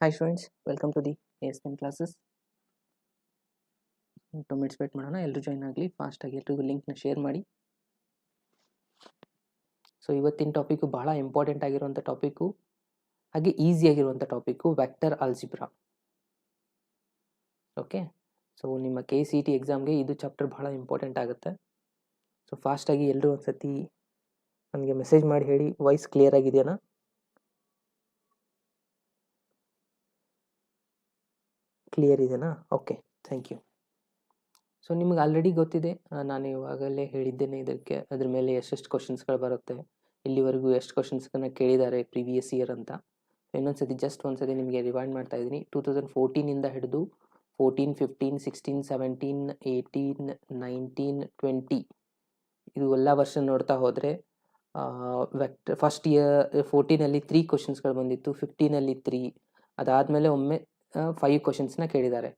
Hi students, welcome to the ASM classes. 2 minutes wait ಮಾಡೋಣ. ಎಲ್ಲರೂ join ಆಗಲಿ ಫಾಸ್ಟಾಗಿ. ಎಲ್ರಿಗೂ ಲಿಂಕ್ನ ಶೇರ್ ಮಾಡಿ. ಸೊ ಇವತ್ತಿನ ಟಾಪಿಕ್ಕು ಬಹಳ ಇಂಪಾರ್ಟೆಂಟ್ ಆಗಿರುವಂಥ ಟಾಪಿಕ್ಕು, ಹಾಗೆ ಈಸಿ ಆಗಿರುವಂಥ topic vector algebra. Okay, so ನಿಮ್ಮ KCET ಎಕ್ಸಾಮ್ಗೆ ಇದು ಚಾಪ್ಟರ್ ಬಹಳ ಇಂಪಾರ್ಟೆಂಟ್ ಆಗುತ್ತೆ. ಸೊ ಫಾಸ್ಟಾಗಿ ಎಲ್ಲರೂ ಒಂದು ಸತಿ ನನಗೆ ಮೆಸೇಜ್ ಮಾಡಿ ಹೇಳಿ, ವಾಯ್ಸ್ ಕ್ಲಿಯರ್ ಆಗಿದೆಯಾ? ಕ್ಲಿಯರ್ ಇದೆಯಾ? Okay, thank you. ಸೊ ನಿಮಗೆ ಆಲ್ರೆಡಿ ಗೊತ್ತಿದೆ, ನಾನು ಇವಾಗಲೇ ಹೇಳಿದ್ದೇನೆ ಇದಕ್ಕೆ, ಅದ್ರ ಮೇಲೆ ಎಷ್ಟೆಷ್ಟು ಕ್ವಶನ್ಸ್ಗಳು ಬರುತ್ತೆ, ಇಲ್ಲಿವರೆಗೂ ಎಷ್ಟು ಕ್ವಶನ್ಸ್ಗಳನ್ನ ಕೇಳಿದ್ದಾರೆ ಪ್ರೀವಿಯಸ್ ಇಯರ್ ಅಂತ. ಇನ್ನೊಂದ್ಸತಿ ಜಸ್ಟ್ ಒಂದ್ಸತಿ ನಿಮಗೆ ರಿವೈಂಡ್ ಮಾಡ್ತಾ ಇದ್ದೀನಿ. 2014 ಹಿಡಿದು 14, 15, 16, 17, 18, 19, 20 ಇದು ಎಲ್ಲ ವರ್ಷ ನೋಡ್ತಾ ಹೋದರೆ ಫಸ್ಟ್ ಇಯರ್ 14ಅಲ್ಲಿ 3 ಕ್ವಶನ್ಸ್ಗಳು ಬಂದಿತ್ತು, 15ಅಲ್ಲಿ 3, ಅದಾದಮೇಲೆ ಒಮ್ಮೆ 5 ಕ್ವಶನ್ಸ್ನ ಕೇಳಿದ್ದಾರೆ.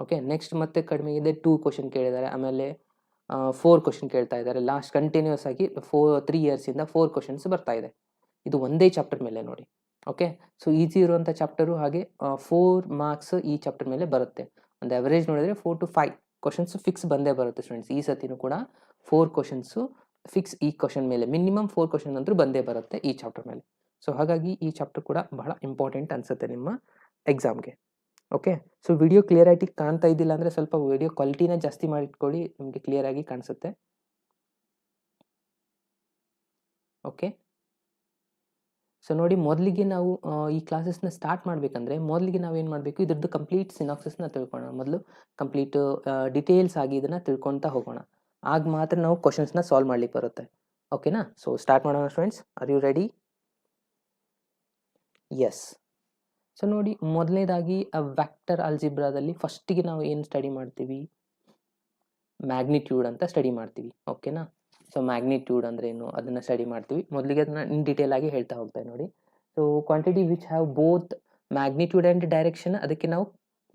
ಓಕೆ, ನೆಕ್ಸ್ಟ್ ಮತ್ತೆ ಕಡಿಮೆ ಇದೆ 2 ಕ್ವಶನ್ ಕೇಳಿದ್ದಾರೆ, ಆಮೇಲೆ 4 ಕ್ವಶನ್ ಕೇಳ್ತಾ ಇದ್ದಾರೆ. ಲಾಸ್ಟ್ ಕಂಟಿನ್ಯೂಸ್ ಆಗಿ 3 ಇಯರ್ಸಿಂದ 4 ಕ್ವಶನ್ಸ್ ಬರ್ತಾ ಇದೆ. ಇದು ಒಂದೇ ಚಾಪ್ಟರ್ ಮೇಲೆ ನೋಡಿ. ಓಕೆ, ಸೊ ಈಸಿ ಇರುವಂಥ ಚಾಪ್ಟರು, ಹಾಗೆ 4 ಮಾರ್ಕ್ಸ್ ಈ ಚಾಪ್ಟರ್ ಮೇಲೆ ಬರುತ್ತೆ. ಒಂದು ಅವರೇಜ್ ನೋಡಿದರೆ 4 to 5 ಕ್ವಶನ್ಸ್ ಫಿಕ್ಸ್ ಬಂದೇ ಬರುತ್ತೆ ಸ್ಟೂಡೆಂಟ್ಸ್. ಈ ಸತಿನೂ ಕೂಡ 4 ಕ್ವಶನ್ಸು ಫಿಕ್ಸ್ ಈ ಕ್ವಶನ್ ಮೇಲೆ, ಮಿನಿಮಮ್ 4 ಕ್ವಶನ್ ಅಂತೂ ಬಂದೇ ಬರುತ್ತೆ ಈ ಚಾಪ್ಟರ್ ಮೇಲೆ. ಸೊ ಹಾಗಾಗಿ ಈ ಚಾಪ್ಟರ್ ಕೂಡ ಬಹಳ ಇಂಪಾರ್ಟೆಂಟ್ ಅನಿಸುತ್ತೆ ನಿಮ್ಮ ಎಕ್ಸಾಮ್ಗೆ. ಓಕೆ, ಸೊ ವಿಡಿಯೋ ಕ್ಲಿಯರ್ ಆಗಿ ಕಾಣ್ತಾ ಇದ್ದಿಲ್ಲ ಅಂದರೆ ಸ್ವಲ್ಪ ವಿಡಿಯೋ ಕ್ವಾಲಿಟಿನ ಜಾಸ್ತಿ ಮಾಡಿಟ್ಕೊಳ್ಳಿ, ನಿಮಗೆ ಕ್ಲಿಯರ್ ಆಗಿ ಕಾಣಿಸುತ್ತೆ. ಓಕೆ, ಸೊ ನೋಡಿ, ಮೊದಲಿಗೆ ನಾವು ಈ ಕ್ಲಾಸಸ್ನ ಸ್ಟಾರ್ಟ್ ಮಾಡಬೇಕಂದ್ರೆ ಮೊದಲಿಗೆ ನಾವೇನು ಮಾಡಬೇಕು, ಇದ್ರದ್ದು ಕಂಪ್ಲೀಟ್ ಸಿನಾಪ್ಸಿಸ್ನ ತಿಳ್ಕೊಳ್ಳೋಣ. ಮೊದಲು ಕಂಪ್ಲೀಟ್ ಡಿಟೇಲ್ಸ್ ಆಗಿ ಇದನ್ನು ತಿಳ್ಕೊತಾ ಹೋಗೋಣ. ಆಗ ಮಾತ್ರ ನಾವು ಕ್ವಶನ್ಸ್ನ ಸಾಲ್ವ್ ಮಾಡ್ಲಿಕ್ಕೆ ಬರುತ್ತೆ. ಓಕೆನಾ? ಸೊ ಸ್ಟಾರ್ಟ್ ಮಾಡೋಣ students. Are you ready? Yes. So ನೋಡಿ, ಮೊದಲನೇದಾಗಿ ವೆಕ್ಟರ್ ಆಲ್ಜಿಬ್ರಾದಲ್ಲಿ ಫಸ್ಟಿಗೆ ನಾವು ಏನು ಸ್ಟಡಿ ಮಾಡ್ತೀವಿ, ಮ್ಯಾಗ್ನಿಟ್ಯೂಡ್ ಅಂತ ಸ್ಟಡಿ ಮಾಡ್ತೀವಿ. ಓಕೆನಾ? ಸೊ ಮ್ಯಾಗ್ನಿಟ್ಯೂಡ್ ಅಂದ್ರೆ ಏನು ಅದನ್ನು ಸ್ಟಡಿ ಮಾಡ್ತೀವಿ. ಮೊದಲಿಗೆ ಅದನ್ನ ಇನ್ ಡೀಟೇಲ್ ಆಗಿ ಹೇಳ್ತಾ ಹೋಗ್ತೇವೆ ನೋಡಿ. So quantity which have both magnitude and direction, ಅದಕ್ಕೆ ನಾವು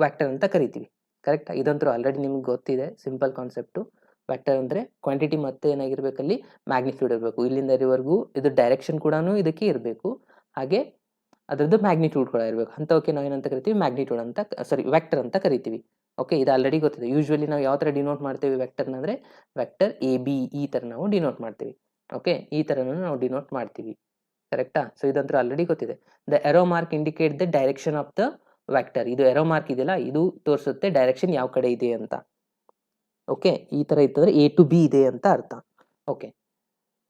ವೆಕ್ಟರ್ ಅಂತ ಕರಿತೀವಿ. ಕರೆಕ್ಟಾ? ಇದಂತೂ ಆಲ್ರೆಡಿ ನಿಮ್ಗೆ ಗೊತ್ತಿದೆ, ಸಿಂಪಲ್ ಕಾನ್ಸೆಪ್ಟು. ವೆಕ್ಟರ್ ಅಂದರೆ ಕ್ವಾಂಟಿಟಿ ಮತ್ತೆ ಏನಾಗಿರ್ಬೇಕಲ್ಲಿ ಮ್ಯಾಗ್ನಿಟ್ಯೂಡ್ ಇರಬೇಕು. ಇಲ್ಲಿಂದ ಇಲ್ಲಿವರೆಗೂ ಇದು ಡೈರೆಕ್ಷನ್ ಕೂಡ ಇದಕ್ಕೆ ಇರಬೇಕು, ಹಾಗೆ ಅದರದ್ದು ಮ್ಯಾಗ್ನಿಟ್ಯೂಡ್ ಕೂಡ ಇರಬೇಕು. ಅಂಥವಕ್ಕೆ ನಾವು ಏನಂತ ಕರಿತೀವಿ, ಮ್ಯಾಗ್ನಿಟ್ಯೂಡ್ ಅಂತ, ವೆಕ್ಟರ್ ಅಂತ ಕರಿತೀವಿ. ಓಕೆ, ಇದು ಆಲ್ರೆಡಿ ಗೊತ್ತಿದೆ. ಯೂಶ್ವಲಿ ನಾವು ಯಾವ ಥರ ಡಿನೋಟ್ ಮಾಡ್ತೀವಿ ವೆಕ್ಟರ್ನ ಅಂದರೆ ವೆಕ್ಟರ್ AB ಈ ಥರ ನಾವು ಡಿನೋಟ್ ಮಾಡ್ತೀವಿ. ಓಕೆ, ಈ ಥರನೂ ನಾವು ಡಿನೋಟ್ ಮಾಡ್ತೀವಿ. ಕರೆಕ್ಟಾ? ಸೊ ಇದಂತೂ ಆಲ್ರೆಡಿ ಗೊತ್ತಿದೆ. The arrow mark indicate the direction of the vector. ಇದು ಎರೋ ಮಾರ್ಕ್ ಇದೆಯಲ್ಲ, ಇದು ತೋರಿಸುತ್ತೆ ಡೈರೆಕ್ಷನ್ ಯಾವ ಕಡೆ ಇದೆ ಅಂತ. ಓಕೆ, ಈ ಥರ ಇತ್ತಂದ್ರೆ A to B ಇದೆ ಅಂತ ಅರ್ಥ. ಓಕೆ,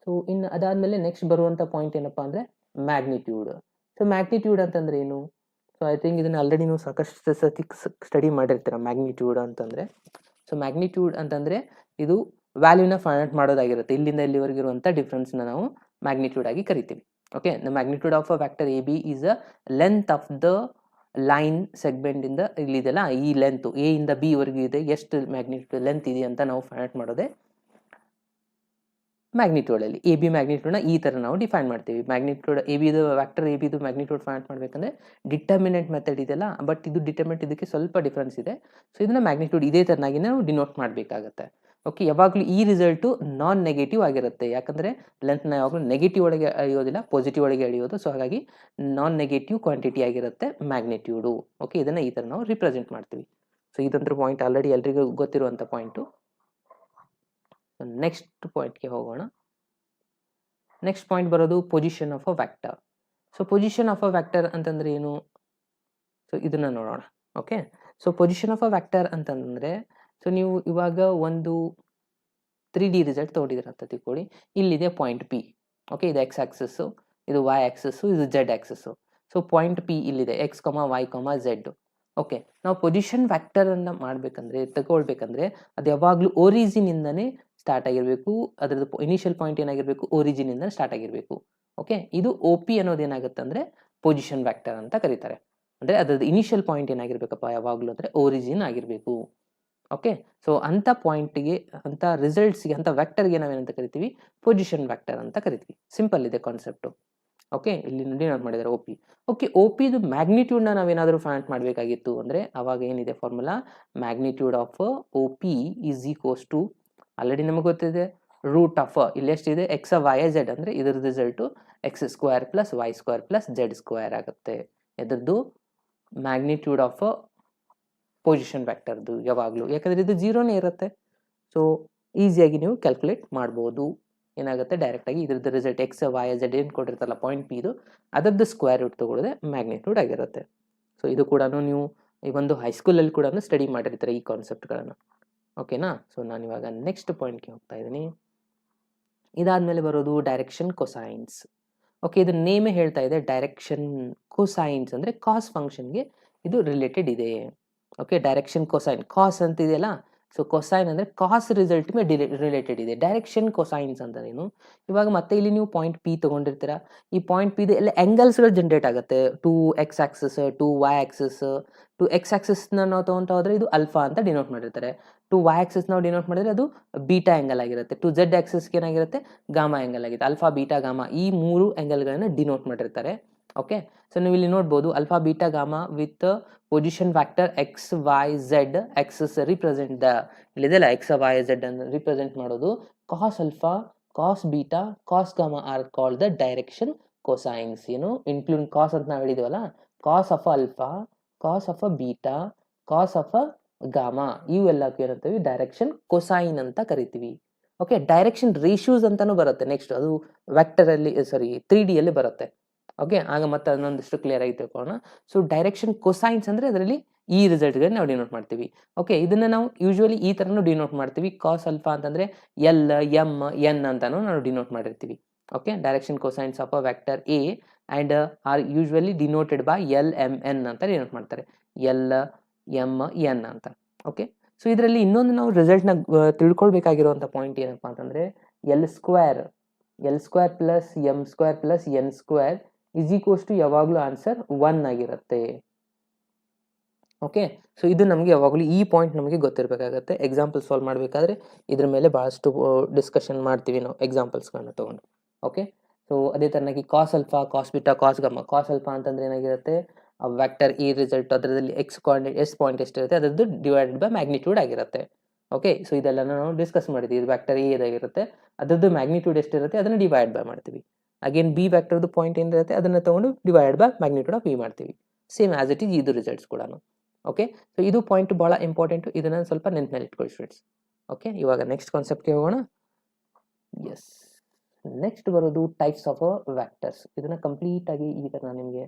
ಸೊ ಇನ್ನು ಅದಾದಮೇಲೆ ನೆಕ್ಸ್ಟ್ ಬರುವಂಥ ಪಾಯಿಂಟ್ ಏನಪ್ಪ ಅಂದರೆ ಮ್ಯಾಗ್ನಿಟ್ಯೂಡ್. ಸೊ ಮ್ಯಾಗ್ನಿಟ್ಯೂಡ್ ಅಂತಂದ್ರೆ ಏನು? ಸೊ ಐ ಥಿಂಕ್ ಇದನ್ನು ಆಲ್ರೆಡಿ ನೀವು ಸಾಕಷ್ಟು ಸತಿ ಸ್ಟಡಿ ಮಾಡಿರ್ತೀರ ಮ್ಯಾಗ್ನಿಟ್ಯೂಡ್ ಅಂತಂದರೆ. ಸೊ ಮ್ಯಾಗ್ನಿಟ್ಯೂಡ್ ಅಂತಂದರೆ ಇದು ವ್ಯಾಲ್ಯೂನ ಫೈಂಡ್ ಔಟ್ ಮಾಡೋದಾಗಿರುತ್ತೆ. ಇಲ್ಲಿಂದ ಇಲ್ಲಿವರೆಗೆ ಇರುವಂಥ ಡಿಫ್ರೆನ್ಸ್ನ ನಾವು ಮ್ಯಾಗ್ನಿಟ್ಯೂಡ್ ಆಗಿ ಕರಿತೀವಿ. Okay, the magnitude of a vector AB is a length of the line segment ಇಂದ ಇಲ್ಲಿದೆಲ್ಲ, ಈ ಲೆಂತ್ A ಇಂದ B ವರೆಗೂ ಇದೆ, ಎಷ್ಟು ಮ್ಯಾಗ್ನಿಟ್ಯೂಡ್ ಲೆಂತ್ ಇದೆ ಅಂತ ನಾವು ಫೈಂಡ್ ಔಟ್ ಮಾಡೋದೇ ಮ್ಯಾಗ್ನಿಟ್ಯೂಡಲ್ಲಿ. AB ಮ್ಯಾಗ್ನಿಟ್ಯೂಡ್ನ ಈ ಥರ ನಾವು ಡಿಫೈನ್ ಮಾಡ್ತೀವಿ. ಮ್ಯಾಗ್ನಿಟ್ಯೂಡ್ ABದು ವೆಕ್ಟರ್ ABದು ಮ್ಯಾಗ್ನಿಟ್ಯೂಡ್ ಫೈಂಡ್ ಔಟ್ ಮಾಡಬೇಕಂದ್ರೆ ಡಿಟರ್ಮಿನೆಂಟ್ ಮೆಥಡ್ ಇದೆಯಲ್ಲ, ಬಟ್ ಇದು ಡಿಟರ್ಮಿನೆಂಟ್ ಇದಕ್ಕೆ ಸ್ವಲ್ಪ ಡಿಫ್ರೆನ್ಸ್ ಇದೆ. ಸೊ ಇದನ್ನ ಮ್ಯಾಗ್ನಿಟ್ಯೂಡ್ ಇದೇ ಥರನಾಗಿ ನಾವು ಡಿನೋಟ್ ಮಾಡಬೇಕಾಗತ್ತೆ. ಓಕೆ, ಯಾವಾಗಲೂ ಈ ರಿಸಲ್ಟು ನಾನ್ ನೆಗೆಟಿವ್ ಆಗಿರುತ್ತೆ, ಯಾಕಂದರೆ ಲೆಂತ್ನ ಯಾವಾಗಲೂ ನೆಗೆಟಿವ್ ಒಳಗೆ ಅಳೆಯೋದಿಲ್ಲ, ಪಾಸಿಟಿವ್ ಒಳಗೆ ಅಳೆಯೋದು. ಸೊ ಹಾಗಾಗಿ ನಾನ್ ನೆಗೆಟಿವ್ ಕ್ವಾಂಟಿಟಿ ಆಗಿರುತ್ತೆ ಮ್ಯಾಗ್ನಿಟ್ಯೂಡು. ಓಕೆ, ಇದನ್ನು ಈ ಥರ ನಾವು ರಿಪ್ರೆಸೆಂಟ್ ಮಾಡ್ತೀವಿ. ಸೊ ಇದಂತರ ಪಾಯಿಂಟ್ ಆಲ್ರೆಡಿ ಎಲ್ರಿಗೂ ಗೊತ್ತಿರುವಂಥ ಪಾಯಿಂಟು. ನೆಕ್ಸ್ಟ್ ಪಾಯಿಂಟ್ಗೆ ಹೋಗೋಣ. ನೆಕ್ಸ್ಟ್ ಪಾಯಿಂಟ್ ಬರೋದು position of a vector. So position of a vector ಅಂತಂದ್ರೆ ಏನು? ಸೊ ಇದನ್ನ ನೋಡೋಣ. Okay, so position of a vector ಅಂತಂದ್ರೆ, ಸೊ ನೀವು ಇವಾಗ ಒಂದು 3D ರಿಸಲ್ಟ್ ತೊಗೊಂಡಿದ್ದೀರ ಅಂತ ತಿಳ್ಕೊಳ್ಳಿ. ಇಲ್ಲಿದೆ ಪಾಯಿಂಟ್ P. ಓಕೆ, ಇದು X ಆಕ್ಸಸ್ಸು, ಇದು Y ಆಕ್ಸಸ್ಸು, ಇದು Z access. So point P ಇಲ್ಲಿದೆ, X, Y, Z. ಓಕೆ, ನಾವು ಪೊಸಿಷನ್ ವೆಕ್ಟರ್ ಅನ್ನ ಮಾಡ್ಬೇಕಂದ್ರೆ, ತಗೊಳ್ಬೇಕಂದ್ರೆ ಅದು ಯಾವಾಗಲೂ ಒರಿಜಿನ್ ಇಂದನೇ ಸ್ಟಾರ್ಟ್ ಆಗಿರಬೇಕು. ಅದರದ್ದು ಇನಿಷಿಯಲ್ ಪಾಯಿಂಟ್ ಏನಾಗಿರಬೇಕು, ಒರಿಜಿನ್ ಇಂದ ಸ್ಟಾರ್ಟ್ ಆಗಿರಬೇಕು. ಓಕೆ, ಇದು OP ಅನ್ನೋದು ಏನಾಗುತ್ತೆ ಅಂದರೆ ಪೊಸಿಷನ್ ವೆಕ್ಟರ್ ಅಂತ ಕರೀತಾರೆ. ಅಂದರೆ ಅದರದ್ದು ಇನಿಷಿಯಲ್ ಪಾಯಿಂಟ್ ಏನಾಗಿರ್ಬೇಕಪ್ಪ ಯಾವಾಗಲೂ ಅಂದರೆ ಒರಿಜಿನ್ ಆಗಿರಬೇಕು. ಓಕೆ, ಸೊ ಅಂಥ ಪಾಯಿಂಟ್ಗೆ, ಅಂಥ ರಿಸಲ್ಟ್ಸ್ಗೆ, ಅಂಥ ವೆಕ್ಟರ್ಗೆ ನಾವೇನಂತ ಕರಿತೀವಿ, ಪೊಸಿಷನ್ ವೆಕ್ಟರ್ ಅಂತ ಕರಿತೀವಿ. ಸಿಂಪಲ್ ಇದೆ ಕಾನ್ಸೆಪ್ಟು. ಓಕೆ, ಇಲ್ಲಿ ನೋಡಿ ನಾನು ಮಾಡಿದ್ದಾರೆ OP. ಓಕೆ, OPದು ಮ್ಯಾಗ್ನಿಟ್ಯೂಡ್ನ ನಾವೇನಾದರೂ ಫೈಂಡ್ ಮಾಡಬೇಕಾಗಿತ್ತು ಅಂದರೆ ಅವಾಗ ಏನಿದೆ formula, magnitude of OP is equals to, already ನಮಗೆ ಗೊತ್ತಿದೆ, ರೂಟ್ ಆಫ್ ಇಲ್ಲಿ ಎಷ್ಟಿದೆ, X, Y, Z ಅಂದರೆ ಇದರ ರಿಸಲ್ಟು X² + Y² + Z² ಆಗುತ್ತೆ. ಇದರದ್ದು ಮ್ಯಾಗ್ನಿಟ್ಯೂಡ್ ಆಫ್ ಪೊಸಿಷನ್ ವೆಕ್ಟರ್ದು ಯಾವಾಗಲೂ, ಯಾಕಂದರೆ ಇದು ಜೀರೋನೇ ಇರುತ್ತೆ. ಸೊ ಈಸಿಯಾಗಿ ನೀವು ಕ್ಯಾಲ್ಕುಲೇಟ್ ಮಾಡ್ಬೋದು. ಏನಾಗುತ್ತೆ ಡೈರೆಕ್ಟಾಗಿ ಇದ್ರದ್ದು ರಿಸಲ್ಟ್ ಎಕ್ಸ್ ವೈ ಝೆಡ್ ಏನು ಕೊಟ್ಟಿರ್ತಲ್ಲ ಪಾಯಿಂಟ್ ಪಿ ಇದು ಅದರದ್ದು ಸ್ಕ್ವೇರ್ ರೂಟ್ ತೊಗೊಳ್ಳೋದೆ ಮ್ಯಾಗ್ನಿಟ್ಯೂಡ್ ಆಗಿರುತ್ತೆ. ಸೊ ಇದು ಕೂಡ ನೀವು ಈ ಒಂದು ಹೈಸ್ಕೂಲಲ್ಲಿ ಕೂಡ ಸ್ಟಡಿ ಮಾಡಿರ್ತಾರೆ ಈ ಕಾನ್ಸೆಪ್ಟ್ಗಳನ್ನು. ಓಕೆನಾ? ಸೊ ನಾನು ಇವಾಗ ನೆಕ್ಸ್ಟ್ ಪಾಯಿಂಟ್ಗೆ ಹೋಗ್ತಾ ಇದ್ದೀನಿ. ಇದಾದಮೇಲೆ ಬರೋದು ಡೈರೆಕ್ಷನ್ ಕೊಸೈನ್ಸ್. ಓಕೆ, ಇದು ನೇಮೇ ಹೇಳ್ತಾ ಇದೆ ಡೈರೆಕ್ಷನ್ ಕೊಸೈನ್ಸ್ ಅಂದರೆ ಕಾಸ್ ಫಂಕ್ಷನ್ಗೆ ಇದು ರಿಲೇಟೆಡ್ ಇದೆ. ಓಕೆ, ಡೈರೆಕ್ಷನ್ ಕೊಸೈನ್ ಕಾಸ್ ಅಂತ ಇದೆಯಲ್ಲ, ಸೊ ಕೊಸೈನ್ ಅಂದರೆ ಕಾಸ್ ರಿಸಲ್ಟ್ಗೆ ರಿಲೇಟೆಡ್ ಇದೆ. ಡೈರೆಕ್ಷನ್ ಕೊಸೈನ್ಸ್ ಅಂತ ಏನು, ಇವಾಗ ಮತ್ತೆ ಇಲ್ಲಿ ನೀವು ಪಾಯಿಂಟ್ ಪಿ ತೊಗೊಂಡಿರ್ತೀರ. ಈ ಪಾಯಿಂಟ್ ಪಿದು ಎಲ್ಲ ಆ್ಯಂಗಲ್ಸ್ಗಳು ಜನ್ರೇಟ್ ಆಗುತ್ತೆ. To X axis, to Y axis. To X ಆಕ್ಸಿಸ್ನ ನಾವು ತೊಗೊತಾ ಹೋದರೆ ಇದು ಅಲ್ಫಾ ಅಂತ ಡಿನೋಟ್ ಮಾಡಿರ್ತಾರೆ. ಟು ವೈ ಆಕ್ಸಿಸ್ ನಾವು ಡಿನೋಟ್ ಮಾಡಿದ್ರೆ ಅದು ಬೀಟಾ ಆ್ಯಂಗಲ್ ಆಗಿರುತ್ತೆ. ಟು ಝೆಡ್ ಆಕ್ಸಿಸ್ಗೆ ಏನಾಗಿರುತ್ತೆ ಗಾಮಾ ಆ್ಯಂಗಲ್ ಆಗಿದೆ. ಅಲ್ಫಾ ಬೀಟಾ ಗಾಮಾ ಈ 3 ಆ್ಯಂಗಲ್ಗಳನ್ನು ಡಿನೋಟ್ ಮಾಡಿರ್ತಾರೆ. ಓಕೆ, ಸೊ ನೀವು ಇಲ್ಲಿ ನೋಡ್ಬೋದು alpha beta gamma with position factor X Y Z axis represent the, ಇಲ್ಲಿದೆಲ್ಲ ಎಕ್ಸ್ ವೈ ಝೆಡ್ ಅನ್ನು ರಿಪ್ರೆಸೆಂಟ್ ಮಾಡೋದು cos alpha, cos beta, cos gamma are called the direction cosines. ಏನು ಇನ್ಕ್ಲೂಡ್ ಕಾಸ್ ಅಂತ ನಾವು ಹೇಳಿದ್ವಲ್ಲ, cos of alpha, cos of beta, cos of gamma ಇವೆಲ್ಲಕ್ಕೂ ಏನಂತೀವಿ direction cosine ಅಂತ ಕರಿತೀವಿ. ಓಕೆ, ಡೈರೆಕ್ಷನ್ ರೇಷಿಯೋಸ್ ಅಂತಾನು ಬರುತ್ತೆ ನೆಕ್ಸ್ಟ್, ಅದು ವೆಕ್ಟರಲ್ಲಿ ಸಾರಿ 3D ಅಲ್ಲಿ ಬರುತ್ತೆ. ಓಕೆ, ಆಗ ಮತ್ತೆ ಅದನ್ನೊಂದಿಷ್ಟು ಕ್ಲಿಯರ್ ಆಗಿ ತಿಳ್ಕೊಳ್ಳೋಣ. ಸೊ ಡೈರೆಕ್ಷನ್ ಕೊಸೈನ್ಸ್ ಅಂದರೆ ಅದರಲ್ಲಿ ಈ ರಿಸಲ್ಟ್ಗೆ ನಾವು ಡಿನೋಟ್ ಮಾಡ್ತೀವಿ. ಓಕೆ, ಇದನ್ನು ನಾವು ಯೂಶ್ವಲಿ ಈ ಥರನೂ ಡಿನೋಟ್ ಮಾಡ್ತೀವಿ. ಕಾಸ್ ಅಲ್ಫಾ ಅಂತಂದರೆ ಎಲ್ ಎಮ್ ಎನ್ ಅಂತಾನು ನಾವು ಡಿನೋಟ್ ಮಾಡಿರ್ತೀವಿ. Okay, direction cosines of a vector A and are usually denoted by L M N ಅಂತ ಡಿನೋಟ್ ಮಾಡ್ತಾರೆ. ಎಲ್ ಎಮ್ ಎನ್ ಅಂತ. ಓಕೆ, ಸೊ ಇದರಲ್ಲಿ ಇನ್ನೊಂದು ನಾವು ರಿಸಲ್ಟ್ನ ತಿಳ್ಕೊಳ್ಬೇಕಾಗಿರುವಂಥ ಪಾಯಿಂಟ್ ಏನಪ್ಪ ಅಂತಂದರೆ L square plus M square plus N square is equals to ಯಾವಾಗಲೂ ಆನ್ಸರ್ 1 ಆಗಿರುತ್ತೆ. ಓಕೆ, ಸೊ ಇದು ನಮಗೆ ಯಾವಾಗಲೂ ಈ ಪಾಯಿಂಟ್ ನಮಗೆ ಗೊತ್ತಿರಬೇಕಾಗತ್ತೆ. ಎಕ್ಸಾಂಪಲ್ ಸಾಲ್ವ್ ಮಾಡಬೇಕಾದ್ರೆ ಇದ್ರ ಮೇಲೆ ಭಾಳಷ್ಟು ಡಿಸ್ಕಷನ್ ಮಾಡ್ತೀವಿ ನಾವು ಎಕ್ಸಾಂಪಲ್ಸ್ಗಳನ್ನ ತೊಗೊಂಡು. ಓಕೆ, ಸೊ ಅದೇ ಥರನಾಗಿ ಕಾಸ್ ಅಲ್ಫಾ, ಕಾಸ್ ಬಿಟಾ, ಕಾಸ್ ಗಮ್ಮ. ಕಾಸ್ ಅಲ್ಫಾ ಅಂತಂದ್ರೆ ಏನಾಗಿರುತ್ತೆ ವೆಕ್ಟರ್ ಈ ರಿಸಲ್ಟ್ ಅದರಲ್ಲಿ ಎಕ್ಸ್ ಕೋಆರ್ಡಿನೇಟ್ ಎಸ್ ಪಾಯಿಂಟ್ ಎಷ್ಟಿರುತ್ತೆ ಅದರದ್ದು ಡಿವೈಡೆಡ್ ಬೈ ಮ್ಯಾಗ್ನಿಟ್ಯೂಡ್ ಆಗಿರುತ್ತೆ. ಓಕೆ, ಸೊ ಇದೆಲ್ಲ ನಾವು ಡಿಸ್ಕಸ್ ಮಾಡಿದ್ದೀವಿ. ಇದು ವೆಕ್ಟರ್ ಎ ಇದಾಗಿರುತ್ತೆ, ಅದರದ್ದು ಮ್ಯಾಗ್ನಿಟ್ಯೂಡ್ ಎಷ್ಟಿರುತ್ತೆ ಅದನ್ನು ಡಿವೈಡ್ ಬೈ ಮಾಡ್ತೀವಿ. ಅಗೇನ್ ಬಿ ವೆಕ್ಟರ್ದು ಪಾಯಿಂಟ್ ಏನಿರುತ್ತೆ ಅದನ್ನು ತೊಗೊಂಡು divide by magnitude of B ಮಾಡ್ತೀವಿ. ಸೇಮ್ ಆಸ್ ಇಟ್ ಈಸ್ ಇದು ರಿಸಲ್ಟ್ಸ್ ಕೂಡ. ಓಕೆ, ಸೊ ಇದು ಪಾಯಿಂಟ್ ಭಾಳ ಇಂಪಾರ್ಟೆಂಟು, ಇದನ್ನು ಸ್ವಲ್ಪ ನೆನಪಿನಲ್ಲಿ ಇಟ್ಕೊಳ್ಳಿ ಸ್ಟೂಡೆಂಟ್ಸ್. ಓಕೆ, ಇವಾಗ ನೆಕ್ಸ್ಟ್ ಕಾನ್ಸೆಪ್ಟ್ಗೆ ಹೋಗೋಣ. ಎಸ್, ನೆಕ್ಸ್ಟ್ ಬರೋದು ಟೈಪ್ಸ್ ಆಫ್ ವೆಕ್ಟರ್ಸ್. ಇದನ್ನು ಕಂಪ್ಲೀಟಾಗಿ ಈ ಥರ ನಾನು ನಿಮಗೆ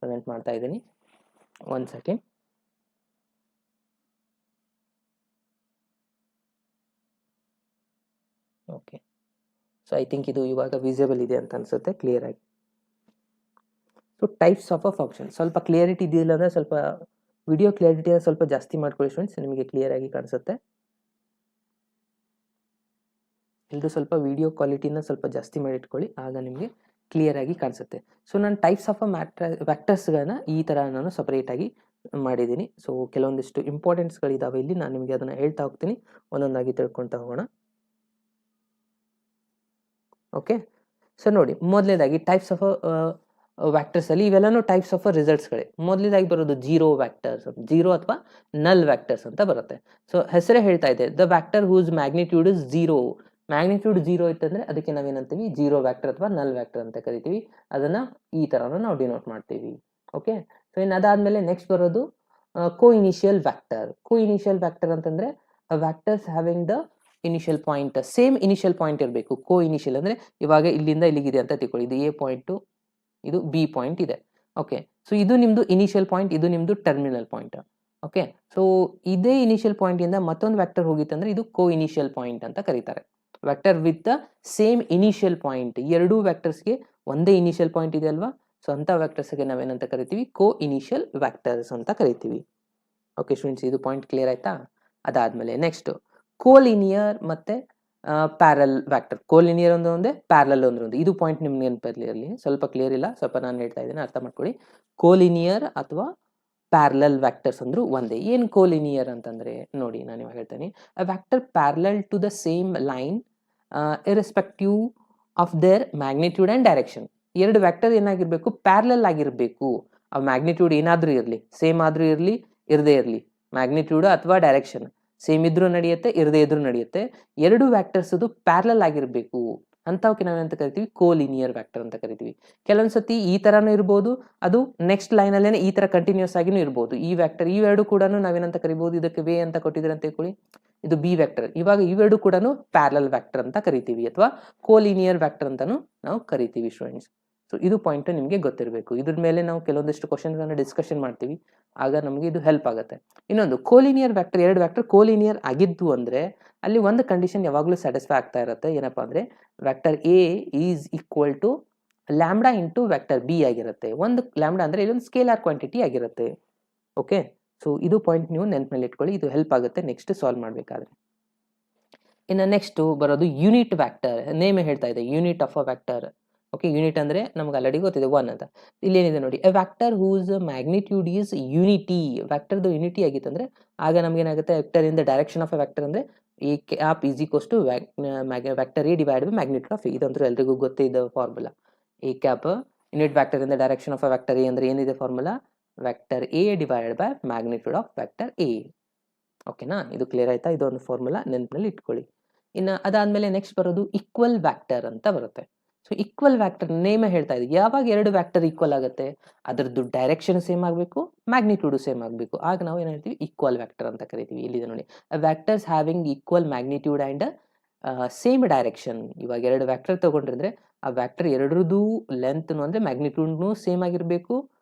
ಪ್ರೆಸೆಂಟ್ ಮಾಡ್ತಾ ಇದ್ದೀನಿ. 1 second. Okay, so I think ಇದು ಇವಾಗ ವಿಸಿಬಲ್ ಇದೆ ಅಂತ ಅನ್ಸುತ್ತೆ ಕ್ಲಿಯರ್ ಆಗಿ. So types of a function ಸ್ವಲ್ಪ ಕ್ಲಿಯರಿಟಿ ಇದೆಯಿಲ್ಲ ಅಂದರೆ ಸ್ವಲ್ಪ ವಿಡಿಯೋ ಕ್ಲಿಯರಿಟಿನ ಸ್ವಲ್ಪ ಜಾಸ್ತಿ ಮಾಡ್ಕೊಳ್ಳಿ ಸ್ಟೂಡೆಂಟ್ಸ್, ನಿಮಗೆ ಕ್ಲಿಯರ್ ಆಗಿ ಕಾಣಿಸುತ್ತೆ. ಎಲ್ಲರೂ ಸ್ವಲ್ಪ ವಿಡಿಯೋ ಕ್ವಾಲಿಟಿನ ಸ್ವಲ್ಪ ಜಾಸ್ತಿ ಮಾಡಿ ಇಟ್ಕೊಳ್ಳಿ, ಆಗ ನಿಮಗೆ ಕ್ಲಿಯರ್ ಆಗಿ ಕಾಣಿಸುತ್ತೆ. ಸೊ ನಾನು ಟೈಪ್ಸ್ ಆಫ್ ಅ ವೆಕ್ಟರ್ಸ್ಗಳನ್ನ ಈ ಥರ ನಾನು ಸಪ್ರೇಟಾಗಿ ಮಾಡಿದ್ದೀನಿ. ಸೊ ಕೆಲವೊಂದಿಷ್ಟು ಇಂಪಾರ್ಟೆಂಟ್ಸ್ಗಳಿದ್ದಾವೆ ಇಲ್ಲಿ, ನಾನು ನಿಮಗೆ ಅದನ್ನು ಹೇಳ್ತಾ ಹೋಗ್ತೀನಿ, ಒಂದೊಂದಾಗಿ ತಿಳ್ಕೊಳ್ತಾ ಹೋಗೋಣ. ಓಕೆ, ಸೊ ನೋಡಿ ಮೊದಲನೇದಾಗಿ ಟೈಪ್ಸ್ ಆಫ್ ವೆಕ್ಟರ್ಸ್ ಅಲ್ಲಿ ಇವೆಲ್ಲನೂ ಟೈಪ್ಸ್ ಆಫ್ ರಿಸಲ್ಟ್ಸ್ಗಳೇ. ಮೊದಲನೇದಾಗಿ ಬರೋದು ಜೀರೋ ವೆಕ್ಟರ್ಸ್, ಜೀರೋ ಅಥವಾ ನಲ್ ವೆಕ್ಟರ್ಸ್ ಅಂತ ಬರುತ್ತೆ. ಸೊ ಹೆಸರೇ ಹೇಳ್ತಾ ಇದೆ the vector whose magnitude is zero. Magnitude zero ಇತ್ತಂದ್ರೆ ಅದಕ್ಕೆ ನಾವೇನಂತೀವಿ ಜೀರೋ ವೆಕ್ಟರ್ ಅಥವಾ ನಲ್ ವೆಕ್ಟರ್ ಅಂತ ಕರಿತೀವಿ. ಅದನ್ನ ಈ ತರನ ನಾವು ಡಿನೋಟ್ ಮಾಡ್ತೀವಿ. ಓಕೆ, ಸೊ ಇನ್ನು ಅದಾದ್ಮೇಲೆ ನೆಕ್ಸ್ಟ್ ಬರೋದು ಕೋ ಇನಿಷಿಯಲ್ ವೆಕ್ಟರ್. ಕೋ ಇನಿಷಿಯಲ್ ವೆಕ್ಟರ್ ಅಂತಂದ್ರೆ vectors having the initial point same initial point ಇರಬೇಕು. ಕೋ ಇನಿಷಿಯಲ್ ಅಂದ್ರೆ ಇವಾಗ ಇಲ್ಲಿಂದ ಇಲ್ಲಿಗಿದೆ ಅಂತ ತಿಳ್ಕೊಳ್ಳಿ, ಇದು ಎ ಪಾಯಿಂಟು, ಇದು ಬಿ ಪಾಯಿಂಟ್ ಇದೆ. ಓಕೆ, ಸೊ ಇದು ನಿಮ್ದು ಇನಿಷಿಯಲ್ ಪಾಯಿಂಟ್, ಇದು ನಿಮ್ದು ಟರ್ಮಿನಲ್ ಪಾಯಿಂಟ್. ಓಕೆ, ಸೊ ಇದೇ ಇನಿಷಿಯಲ್ ಪಾಯಿಂಟ್ ಇಂದ ಮತ್ತೊಂದು ವೆಕ್ಟರ್ ಹೋಗಿತ್ತಂದ್ರೆ ಇದು ಕೋ ಇನಿಷಿಯಲ್ ಪಾಯಿಂಟ್ ಅಂತ ಕರೀತಾರೆ. Vector with the same initial point, ಎರಡೂ ವೆಕ್ಟರ್ಸ್ಗೆ ಒಂದೇ ಇನಿಷಿಯಲ್ ಪಾಯಿಂಟ್ ಇದೆ ಅಲ್ವಾ, ಸೊ ಅಂತ ವೆಕ್ಟರ್ಸ್ಗೆ ನಾವೇನಂತ ಕರಿತೀವಿ ಕೋ ಇನಿಷಿಯಲ್ ವೆಕ್ಟರ್ಸ್ ಅಂತ ಕರಿತೀವಿ. ಓಕೆ ಸ್ಟೂಡೆಂಟ್ಸ್, ಇದು ಪಾಯಿಂಟ್ ಕ್ಲಿಯರ್ ಆಯ್ತಾ? ಅದಾದ್ಮೇಲೆ ನೆಕ್ಸ್ಟ್ ಕೋಲಿನಿಯರ್ ಮತ್ತೆ ಪ್ಯಾರಲ್ ವೆಕ್ಟರ್. ಕೋಲಿನಿಯರ್ ಒಂದೇ, ಪ್ಯಾರಲ್ ಒಂದು. ಇದು ಪಾಯಿಂಟ್ ನಿಮ್ಗೆ ನೆನಪಿರಲಿ, ಸ್ವಲ್ಪ ಕ್ಲಿಯರ್ ಇಲ್ಲ, ಸ್ವಲ್ಪ ನಾನು ಹೇಳ್ತಾ ಇದ್ದೀನಿ ಅರ್ಥ ಮಾಡ್ಕೊಳ್ಳಿ. ಕೋಲಿನಿಯರ್ ಅಥವಾ ಪ್ಯಾರಲಲ್ ವೆಕ್ಟರ್ಸ್ ಅಂದ್ರು ಒಂದೇ. ಏನು ಕೋಲಿನಿಯರ್ ಅಂತಂದ್ರೆ ನೋಡಿ ನಾನು ಇವಾಗ ಹೇಳ್ತೇನೆ, a vector parallel to the same line irrespective of their magnitude and direction. ಎರಡು ವೆಕ್ಟರ್ ಏನಾಗಿರ್ಬೇಕು ಪ್ಯಾರಲಲ್ ಆಗಿರ್ಬೇಕು. ಆ ಮ್ಯಾಗ್ನಿಟ್ಯೂಡ್ ಏನಾದ್ರೂ ಇರಲಿ, ಸೇಮ್ ಆದ್ರೂ ಇರಲಿ, ಇರದೇ ಇರಲಿ, ಮ್ಯಾಗ್ನಿಟ್ಯೂಡ್ ಅಥವಾ ಡೈರೆಕ್ಷನ್ ಸೇಮ್ ಇದ್ರೂ ನಡೆಯುತ್ತೆ, ಇರದೇ ಇದ್ರೂ ನಡೆಯುತ್ತೆ. ಎರಡು ವೆಕ್ಟರ್ಸ್ ಅದು ಪ್ಯಾರಲಲ್ ಆಗಿರಬೇಕು. ಅಂಥವಕ್ಕೆ ನಾವೇನಂತ ಕರಿತೀವಿ ಕೋಲಿನಿಯರ್ ವ್ಯಾಕ್ಟರ್ ಅಂತ ಕರಿತೀವಿ. ಕೆಲವೊಂದು ಸತಿ ಈ ಥರನೂ ಇರ್ಬೋದು, ಅದು ನೆಕ್ಸ್ಟ್ ಲೈನಲ್ಲೇನೆ ಈ ಥರ ಕಂಟಿನ್ಯೂಸ್ ಆಗಿನೂ ಇರ್ಬೋದು. ಈ ವ್ಯಾಕ್ಟರ್ ಇವೆರಡು ಕೂಡ ನಾವೇನಂತ ಕರಿಬೋದು, ಇದಕ್ಕೆ ವೇ ಅಂತ ಕೊಟ್ಟಿದ್ದಾರೆ ಅಂತ ತಿಳ್ಕೊಳ್ಳಿ, ಇದು ಬಿ ವ್ಯಾಕ್ಟರ್. ಇವಾಗ ಇವೆರಡು ಕೂಡ ಪ್ಯಾರಲಲ್ ವ್ಯಾಕ್ಟರ್ ಅಂತ ಕರಿತೀವಿ ಅಥವಾ ಕೋಲಿನಿಯರ್ ವ್ಯಾಕ್ಟರ್ ಅಂತಾನು ನಾವು ಕರಿತೀವಿ ಸ್ಟೂಡೆಂಟ್ಸ್. ಸೊ ಇದು ಪಾಯಿಂಟ್ ನಿಮಗೆ ಗೊತ್ತಿರಬೇಕು. ಇದ್ರ ಮೇಲೆ ನಾವು ಕೆಲವೊಂದಿಷ್ಟು ಕ್ವಶನ್ಗಳನ್ನ ಡಿಸ್ಕಷನ್ ಮಾಡ್ತೀವಿ, ಆಗ ನಮಗೆ ಇದು ಹೆಲ್ಪ್ ಆಗುತ್ತೆ. ಇನ್ನೊಂದು ಕೋಲಿನಿಯರ್ ವ್ಯಾಕ್ಟರ್, ಎರಡು ವ್ಯಾಕ್ಟರ್ ಕೋಲಿನಿಯರ್ ಆಗಿದ್ದು ಅಂದ್ರೆ ಅಲ್ಲಿ ಒಂದು ಕಂಡೀಷನ್ ಯಾವಾಗಲೂ ಸ್ಯಾಟಿಸ್ಫೈ ಆಗ್ತಾ ಇರುತ್ತೆ. ಏನಪ್ಪಾ ಅಂದ್ರೆ vector A is equal to lambda into vector B ಆಗಿರುತ್ತೆ. ಒಂದು ಲ್ಯಾಂಬ್ಡಾ ಅಂದ್ರೆ ಇಲ್ಲೊಂದು ಸ್ಕೇಲಾರ್ ಕ್ವಾಂಟಿಟಿ ಆಗಿರುತ್ತೆ. ಓಕೆ, ಸೊ ಇದು ಪಾಯಿಂಟ್ ನೀವು ನೆನಪಿನಲ್ಲಿ ಇಟ್ಕೊಳ್ಳಿ, ಇದು ಹೆಲ್ಪ್ ಆಗುತ್ತೆ ನೆಕ್ಸ್ಟ್ ಸಾಲ್ವ್ ಮಾಡಬೇಕಾದ್ರೆ. ಇನ್ನು ನೆಕ್ಸ್ಟ್ ಬರೋದು ಯೂನಿಟ್ ವ್ಯಾಕ್ಟರ್. ನೇಮ್ ಹೇಳ್ತಾ ಇದೆ unit of a vector. Okay, unit ಅಂದ್ರೆ ನಮ್ಗೆ ಆಲ್ರೆಡಿ ಗೊತ್ತಿದೆ 1 ಅಂತ. ಇಲ್ಲಿ ಏನಿದೆ ನೋಡಿ, a vector whose magnitude is unity. ವ್ಯಾಕ್ಟರ್ದು ಯೂನಿಟಿ ಆಗಿತ್ತಂದ್ರೆ ಆಗ ನಮ್ಗೆ ಏನಾಗುತ್ತೆ, vector in the direction of a vector ಅಂದ್ರೆ A cap is equals to vector A divided by magnitude of A. ಇದಂತೂ ಎಲ್ರಿಗೂ ಗೊತ್ತಿದ್ದ formula. A cap unit vector in the direction of a vector A ಅಂದ್ರೆ ಏನಿದೆ formula, vector A divided by magnitude of vector A. ಓಕೆನಾ, ಇದು clear ಆಯ್ತಾ? ಇದೊಂದು formula ನೆನಪಿನಲ್ಲಿ ಇಟ್ಕೊಳ್ಳಿ. ಇನ್ನು ಅದಾದ್ಮೇಲೆ ನೆಕ್ಸ್ಟ್ ಬರೋದು ಈಕ್ವಲ್ ವ್ಯಾಕ್ಟರ್ ಅಂತ ಬರುತ್ತೆ. ಸೊ ಈಕ್ವಲ್ ವ್ಯಾಕ್ಟರ್ ನೇಮ್ ಹೇಳ್ತಾ ಇದೆ, ಯಾವಾಗ ಎರಡು ವ್ಯಾಕ್ಟರ್ ಈಕ್ವಲ್ ಆಗುತ್ತೆ, ಅದರದ್ದು ಡೈರೆಕ್ಷನ್ ಸೇಮ್ ಆಗಬೇಕು, ಮ್ಯಾಗ್ನಿಟ್ಯೂಡ್ ಸೇಮ್ ಆಗಬೇಕು, ಆಗ ನಾವು ಏನ್ ಹೇಳ್ತೀವಿ, ಈಕ್ವಲ್ ವ್ಯಾಕ್ಟರ್ ಅಂತ ಕರಿತೀವಿ. ಇಲ್ಲಿದೆ ನೋಡಿ, vectors having equal magnitude and same direction. ಇವಾಗ ಎರಡು ವ್ಯಾಕ್ಟರ್ ತಗೊಂಡ್ರೆ ಆ ವ್ಯಾಕ್ಟರ್ ಎರಡರದ್ದು ಲೆಂತ್ ಅಂದ್ರೆ ಮ್ಯಾಗ್ನಿಟ್ಯೂಡ್ನು ಸೇಮ್ ಆಗಿರಬೇಕು,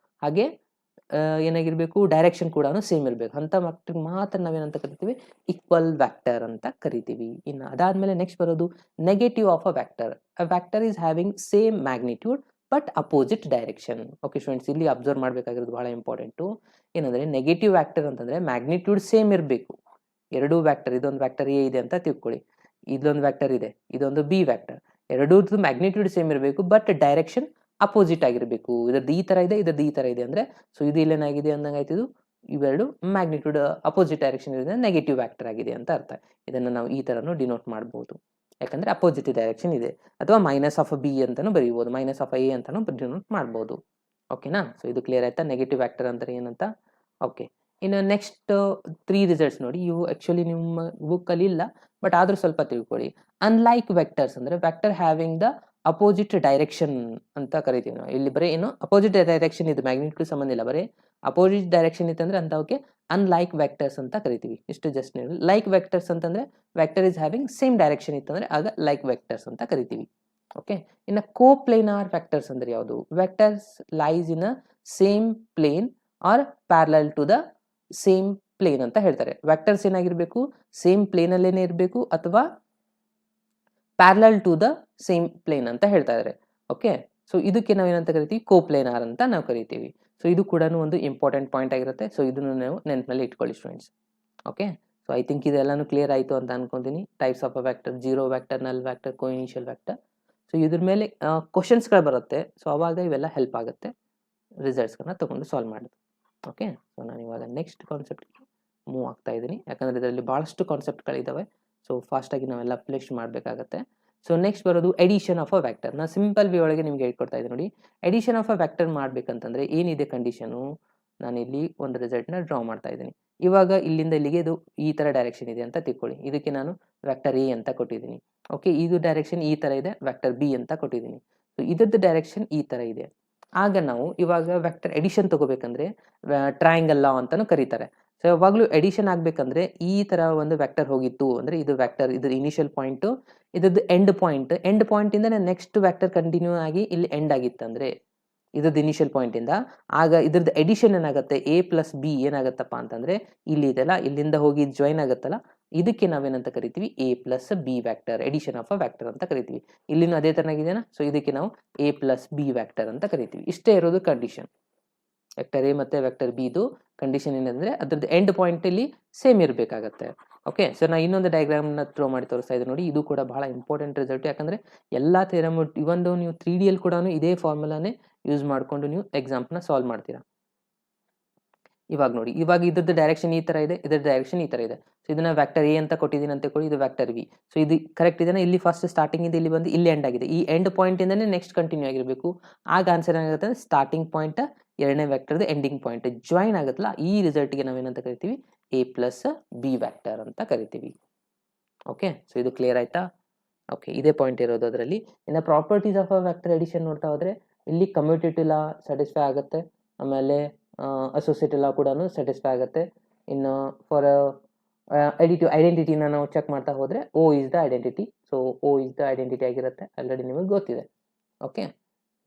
ಹಾಗೆ ಏನಾಗಿರ್ಬೇಕು, ಡೈರೆಕ್ಷನ್ ಕೂಡ ಸೇಮ್ ಇರಬೇಕು. ಅಂತ ಮಾತ್ರ ನಾವೇನಂತ ಕರಿತೀವಿ, ಈಕ್ವಲ್ ವ್ಯಾಕ್ಟರ್ ಅಂತ ಕರಿತೀವಿ. ಇನ್ನು ಅದಾದ್ಮೇಲೆ ನೆಕ್ಸ್ಟ್ ಬರೋದು negative of a vector. A vector is having same magnitude but opposite direction. Okay students, ಇಲ್ಲಿ ಅಬ್ಸರ್ವ್ ಮಾಡಬೇಕಾಗಿರೋದು ಬಹಳ ಇಂಪಾರ್ಟೆಂಟು. ಏನಂದ್ರೆ ನೆಗೆಟಿವ್ ವ್ಯಾಕ್ಟರ್ ಅಂತಂದ್ರೆ ಮ್ಯಾಗ್ನಿಟ್ಯೂಡ್ ಸೇಮ್ ಇರಬೇಕು. ಎರಡೂ ವ್ಯಾಕ್ಟರ್, ಇದೊಂದು ವ್ಯಾಕ್ಟರ್ ಎ ಇದೆ ಅಂತ ತಿಳ್ಕೊಳ್ಳಿ, ಇದೊಂದು ವ್ಯಾಕ್ಟರ್ ಇದೆ, ಇದೊಂದು ಬಿ ವ್ಯಾಕ್ಟರ್. ಎರಡೂದು ಮ್ಯಾಗ್ನಿಟ್ಯೂಡ್ ಸೇಮ್ ಇರಬೇಕು ಬಟ್ ಡೈರೆಕ್ಷನ್ ಅಪೋಸಿಟ್ ಆಗಿರಬೇಕು. ಇದ್ರದ್ದು ಈ ತರ ಇದೆ, ಇದ್ರದ್ದು ಈ ತರ ಇದೆ ಅಂದ್ರೆ, ಸೊ ಇದು ಇಲ್ಲೇನಾಗಿದೆ ಅಂದಂಗೆ ಆಯ್ತು, ಇವೆರಡು ಮ್ಯಾಗ್ನಿಟ್ಯೂಡ್ ಅಪೋಸಿಟ್ ಡೈರೆಕ್ಷನ್ ಇದೆ, ನೆಗೆಟಿವ್ ವ್ಯಾಕ್ಟರ್ ಆಗಿದೆ ಅಂತ ಅರ್ಥ. ಇದನ್ನ ನಾವು ಈ ತರನು ಡಿನೋಟ್ ಮಾಡಬಹುದು, ಯಾಕಂದ್ರೆ ಅಪೋಸಿಟ್ ಡೈರೆಕ್ಷನ್ ಇದೆ. ಅಥವಾ ಮೈನಸ್ ಆಫ್ ಬಿ ಅಂತಾನು ಬರೀಬಹುದು, ಮೈನಸ್ ಆಫ್ ಎ ಅಂತಾನು ಡಿನೋಟ್ ಮಾಡಬಹುದು. ಓಕೆನಾ, ಸೊ ಇದು ಕ್ಲಿಯರ್ ಆಯ್ತಾ, ನೆಗೆಟಿವ್ ವ್ಯಾಕ್ಟರ್ ಅಂದ್ರೆ ಏನಂತ. ಓಕೆ, ಇನ್ನು ನೆಕ್ಸ್ಟ್ 3 ರಿಸಲ್ಟ್ಸ್ ನೋಡಿ, ಇವು ಆಕ್ಚುಲಿ ನಿಮ್ಮ ಬುಕ್ ಅಲ್ಲಿ ಇಲ್ಲ, ಬಟ್ ಆದ್ರೂ ಸ್ವಲ್ಪ ತಿಳ್ಕೊಳ್ಳಿ. ಅನ್ಲೈಕ್ ವೆಕ್ಟರ್ಸ್ ಅಂದ್ರೆ vector having the opposite direction ಅಂತ ಕರಿತೀವಿ ನಾವು. ಇಲ್ಲಿ ಬರೀ ಏನು ಅಪೋಸಿಟ್ ಡೈರೆಕ್ಷನ್ ಇದು, ಮ್ಯಾಗ್ನಿಟ್ಯೂಡ್ ಸಂಬಂಧ ಇಲ್ಲ, ಬರೀ ಅಪೋಸಿಟ್ ಡೈರೆಕ್ಷನ್ ಇತ್ತಂದ್ರೆ ಅಂತವಕ್ಕೆ ಅನ್ಲೈಕ್ ವೆಕ್ಟರ್ಸ್ ಅಂತ ಕರಿತೀವಿ. ಇಷ್ಟು ಜಸ್ಟ್ ನೀವು ಲೈಕ್ ವೆಕ್ಟರ್ಸ್ ಅಂತಂದ್ರೆ vector is having same direction ಇತ್ತಂದ್ರೆ ಆಗ ಲೈಕ್ ವೆಕ್ಟರ್ಸ್ ಅಂತ ಕರಿತೀವಿ. ಓಕೆ, ಇನ್ನು ಕೋಪ್ಲೇನಾರ್ ವೆಕ್ಟರ್ಸ್ ಅಂದ್ರೆ ಯಾವುದು, vectors lies in a same plane are parallel to the same plane ಅಂತ ಹೇಳ್ತಾರೆ. ವೆಕ್ಟರ್ಸ್ ಏನಾಗಿರ್ಬೇಕು, ಸೇಮ್ ಪ್ಲೇನ್ ಅಲ್ಲೇನೆ ಇರಬೇಕು ಅಥವಾ parallel to the same plane ಅಂತ ಹೇಳ್ತಾ ಇದ್ದಾರೆ. ಓಕೆ, ಸೊ ಇದಕ್ಕೆ ನಾವೇನಂತ ಕರಿತೀವಿ, ಕೋಪ್ಲೇನಾರ್ ಅಂತ ನಾವು ಕರಿತೀವಿ. ಸೊ ಇದು ಕೂಡ ಒಂದು ಇಂಪಾರ್ಟೆಂಟ್ ಪಾಯಿಂಟ್ ಆಗಿರುತ್ತೆ. ಸೊ ಇದನ್ನು ನಾವು ನೆನಪಿನಲ್ಲಿ ಇಟ್ಕೊಳ್ಳಿ students. Okay, so I think ಇದೆಲ್ಲಾನು ಕ್ಲಿಯರ್ ಆಯಿತು ಅಂತ ಅನ್ಕೊಂತೀನಿ. Types of a vector, zero vector, null vector, coinitial vector. So ಇದ್ರ ಮೇಲೆ ಕ್ವಶನ್ಸ್ಗಳು ಬರುತ್ತೆ. ಸೊ ಅವಾಗ ಇವೆಲ್ಲ ಹೆಲ್ಪ್ ಆಗುತ್ತೆ ರಿಸಲ್ಟ್ಸ್ಗಳನ್ನ ತಗೊಂಡು ಸಾಲ್ವ್ ಮಾಡೋದು. ಓಕೆ, ಸೊ ನಾನು ಇವಾಗ ನೆಕ್ಸ್ಟ್ ಕಾನ್ಸೆಪ್ಟ್ಗೆ ಮೂವ್ ಆಗ್ತಾ ಇದ್ದೀನಿ, ಯಾಕಂದ್ರೆ ಇದರಲ್ಲಿ ಬಹಳಷ್ಟು ಕಾನ್ಸೆಪ್ಟ್ಗಳಿದ್ದಾವೆ. ಸೊ ಫಾಸ್ಟಾಗಿ ನಾವೆಲ್ಲ ಪ್ಲೇಸ್ ಮಾಡಬೇಕಾಗತ್ತೆ. ಸೊ ನೆಕ್ಸ್ಟ್ ಬರೋದು ಎಡಿಷನ್ ಆಫ್ ಅ ವ್ಯಾಕ್ಟರ್. ನಾನು ಸಿಂಪಲ್ ವಿ ಒಳಗೆ ನಿಮ್ಗೆ ಹೇಳ್ಕೊಡ್ತಾ ಇದ್ದೀನಿ ನೋಡಿ. ಎಡಿಷನ್ ಆಫ್ ಅ ವ್ಯಾಕ್ಟರ್ ಮಾಡ್ಬೇಕಂತಂದ್ರೆ ಏನಿದೆ ಕಂಡೀಷನು, ನಾನು ಇಲ್ಲಿ ಒಂದು ರಿಸಲ್ಟ್ನ ಡ್ರಾ ಮಾಡ್ತಾ ಇದ್ದೀನಿ. ಇವಾಗ ಇಲ್ಲಿಂದ ಇಲ್ಲಿಗೆ ಇದು ಈ ತರ ಡೈರೆಕ್ಷನ್ ಇದೆ ಅಂತ ತಿಳ್ಕೊಳ್ಳಿ. ಇದಕ್ಕೆ ನಾನು ವ್ಯಾಕ್ಟರ್ ಎ ಅಂತ ಕೊಟ್ಟಿದ್ದೀನಿ. ಓಕೆ, ಇದು ಡೈರೆಕ್ಷನ್ ಈ ತರ ಇದೆ, ವ್ಯಾಕ್ಟರ್ ಬಿ ಅಂತ ಕೊಟ್ಟಿದ್ದೀನಿ. ಸೊ ಇದ್ರದ್ದು ಡೈರೆಕ್ಷನ್ ಈ ತರ ಇದೆ. ಆಗ ನಾವು ಇವಾಗ ವ್ಯಾಕ್ಟರ್ ಎಡಿಷನ್ ತಗೋಬೇಕಂದ್ರೆ ಟ್ರಯಾಂಗಲ್ ಲಾ ಅಂತಾನು ಕರೀತಾರೆ. ಸೊ ಯಾವಾಗಲೂ ಎಡಿಷನ್ ಆಗ್ಬೇಕಂದ್ರೆ ಈ ತರ ಒಂದು ವ್ಯಾಕ್ಟರ್ ಹೋಗಿತ್ತು ಅಂದ್ರೆ, ಇದು ವ್ಯಾಕ್ಟರ್, ಇದು ಇನಿಷಿಯಲ್ ಪಾಯಿಂಟ್, ಇದ್ರದ್ದು ಎಂಡ್ ಪಾಯಿಂಟ್ ಇಂದ ನೆಕ್ಸ್ಟ್ ವ್ಯಾಕ್ಟರ್ ಕಂಟಿನ್ಯೂ ಆಗಿ ಇಲ್ಲಿ ಎಂಡ್ ಆಗಿತ್ತಂದ್ರೆ ಇದ್ರದ್ದು ಇನಿಷಿಯಲ್ ಪಾಯಿಂಟ್ ಇಂದ, ಆಗ ಇದ್ರದ್ದು ಎಡಿಷನ್ ಏನಾಗುತ್ತೆ, ಎ ಪ್ಲಸ್ ಬಿ ಏನಾಗತ್ತಪ್ಪ ಅಂತಂದ್ರೆ ಇಲ್ಲಿ ಇದೆಲ್ಲ ಇಲ್ಲಿಂದ ಹೋಗಿ ಜಾಯಿನ್ ಆಗುತ್ತಲ್ಲ, ಇದಕ್ಕೆ ನಾವೇನಂತ ಕರಿತೀವಿ, A plus B vector, addition of a vector ಅಂತ ಕರಿತೀವಿ. ಇಲ್ಲಿನೂ ಅದೇ ತರನಾಗಿದೆನಾ, ಸೊ ಇದಕ್ಕೆ ನಾವು ಎ ಪ್ಲಸ್ ಬಿ ವ್ಯಾಕ್ಟರ್ ಅಂತ ಕರಿತೀವಿ. ಇಷ್ಟೇ ಇರೋದು ಕಂಡೀಷನ್. ವೆಕ್ಟರ್ ಎ ಮತ್ತೆ ವೆಕ್ಟರ್ ಬಿ ಇದು ಕಂಡೀಷನ್ ಏನಂದ್ರೆ ಅದ್ರದ್ದು ಎಂಡ್ ಪಾಯಿಂಟ್ ಇಲ್ಲಿ ಸೇಮ್ ಇರಬೇಕಾಗತ್ತೆ. ಓಕೆ, ಸೊ ನಾ ಇನ್ನೊಂದು ಡಯಾಗ್ರಾಮ್ ನ ಥ್ರೋ ಮಾಡಿ ತೋರಿಸ್ತಾ ಇದ್ದೀನಿ ನೋಡಿ. ಇದು ಕೂಡ ಬಹಳ ಇಂಪಾರ್ಟೆಂಟ್ ರಿಸಲ್ಟ್, ಯಾಕಂದ್ರೆ ಎಲ್ಲಾ ಥಿಯರಮ್ ಇವೊಂದು ನೀವು 3D ಅಲ್ಲಿ ಕೂಡ ಇದೇ ಫಾರ್ಮುಲಾನೇ ಯೂಸ್ ಮಾಡ್ಕೊಂಡು ನೀವು ಎಕ್ಸಾಂಪಲ್ ನ ಸಾಲ್ವ್ ಮಾಡ್ತೀರಾ. ಇವಾಗ ನೋಡಿ, ಇವಾಗ ಇದ್ರದ್ದು ಡೈರೆಕ್ಷನ್ ಈ ತರ ಇದೆ, ಇದ್ರ ಡೈರೆಕ್ಷನ್ ಈ ತರ ಇದೆ. ಸೊ ಇದನ್ನ ವ್ಯಾಕ್ಟರ್ ಎ ಅಂತ ಕೊಟ್ಟಿದ್ದೀನಿ ಅಂತ ಹೇಳಿ, ಇದು ವ್ಯಾಕ್ಟರ್ ಬಿ. ಸೊ ಇದು ಕರೆಕ್ಟ್ ಇದೆನಾ, ಇಲ್ಲಿ ಫಸ್ಟ್ ಸ್ಟಾರ್ಟಿಂಗ್ ಇದೆ, ಇಲ್ಲಿ ಬಂದು ಇಲ್ಲಿ ಎಂಡ್ ಆಗಿದೆ. ಈ ಎಂಡ್ ಪಾಯಿಂಟ್ ಇಂದಾನೆ ನೆಕ್ಸ್ಟ್ ಕಂಟಿನ್ಯೂ ಆಗಿರಬೇಕು. ಆಗ ಆನ್ಸರ್ ಏನಾಗುತ್ತೆ, ಸ್ಟಾರ್ಟಿಂಗ್ ಪಾಯಿಂಟ್ ಎರಡನೇ ವ್ಯಾಕ್ಟರ್ದು ಎಂಡಿಂಗ್ ಪಾಯಿಂಟ್ ಜಾಯಿನ್ ಆಗುತ್ತಲ್ಲ, ಈ ರಿಸಲ್ಟ್ಗೆ ನಾವೇನಂತ ಕರಿತೀವಿ, ಎ ಪ್ಲಸ್ ಬಿ ವ್ಯಾಕ್ಟರ್ ಅಂತ ಕರಿತೀವಿ. ಓಕೆ, ಸೊ ಇದು ಕ್ಲಿಯರ್ ಆಯ್ತಾ. ಓಕೆ, ಇದೇ ಪಾಯಿಂಟ್ ಇರೋದು ಅದರಲ್ಲಿ. ಇನ್ನು properties of a vector addition ನೋಡ್ತಾ ಹೋದರೆ ಇಲ್ಲಿ ಕಮ್ಯೂಟೇಟಿವ್ ಲಾ ಸ್ಯಾಟಿಸ್ಫೈ ಆಗುತ್ತೆ, ಆಮೇಲೆ ಅಸೋಸಿಯೇಟಿವ್ ಲಾ ಕೂಡ ಸ್ಯಾಟಿಸ್ಫೈ ಆಗುತ್ತೆ. ಇನ್ನು ಫಾರ್ ಐಡೆಂಟಿಟಿನ ನಾವು ಚೆಕ್ ಮಾಡ್ತಾ ಹೋದರೆ O is the identity. So O is the identity ಆಗಿರುತ್ತೆ, ಆಲ್ರೆಡಿ ನಿಮಗೆ ಗೊತ್ತಿದೆ. ಓಕೆ,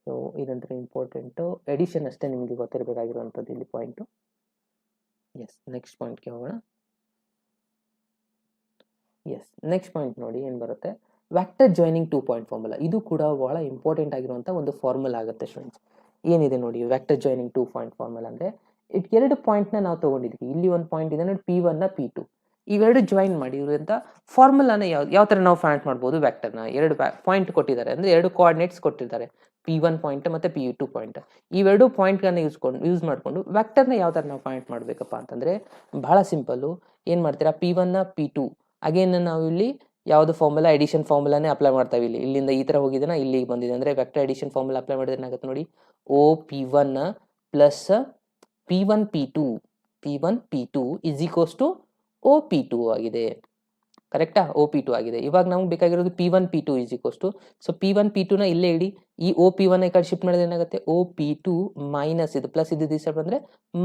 ಸೊ ಇದಂದ್ರೆ ಇಂಪಾರ್ಟೆಂಟು, ಎಡಿಷನ್ ಅಷ್ಟೇ ನಿಮಗೆ ಗೊತ್ತಿರಬೇಕಾಗಿರುವಂಥದ್ದು ಇಲ್ಲಿ ಪಾಯಿಂಟು. ಎಸ್, ನೆಕ್ಸ್ಟ್ ಪಾಯಿಂಟ್ಗೆ ಹೋಗೋಣ. ಎಸ್, ನೆಕ್ಸ್ಟ್ ಪಾಯಿಂಟ್ ನೋಡಿ ಏನು ಬರುತ್ತೆ, ವೆಕ್ಟರ್ ಜಾಯ್ನಿಂಗ್ 2 ಪಾಯಿಂಟ್ ಫಾರ್ಮುಲಾ. ಇದು ಕೂಡ ಬಹಳ ಇಂಪಾರ್ಟೆಂಟ್ ಆಗಿರುವಂಥ ಒಂದು ಫಾರ್ಮುಲಾ ಆಗುತ್ತೆ ಸ್ಟೂಡೆಂಟ್ಸ್. ಏನಿದೆ ನೋಡಿ ವೆಕ್ಟರ್ ಜಾಯ್ನಿಂಗ್ 2 ಪಾಯಿಂಟ್ ಫಾರ್ಮುಲಾ ಅಂದರೆ, ಎರಡು ಪಾಯಿಂಟ್ನ ನಾವು ತೊಗೊಂಡಿದ್ವಿ. ಇಲ್ಲಿ ಒಂದು ಪಾಯಿಂಟ್ ಇದೆ ನೋಡಿ P1 P2, ಇವೆರಡು ಜಾಯಿನ್ ಮಾಡಿ ಇರುವಂಥ ಫಾರ್ಮುಲಾನ ಯಾವ ಥರ ನಾವು ಫೈಂಡ್ ಮಾಡ್ಬೋದು ವೆಕ್ಟರ್ನ. ಎರಡು ಪಾಯಿಂಟ್ ಕೊಟ್ಟಿದ್ದಾರೆ ಅಂದರೆ ಎರಡು ಕೋಆರ್ಡಿನೇಟ್ಸ್ ಕೊಟ್ಟಿದ್ದಾರೆ, P1 ಪಾಯಿಂಟ್ ಮತ್ತು P2 ಪಾಯಿಂಟ್. ಇವೆರಡು ಪಾಯಿಂಟ್ಗಳನ್ನ ಯೂಸ್ ಮಾಡಿಕೊಂಡು ವೆಕ್ಟರ್ನ ಯಾವ ಥರ ನಾವು ಫೈಂಡ್ ಮಾಡಬೇಕಪ್ಪ ಅಂತಂದರೆ ಬಹಳ ಸಿಂಪಲ್ಲು. ಏನು ಮಾಡ್ತೀರಾ, P1 P2 ಅಗೇನ್ ನಾವು ಇಲ್ಲಿ ಯಾವುದು ಫಾರ್ಮುಲಾ, ಎಡಿಷನ್ ಫಾರ್ಮುಲಾನೇ ಅಪ್ಲೈ ಮಾಡ್ತಾವೆ. ಇಲ್ಲಿಂದ ಈ ಥರ ಹೋಗಿದ್ದಾನ ಇಲ್ಲಿಗೆ ಬಂದಿದೆ ಅಂದರೆ ವೆಕ್ಟರ್ ಎಡಿಷನ್ ಫಾರ್ಮುಲಾ ಅಪ್ಲೈ ಮಾಡಿದ್ರೆ ಏನಾಗುತ್ತೆ ನೋಡಿ, O P1 plus P1 P2 is equals to O P2 ಆಗಿದೆ. ಕರೆಕ್ಟಾ, ಓ P2 ಆಗಿದೆ. ಇವಾಗ ನಮ್ಗೆ ಬೇಕಾಗಿರೋದು P1 P2 is equals to, so P1 P2ನ ಇಲ್ಲೇ ಇಡಿ, ಈ ಓ P1 ಈ ಕಡೆ ಶಿಫ್ಟ್ ಮಾಡಿದ್ರೆ ಏನಾಗುತ್ತೆ, ಓ P2 ಮೈನಸ್ ಇದು ಪ್ಲಸ್ ಇದು ದಿಸ್ ಬಂದರೆ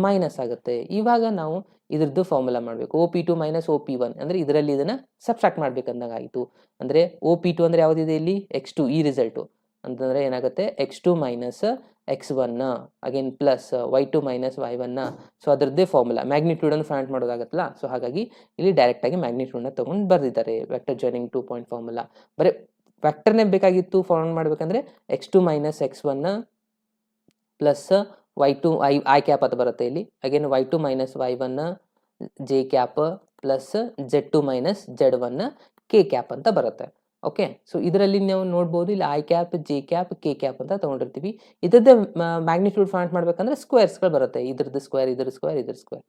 ಮೈನಸ್ ಆಗುತ್ತೆ. ಇವಾಗ ನಾವು ಇದ್ರದ್ದು ಫಾರ್ಮುಲಾ ಮಾಡಬೇಕು, ಓ P2 ಮೈನಸ್ ಓ P1 ಅಂದರೆ ಇದರಲ್ಲಿ ಇದನ್ನು ಸಬ್ಸ್ಟ್ರಾಕ್ಟ್ ಮಾಡ್ಬೇಕಂದಾಗ ಆಯಿತು. ಅಂದರೆ ಓ P2 ಅಂದರೆ ಯಾವುದಿದೆ ಇಲ್ಲಿ, x2, ಈ ರಿಸಲ್ಟು ಅಂತಂದರೆ ಏನಾಗುತ್ತೆ, x2 minus x1 again plus y2 minus y1. So ಅದರದ್ದೇ ಫಾರ್ಮುಲಾ ಮ್ಯಾಗ್ನಿಟ್ಯೂಡನ್ನು ಫೈಂಡ್ ಮಾಡೋದಾಗತ್ತಲ್ಲ. ಸೊ ಹಾಗಾಗಿ ಇಲ್ಲಿ ಡೈರೆಕ್ಟಾಗಿ ಮ್ಯಾಗ್ನಿಟ್ಯೂಡನ್ನ ತೊಗೊಂಡು ಬರೆದಿದ್ದಾರೆ ವೆಕ್ಟರ್ ಜಾಯ್ನಿಂಗ್ 2 ಪಾಯಿಂಟ್ ಫಾರ್ಮುಲಾ. ಬರೀ ವೆಕ್ಟರ್ನೇ ಬೇಕಾಗಿತ್ತು ಫಾರ್ಮ್ ಮಾಡಬೇಕಂದ್ರೆ x2 minus x1 plus y2 I cap ಅಂತ ಬರುತ್ತೆ ಇಲ್ಲಿ, again y2 minus y1 J cap plus z2 minus z1 K cap ಅಂತ ಬರುತ್ತೆ. ಓಕೆ, ಸೊ ಇದರಲ್ಲಿ ನಾವು ನೋಡ್ಬೋದು ಇಲ್ಲಿ I cap, J cap, K cap ಅಂತ ತೊಗೊಂಡಿರ್ತೀವಿ. ಇದ್ರದ್ದೇ ಮ್ಯಾಗ್ನಿಟ್ಯೂಡ್ ಫೈಂಡ್ ಮಾಡಬೇಕಂದ್ರೆ ಸ್ಕ್ವೇರ್ಸ್ಗಳು ಬರುತ್ತೆ, ಇದ್ರದ್ದು ಸ್ಕ್ವೇರ್, ಇದ್ರ ಸ್ಕ್ವೇರ್, ಇದ್ರ ಸ್ಕ್ವೇರ್.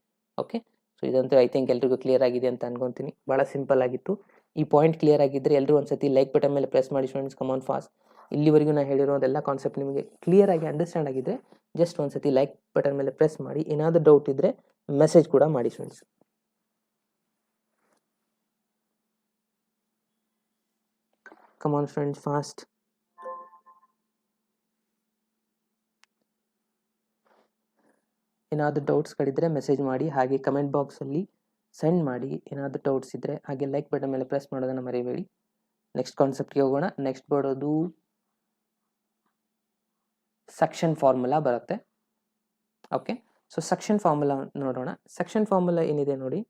ಓಕೆ, ಸೊ ಇದಂತೂ ಐ ಥಿಂಕ್ ಎಲ್ರಿಗೂ ಕ್ಲಿಯರ್ ಆಗಿದೆ ಅಂತ ಅನ್ಕೊಂತೀನಿ. ಭಾಳ ಸಿಂಪಲ್ ಆಗಿತ್ತು. ಈ ಪಾಯಿಂಟ್ ಕ್ಲಿಯರ್ ಆಗಿದ್ದರೆ ಎಲ್ಲರೂ ಒಂದ್ಸತಿ ಲೈಕ್ ಬಟನ್ ಮೇಲೆ ಪ್ರೆಸ್ ಮಾಡಿ ಸ್ಟೂಡೆಂಟ್ಸ್. Come on fast. ಇಲ್ಲಿವರೆಗೂ ನಾನು ಹೇಳಿರೋದೆಲ್ಲ ಕಾನ್ಸೆಪ್ಟ್ ನಿಮಗೆ ಕ್ಲಿಯರ್ ಆಗಿ ಅಂಡರ್ಸ್ಟ್ಯಾಂಡ್ ಆಗಿದ್ದರೆ ಜಸ್ಟ್ ಒಂದ್ಸತಿ ಲೈಕ್ ಬಟನ್ ಮೇಲೆ ಪ್ರೆಸ್ ಮಾಡಿ. ಏನಾದರೂ ಡೌಟ್ ಇದ್ದರೆ ಮೆಸೇಜ್ ಕೂಡ ಮಾಡಿ students. Come on friends, fast. ಏನಾದರೂ ಡೌಟ್ಸ್ಗಳಿದ್ದರೆ ಮೆಸೇಜ್ ಮಾಡಿ, ಹಾಗೆ ಕಮೆಂಟ್ ಬಾಕ್ಸಲ್ಲಿ ಸೆಂಡ್ ಮಾಡಿ. ಏನಾದರೂ ಡೌಟ್ಸ್ ಇದ್ದರೆ ಹಾಗೆ ಲೈಕ್ ಬಟನ್ ಮೇಲೆ ಪ್ರೆಸ್ ಮಾಡೋದನ್ನು ಮರಿಬೇಡಿ. ನೆಕ್ಸ್ಟ್ ಕಾನ್ಸೆಪ್ಟ್ಗೆ ಹೋಗೋಣ. ನೆಕ್ಸ್ಟ್ ಬರೋದು ಸೆಕ್ಷನ್ ಫಾರ್ಮುಲಾ ಬರುತ್ತೆ. ಓಕೆ, ಸೊ ಸೆಕ್ಷನ್ ಫಾರ್ಮುಲಾ ನೋಡೋಣ. ಸೆಕ್ಷನ್ ಫಾರ್ಮುಲಾ ಏನಿದೆ ನೋಡಿ,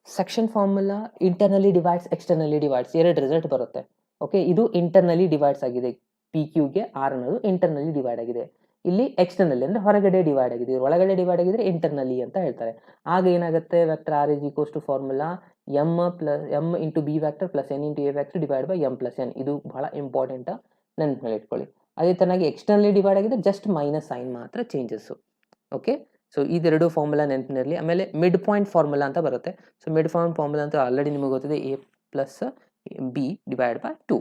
section formula internally divides, externally divides, ಎರಡು ರಿಸಲ್ಟ್ ಬರುತ್ತೆ. ಓಕೆ, ಇದು ಇಂಟರ್ನಲಿ ಡಿವೈಡ್ಸ್ ಆಗಿದೆ, ಪಿ ಕ್ಯೂಗೆ ಆರ್ ಅನ್ನೋದು ಇಂಟರ್ನಲಿ ಡಿವೈಡ್ ಆಗಿದೆ. ಇಲ್ಲಿ ಎಕ್ಸ್ಟರ್ನಲಿ ಅಂದರೆ ಹೊರಗಡೆ ಡಿವೈಡ್ ಆಗಿದೆ, ಒಳಗಡೆ ಡಿವೈಡ್ ಆಗಿದ್ರೆ ಇಂಟರ್ನಲಿ ಅಂತ ಹೇಳ್ತಾರೆ. ಆಗ ಏನಾಗುತ್ತೆ, vector R is equals to formula M into B vector plus N into A vector divide by M plus N. ಇದು ಬಹಳ ಇಂಪಾರ್ಟೆಂಟ್, ನೆನಪಿನಲ್ಲಿ ಇಟ್ಕೊಳ್ಳಿ. ಅದೇ ತರನಾಗಿ ಎಕ್ಸ್ಟರ್ನಲಿ ಡಿವೈಡ್ ಆಗಿದ್ರೆ ಜಸ್ಟ್ ಮೈನಸ್ ಸೈನ್ ಮಾತ್ರ ಚೇಂಜಸ್ಸು. ಓಕೆ, ಸೊ ಇದೆರಡು ಫಾರ್ಮುಲಾ ನೆನಪಿನಲ್ಲಿ. ಆಮೇಲೆ ಮಿಡ್ ಪಾಯಿಂಟ್ ಫಾರ್ಮುಲಾ ಅಂತ ಬರುತ್ತೆ. ಸೊ ಮಿಡ್ ಪಾಯಿಂಟ್ ಫಾರ್ಮುಲಾ ಅಂತ ಆಲ್ರೆಡಿ ನಿಮಗೆ ಗೊತ್ತಿದೆ, A plus B divide by 2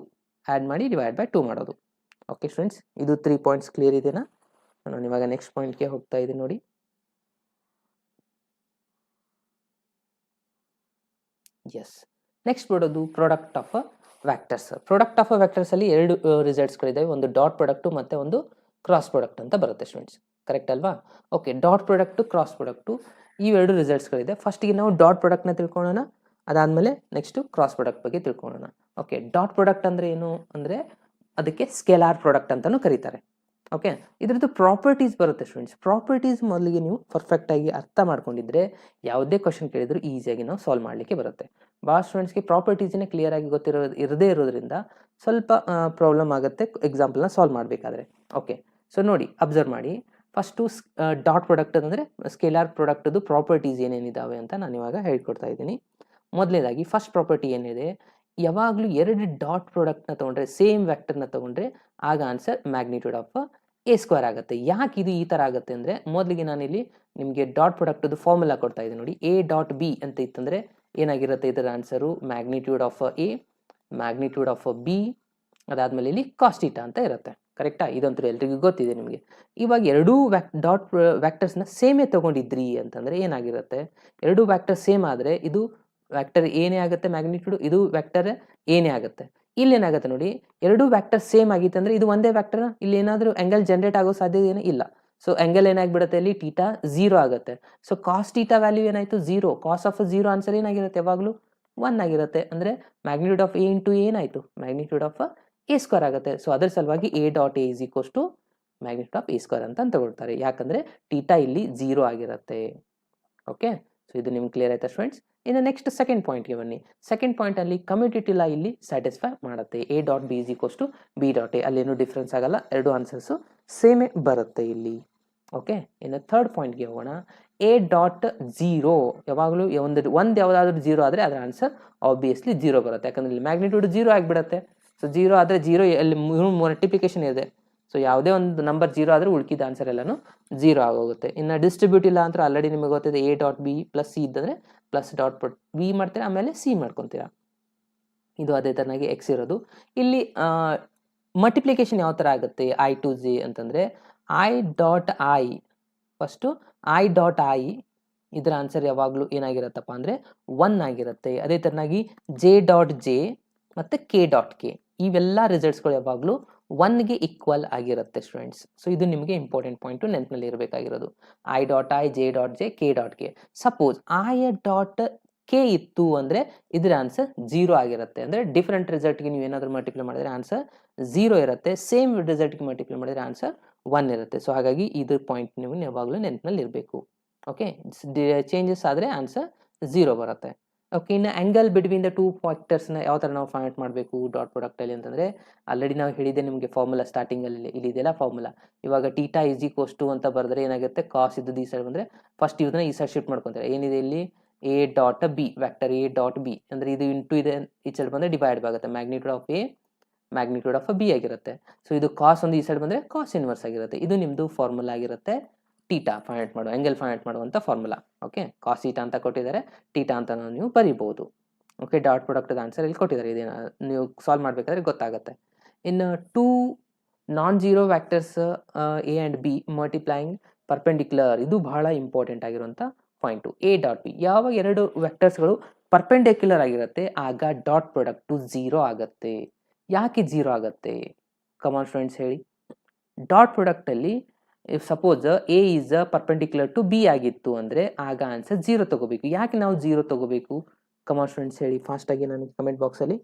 add ಮಾಡಿ ಡಿವೈಡ್ ಬೈ 2 ಮಾಡೋದು. ಓಕೆ ಫ್ರೆಂಡ್ಸ್, ಇದು 3 ಪಾಯಿಂಟ್ಸ್ ಕ್ಲಿಯರ್ ಇದೆನಾ? ನಾನು ಇವಾಗ ನೆಕ್ಸ್ಟ್ ಪಾಯಿಂಟ್ಗೆ ಹೋಗ್ತಾ ಇದ್ದೀನಿ ನೋಡಿ. ಎಸ್, ನೆಕ್ಸ್ಟ್ ಬರೋದು product of vectors. Product of vectors ಅಲ್ಲಿ ಎರಡು ರಿಸಲ್ಟ್ಸ್ಗಳಿದ್ದಾವೆ, ಒಂದು ಡಾಟ್ ಪ್ರಾಡಕ್ಟು ಮತ್ತು ಒಂದು ಕ್ರಾಸ್ ಪ್ರಾಡಕ್ಟ್ ಅಂತ ಬರುತ್ತೆ ಸ್ಟೂಡೆಂಟ್ಸ್. ಕರೆಕ್ಟ್ ಅಲ್ವಾ? Okay, dot product, cross product, ಇವೆರಡು ರಿಸಲ್ಟ್ಸ್ಗಳಿದೆ. ಫಸ್ಟಿಗೆ ನಾವು ಡಾಟ್ ಪ್ರಾಡಕ್ಟ್ನ ತಿಳ್ಕೊಳ್ಳೋಣ, ಅದಾದಮೇಲೆ ನೆಕ್ಸ್ಟು ಕ್ರಾಸ್ ಪ್ರಾಡಕ್ಟ್ ಬಗ್ಗೆ ತಿಳ್ಕೊಳ್ಳೋಣ. ಓಕೆ, ಡಾಟ್ ಪ್ರಾಡಕ್ಟ್ ಅಂದರೆ ಏನು ಅಂದರೆ ಅದಕ್ಕೆ ಸ್ಕೇಲಾರ್ ಪ್ರಾಡಕ್ಟ್ ಅಂತಲೂ ಕರೀತಾರೆ. ಓಕೆ, ಇದ್ರದ್ದು ಪ್ರಾಪರ್ಟೀಸ್ ಬರುತ್ತೆ ಸ್ಟೂಡೆಂಟ್ಸ್. ಪ್ರಾಪರ್ಟೀಸ್ ಮೊದಲಿಗೆ ನೀವು ಪರ್ಫೆಕ್ಟಾಗಿ ಅರ್ಥ ಮಾಡ್ಕೊಂಡಿದ್ರೆ ಯಾವುದೇ ಕ್ವಶನ್ ಕೇಳಿದ್ರು ಈಸಿಯಾಗಿ ನಾವು ಸಾಲ್ವ್ ಮಾಡಲಿಕ್ಕೆ ಬರುತ್ತೆ. ಭಾಳ ಸ್ಟೂಡೆಂಟ್ಸ್ಗೆ ಪ್ರಾಪರ್ಟೀಸ್ನೇ ಕ್ಲಿಯರ್ ಆಗಿ ಇರದೇ ಇರೋದ್ರಿಂದ ಸ್ವಲ್ಪ ಪ್ರಾಬ್ಲಮ್ ಆಗುತ್ತೆ ಎಕ್ಸಾಂಪಲ್ನ ಸಾಲ್ವ್ ಮಾಡಬೇಕಾದ್ರೆ. ಓಕೆ, ಸೊ ನೋಡಿ, ಅಬ್ಸರ್ವ್ ಮಾಡಿ. ಫಸ್ಟು ಡಾಟ್ ಪ್ರಾಡಕ್ಟ್ ಅಂದರೆ ಸ್ಕೇಲಾರ್ ಪ್ರಾಡಕ್ಟದು ಪ್ರಾಪರ್ಟೀಸ್ ಏನೇನಿದ್ದಾವೆ ಅಂತ ನಾನು ಇವಾಗ ಹೇಳ್ಕೊಡ್ತಾ ಇದ್ದೀನಿ. ಮೊದಲನೇದಾಗಿ ಫಸ್ಟ್ ಪ್ರಾಪರ್ಟಿ ಏನಿದೆ, ಯಾವಾಗಲೂ ಎರಡು ಡಾಟ್ ಪ್ರಾಡಕ್ಟ್ನ ತೊಗೊಂಡ್ರೆ, ಸೇಮ್ ವೆಕ್ಟರ್ನ ತೊಗೊಂಡ್ರೆ ಆಗ answer magnitude of A square ಆಗುತ್ತೆ. ಯಾಕೆ ಇದು ಈ ಥರ ಆಗುತ್ತೆ ಅಂದರೆ, ಮೊದಲಿಗೆ ನಾನಿಲ್ಲಿ ನಿಮಗೆ ಡಾಟ್ ಪ್ರಾಡಕ್ಟದು ಫಾರ್ಮುಲಾ ಕೊಡ್ತಾ ಇದ್ದೀನಿ ನೋಡಿ. ಎ ಡಾಟ್ ಬಿ ಅಂತ ಇತ್ತಂದರೆ ಏನಾಗಿರುತ್ತೆ ಇದರ answer, magnitude of A magnitude of B, ಅದಾದಮೇಲೆ ಇಲ್ಲಿ ಕಾಸ್ ಥೀಟಾ ಅಂತ ಇರುತ್ತೆ. ಕರೆಕ್ಟಾ? ಇದಂತೂ ಎಲ್ರಿಗೂ ಗೊತ್ತಿದೆ ನಿಮಗೆ. ಇವಾಗ ಎರಡೂ ಡಾಟ್ ವ್ಯಾಕ್ಟರ್ಸ್ನ ಸೇಮೇ ತೊಗೊಂಡಿದ್ರಿ ಅಂತಂದರೆ ಏನಾಗಿರುತ್ತೆ, ಎರಡೂ ವ್ಯಾಕ್ಟರ್ ಸೇಮ್ ಆದರೆ ಇದು ವೆಕ್ಟರ್ ಏನೇ ಆಗುತ್ತೆ ಮ್ಯಾಗ್ನಿಟ್ಯೂಡ್, ಇದು ವೆಕ್ಟರ್ ಏನೇ ಆಗುತ್ತೆ. ಇಲ್ಲಿ ಏನಾಗುತ್ತೆ ನೋಡಿ, ಎರಡು ವೆಕ್ಟರ್ ಸೇಮ್ ಆಗಿತ್ತು ಅಂದ್ರೆ ಇದು ಒಂದೇ ವೆಕ್ಟರ್, ಇಲ್ಲಿ ಏನಾದರೂ ಆಂಗಲ್ ಜನರೇಟ್ ಆಗೋ ಸಾಧ್ಯತೆ ಏನು ಇಲ್ಲ. ಸೊ ಆಂಗಲ್ ಏನಾಗ್ಬಿಡುತ್ತೆ ಇಲ್ಲಿ ಥೀಟಾ 0 ಆಗುತ್ತೆ. ಸೊ ಕಾಸ್ ಥೀಟಾ ವ್ಯಾಲ್ಯೂ ಏನಾಯ್ತು 0, ಕಾಸ್ ಆಫ್ 0 ಆನ್ಸರ್ ಏನಾಗಿರುತ್ತೆ ಯಾವಾಗಲೂ 1 ಆಗಿರುತ್ತೆ. ಅಂದ್ರೆ ಮ್ಯಾಗ್ನಿಟ್ಯೂಡ್ ಆಫ್ ಎ ಇಂಟು ಏನಾಯ್ತು ಮ್ಯಾಗ್ನಿಟ್ಯೂಡ್ ಆಫ್ ಎ ಸ್ಕ್ವೇರ್ ಆಗುತ್ತೆ. ಸೊ ಅದರ ಸಲುವಾಗಿ A dot A is equals to magnitude of A square ಅಂತ ತಗೊಳ್ತಾರೆ, ಯಾಕಂದ್ರೆ ಥೀಟಾ ಇಲ್ಲಿ 0 ಆಗಿರುತ್ತೆ. ಓಕೆ, ಸೊ ಇದು ನಿಮ್ಗೆ ಕ್ಲಿಯರ್ ಆಯ್ತಾ ಸ್ಟೂಡೆಂಟ್ಸ್? ಇನ್ನು ನೆಕ್ಸ್ಟ್ ಸೆಕೆಂಡ್ ಪಾಯಿಂಟ್ಗೆ ಬನ್ನಿ. ಸೆಕೆಂಡ್ ಪಾಯಿಂಟ್ ಅಲ್ಲಿ ಕಮ್ಯುಟೇಟಿವ್ ಲಾ ಇಲ್ಲಿ ಸ್ಯಾಟಿಸ್ಫೈ ಮಾಡುತ್ತೆ. A dot B is equals to B dot A, ಅಲ್ಲೇನು ಡಿಫ್ರೆನ್ಸ್ ಆಗಲ್ಲ, ಎರಡು ಆನ್ಸರ್ಸು ಸೇಮೇ ಬರುತ್ತೆ ಇಲ್ಲಿ. ಓಕೆ, ಇನ್ನು ಥರ್ಡ್ ಪಾಯಿಂಟ್ಗೆ ಹೋಗೋಣ. ಎ ಡಾಟ್ 0 ಯಾವಾಗಲೂ ಒಂದು ಯಾವುದಾದ್ರೂ 0 ಆದರೆ ಅದರ ಆನ್ಸರ್ ಆಬ್ವಿಯಸ್ಲಿ 0 ಬರುತ್ತೆ, ಯಾಕಂದ್ರೆ ಇಲ್ಲಿ ಮ್ಯಾಗ್ನಿಟ್ಯೂಡ್ 0 ಆಗಿಬಿಡುತ್ತೆ. ಸೊ 0 ಆದರೆ 0 ಅಲ್ಲಿ ಮಲ್ಟಿಪ್ಲಿಕೇಶನ್ ಇದೆ. ಸೊ ಯಾವುದೇ ಒಂದು ನಂಬರ್ 0 ಆದರೆ ಉಳ್ಕಿದ ಆನ್ಸರ್ ಎಲ್ಲನೂ 0 ಆಗೋಗುತ್ತೆ. ಇನ್ನು ಡಿಸ್ಟ್ರಿಬ್ಯೂಟ್ ಇಲ್ಲ ಅಂತ ಆಲ್ರೆಡಿ ನಿಮಗೆ ಗೊತ್ತಿದೆ, A dot B plus C ಇದ್ದಂದ್ರೆ ಪ್ಲಸ್ ಡಾಟ್ ಬಿ ಮಾಡ್ತೀರಾ, ಆಮೇಲೆ ಸಿ ಮಾಡ್ಕೊತೀರಾ. ಇದು ಅದೇ ಥರನಾಗಿ ಎಕ್ಸ್ ಇರೋದು. ಇಲ್ಲಿ ಮಲ್ಟಿಪ್ಲಿಕೇಶನ್ ಯಾವ ಥರ ಆಗುತ್ತೆ ಐ ಟು ಜೆ ಅಂತಂದರೆ, I dot I first I dot I ಇದರ ಆನ್ಸರ್ ಯಾವಾಗಲೂ ಏನಾಗಿರುತ್ತಪ್ಪ ಅಂದರೆ 1 ಆಗಿರುತ್ತೆ. ಅದೇ ಥರನಾಗಿ ಜೆ ಡಾಟ್ ಜೆ ಮತ್ತು ಕೆ ಡಾಟ್ ಕೆ ಇವೆಲ್ಲ ರಿಸಲ್ಟ್ಸ್ಗಳು ಯಾವಾಗಲೂ 1ಗೆ ಈಕ್ವಲ್ ಆಗಿರುತ್ತೆ ಸ್ಟೂಡೆಂಟ್ಸ್. ಸೊ ಇದು ನಿಮಗೆ ಇಂಪಾರ್ಟೆಂಟ್ ಪಾಯಿಂಟು ನೆನಪಿನಲ್ಲಿ ಇರಬೇಕಾಗಿರೋದು. I dot I, J dot J, K dot K. Suppose I dot K ಇತ್ತು ಅಂದರೆ ಇದರ ಆನ್ಸರ್ 0 ಆಗಿರುತ್ತೆ. ಅಂದರೆ ಡಿಫ್ರೆಂಟ್ ರಿಸಲ್ಟ್ಗೆ ನೀವು ಏನಾದರೂ ಮಲ್ಟಿಪ್ಲೈ ಮಾಡಿದ್ರೆ ಆನ್ಸರ್ 0 ಇರುತ್ತೆ, ಸೇಮ್ ರಿಸಲ್ಟ್ಗೆ ಮಲ್ಟಿಪ್ಲೈ ಮಾಡಿದ್ರೆ ಆನ್ಸರ್ 1 ಇರುತ್ತೆ. ಸೊ ಹಾಗಾಗಿ ಇದು ಪಾಯಿಂಟ್ ನೀವು ಯಾವಾಗಲೂ ನೆನಪಿನಲ್ಲಿ ಇರಬೇಕು. ಓಕೆ, ಚೇಂಜಸ್ ಆದರೆ ಆನ್ಸರ್ 0 ಬರುತ್ತೆ. ಓಕೆ, ಇನ್ನು ಆ್ಯಂಗಲ್ ಬಿಟ್ವೀನ್ ದ ಟೂ ಫ್ಯಾಕ್ಟರ್ಸ್ನ ಯಾವ ಥರ ನಾವು ಫೈಂಡ್ ಮಾಡಬೇಕು ಡಾಟ್ ಪ್ರಾಡಕ್ಟಲ್ಲಿ ಅಂತಂದರೆ, ಆಲ್ರೆಡಿ ನಾವು ಹೇಳಿದ್ದೆ ನಿಮಗೆ ಫಾರ್ಮುಲಾ ಸ್ಟಾರ್ಟಿಂಗಲ್ಲಿ ಇಲ್ಲಿ ಇದೆಲ್ಲ ಫಾರ್ಮುಲಾ. ಇವಾಗ ಟೀಟಾ ಈಸ್ ಈಕ್ವಲ್ಸ್ ಟು ಅಂತ ಬರೆದ್ರೆ ಏನಾಗುತ್ತೆ, ಕಾಸ್ ಇದ್ದು ಈ ಸೈಡ್ ಬಂದರೆ ಫಸ್ಟ್ ಇದನ್ನ ಈ ಸೈಡ್ ಶಿಫ್ಟ್ ಮಾಡ್ಕೊತಾರೆ. ಏನಿದೆ ಇಲ್ಲಿ A dot B, vector A dot B ಅಂದರೆ ಇದು ಇಂಟು ಇದೆ ಈ ಸೈಡ್ ಬಂದರೆ ಡಿವೈಡ್ ಆಗುತ್ತೆ, magnitude of A magnitude of B ಆಗಿರುತ್ತೆ. ಸೊ ಇದು ಕಾಸ್ ಒಂದು ಈ ಸೈಡ್ ಬಂದರೆ ಕಾಸ್ ಇನ್ವರ್ಸ್ ಆಗಿರುತ್ತೆ. ಇದು ನಿಮ್ಮದು ಫಾರ್ಮುಲಾ ಆಗಿರುತ್ತೆ ಟೀಟಾ ಫೈಂಡ್ ಮಾಡುವ, ಆ್ಯಂಗಲ್ ಫೈಂಡ್ ಮಾಡುವಂಥ ಫಾರ್ಮುಲಾ. ಓಕೆ, ಕಾಸ್ ಟೀಟಾ ಅಂತ ಕೊಟ್ಟಿದ್ದಾರೆ, ಟೀಟಾ ಅಂತ ನೀವು ಬರಿಬೋದು. ಓಕೆ, ಡಾಟ್ ಪ್ರಾಡಕ್ಟ್ ಆನ್ಸರ್ ಇಲ್ಲಿ ಕೊಟ್ಟಿದ್ದಾರೆ, ಇದೇನು ನೀವು ಸಾಲ್ವ್ ಮಾಡಬೇಕಾದ್ರೆ ಗೊತ್ತಾಗುತ್ತೆ. ಇನ್ನು two non zero vectors A and B multiplying perpendicular, ಇದು ಬಹಳ ಇಂಪಾರ್ಟೆಂಟ್ ಆಗಿರುವಂಥ ಪಾಯಿಂಟು. ಎ ಡಾಟ್ ಬಿ ಯಾವಾಗ ಎರಡು ವೆಕ್ಟರ್ಸ್ಗಳು ಪರ್ಪೆಂಡಿಕ್ಯುಲರ್ ಆಗಿರುತ್ತೆ ಆಗ ಡಾಟ್ ಪ್ರಾಡಕ್ಟು 0 ಆಗುತ್ತೆ. ಯಾಕೆ 0 ಆಗುತ್ತೆ? ಕಮಾನ್ ಸ್ಟೂಡೆಂಟ್ಸ್ ಹೇಳಿ. ಡಾಟ್ ಪ್ರಾಡಕ್ಟಲ್ಲಿ if suppose A is perpendicular to B ಆಗಿತ್ತು ಅಂದರೆ ಆಗ ಆನ್ಸರ್ 0 ತಗೋಬೇಕು. ಯಾಕೆ ನಾವು 0 ತಗೋಬೇಕು? ಕಮಾನ್ ಸ್ಟೂಡೆಂಟ್ಸ್ ಹೇಳಿ ಫಾಸ್ಟಾಗಿ ನನಗೆ ಕಮೆಂಟ್ ಬಾಕ್ಸಲ್ಲಿ